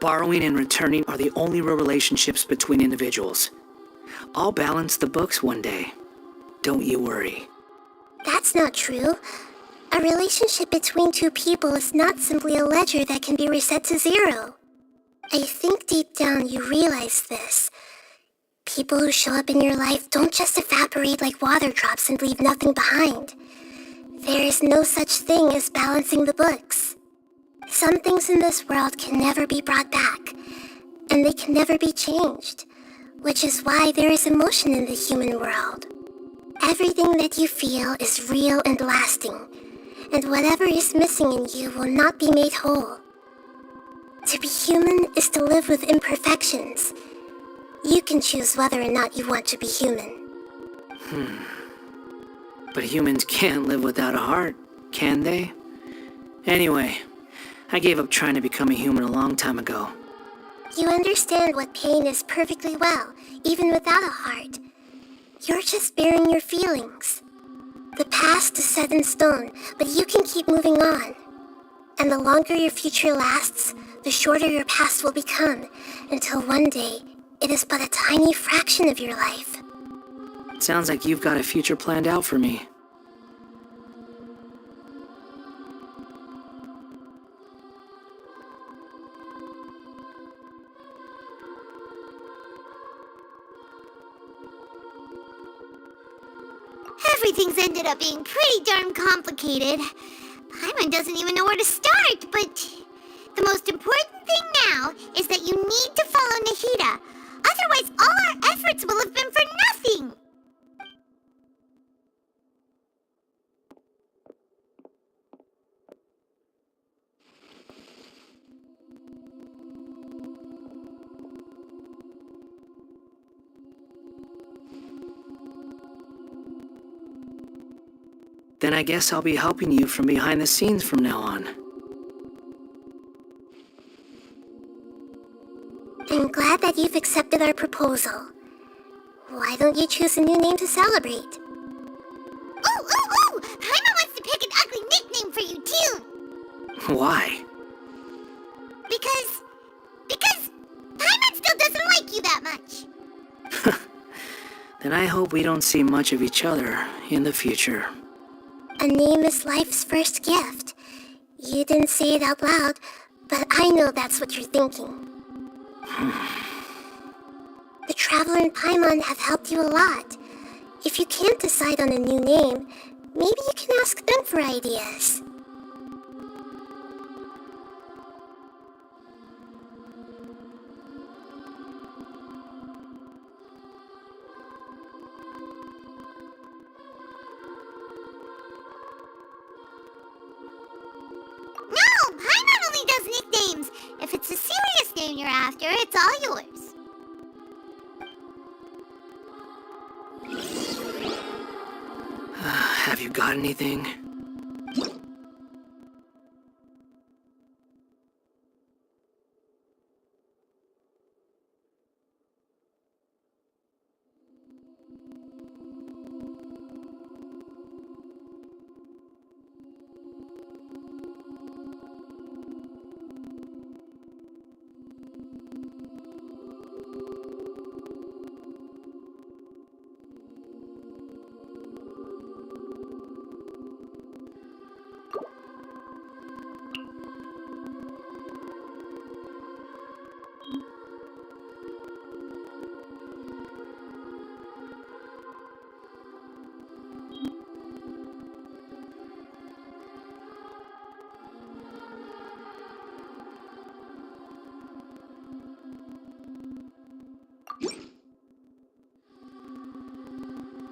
Borrowing and returning are the only real relationships between individuals. I'll balance the books one day. Don't you worry. That's not true. A relationship between two people is not simply a ledger that can be reset to zero. I think deep down you realize this. People who show up in your life don't just evaporate like water drops and leave nothing behind. There is no such thing as balancing the books. Some things in this world can never be brought back, and they can never be changed, which is why there is emotion in the human world. Everything that you feel is real and lasting, and whatever is missing in you will not be made whole. To be human is to live with imperfections. You can choose whether or not you want to be human. But humans can't live without a heart, can they? Anyway, I gave up trying to become a human a long time ago. You understand what pain is perfectly well, even without a heart. You're just bearing your feelings. The past is set in stone, but you can keep moving on. And the longer your future lasts, the shorter your past will become, until one day, it is but a tiny fraction of your life. Sounds like you've got a future planned out for me. Everything's ended up being pretty darn complicated. Paimon doesn't even know where to start, but the most important thing now is that you need to follow Nahida. Otherwise, all our efforts will have been for nothing. Then I guess I'll be helping you from behind the scenes from now on. I'm glad that you've accepted our proposal. Why don't you choose a new name to celebrate? Ooh! Paimon wants to pick an ugly nickname for you, too. Why? Because Paimon still doesn't like you that much. Then I hope we don't see much of each other in the future. A name is life's first gift. You didn't say it out loud, but I know that's what you're thinking. The Traveler and Paimon have helped you a lot. If you can't decide on a new name, maybe you can ask them for ideas. you're after, it's all yours. Have you got anything?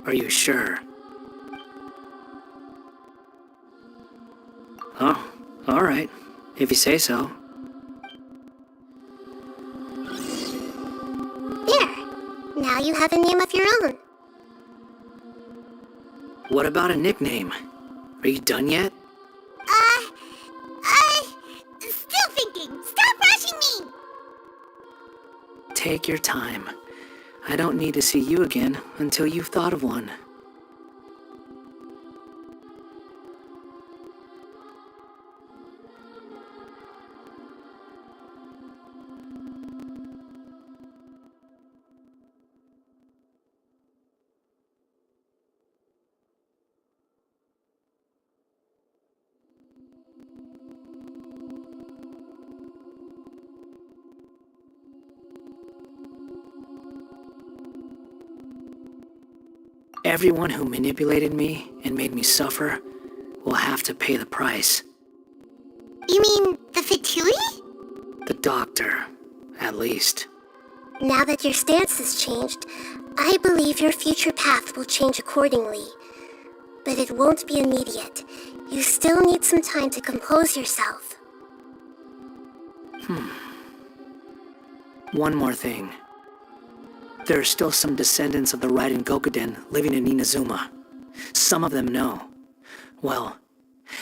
Are you sure? Oh, all right. If you say so. There. Now you have a name of your own. What about a nickname? Are you done yet? Still thinking. Stop rushing me! Take your time. I don't need to see you again until you've thought of one. Everyone who manipulated me and made me suffer will have to pay the price. You mean the Fatui? The doctor, at least. Now that your stance has changed, I believe your future path will change accordingly. But it won't be immediate. You still need some time to compose yourself. One more thing. There are still some descendants of the Raiden Gokuden living in Inazuma. Some of them know. Well,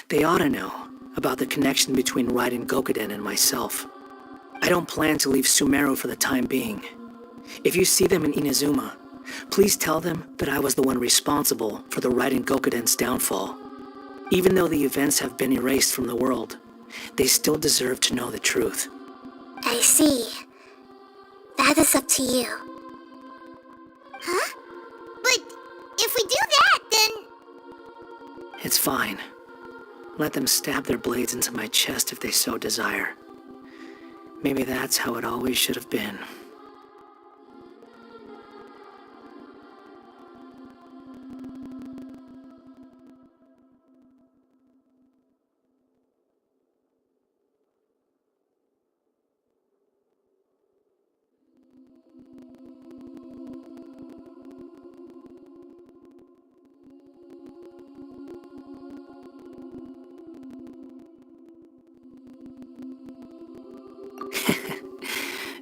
they ought to know about the connection between Raiden Gokuden and myself. I don't plan to leave Sumeru for the time being. If you see them in Inazuma, please tell them that I was the one responsible for the Raiden Gokuden's downfall. Even though the events have been erased from the world, they still deserve to know the truth. I see. That is up to you. Huh? But if we do that, then... It's fine. Let them stab their blades into my chest if they so desire. Maybe that's how it always should have been.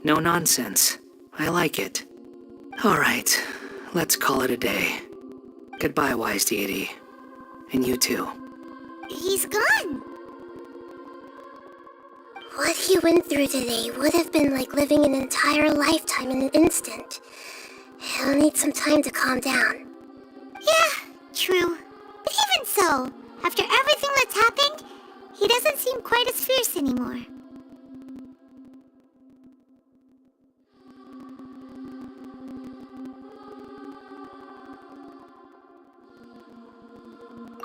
No nonsense. I like it. All right, let's call it a day. Goodbye, wise deity. And you too. He's gone. What he went through today would have been like living an entire lifetime in an instant. He'll need some time to calm down. Yeah, true. But even so, after everything that's happened, he doesn't seem quite as fierce anymore.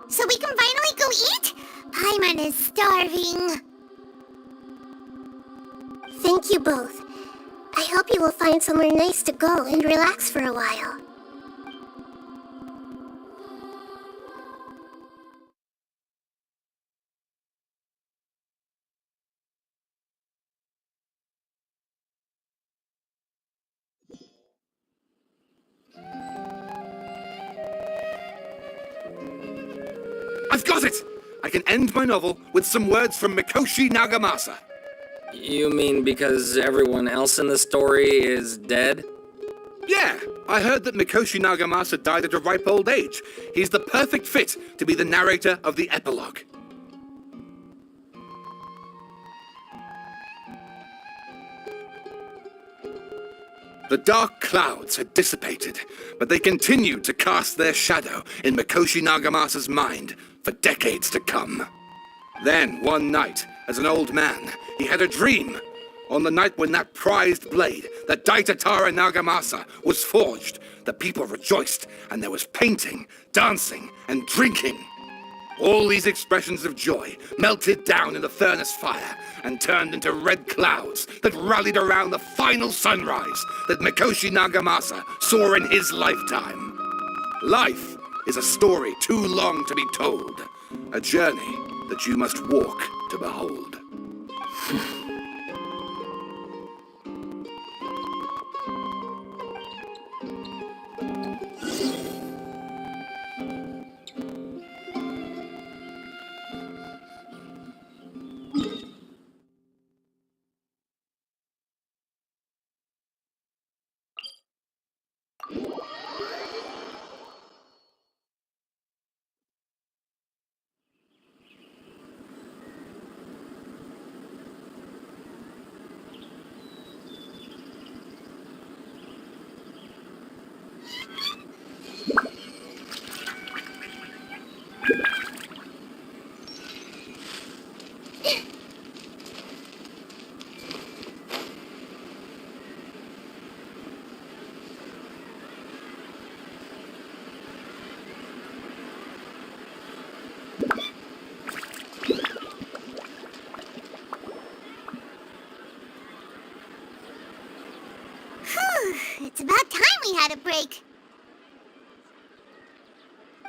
So we can finally go eat? Paimon is starving. Thank you both. I hope you will find somewhere nice to go and relax for a while. I've got it! I can end my novel with some words from Mikoshi Nagamasa. You mean because everyone else in the story is dead? Yeah, I heard that Mikoshi Nagamasa died at a ripe old age. He's the perfect fit to be the narrator of the epilogue. The dark clouds had dissipated, but they continued to cast their shadow in Mikoshi Nagamasa's mind for decades to come. Then, one night, as an old man, he had a dream. On the night when that prized blade, the Daitatara Nagamasa, was forged, the people rejoiced, and there was painting, dancing, and drinking. All these expressions of joy melted down in the furnace fire and turned into red clouds that rallied around the final sunrise that Mikoshi Nagamasa saw in his lifetime. Life is a story too long to be told, a journey that you must walk to behold. It's about time we had a break.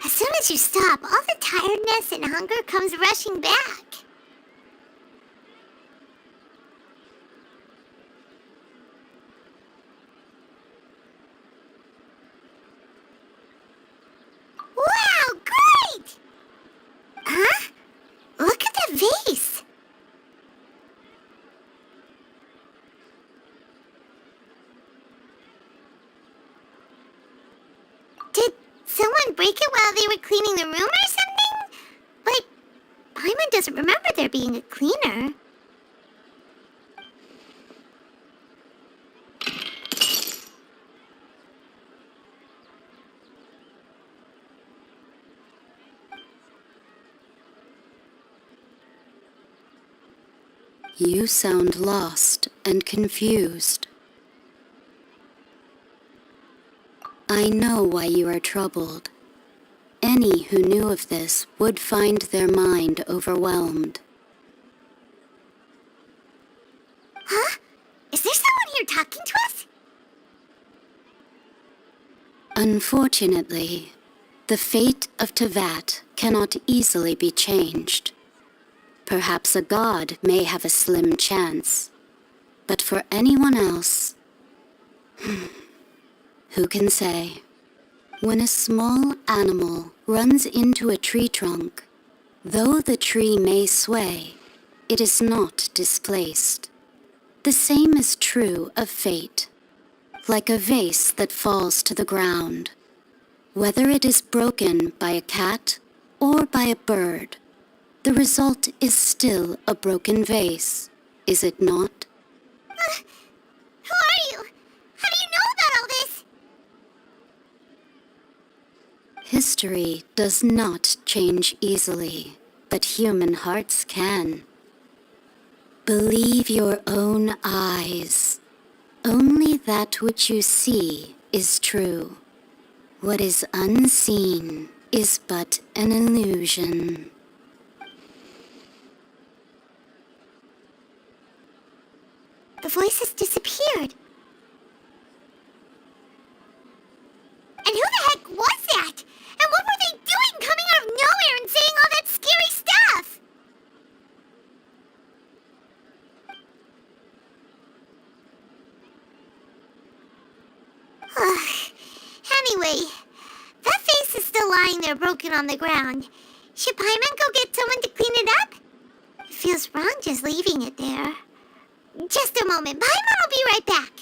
As soon as you stop, all the tiredness and hunger comes rushing back. Wow, great! Huh? Look at the vase. Did someone break it while they were cleaning the room or something? But Paimon doesn't remember there being a cleaner. You sound lost and confused. I know why you are troubled. Any who knew of this would find their mind overwhelmed. Huh? Is there someone here talking to us? Unfortunately, the fate of Tevat cannot easily be changed. Perhaps a god may have a slim chance, but for anyone else, who can say? When a small animal runs into a tree trunk, though the tree may sway, it is not displaced. The same is true of fate, like a vase that falls to the ground. Whether it is broken by a cat or by a bird, the result is still a broken vase, is it not? Who are you? How do you know about all this? History does not change easily, but human hearts can. Believe your own eyes. Only that which you see is true. What is unseen is but an illusion. The voice has disappeared. And who the heck was that? And what were they doing coming out of nowhere and saying all that scary stuff? Anyway, that face is still lying there broken on the ground. Should Paimon go get someone to clean it up? It feels wrong just leaving it there. Just a moment. Paimon will be right back.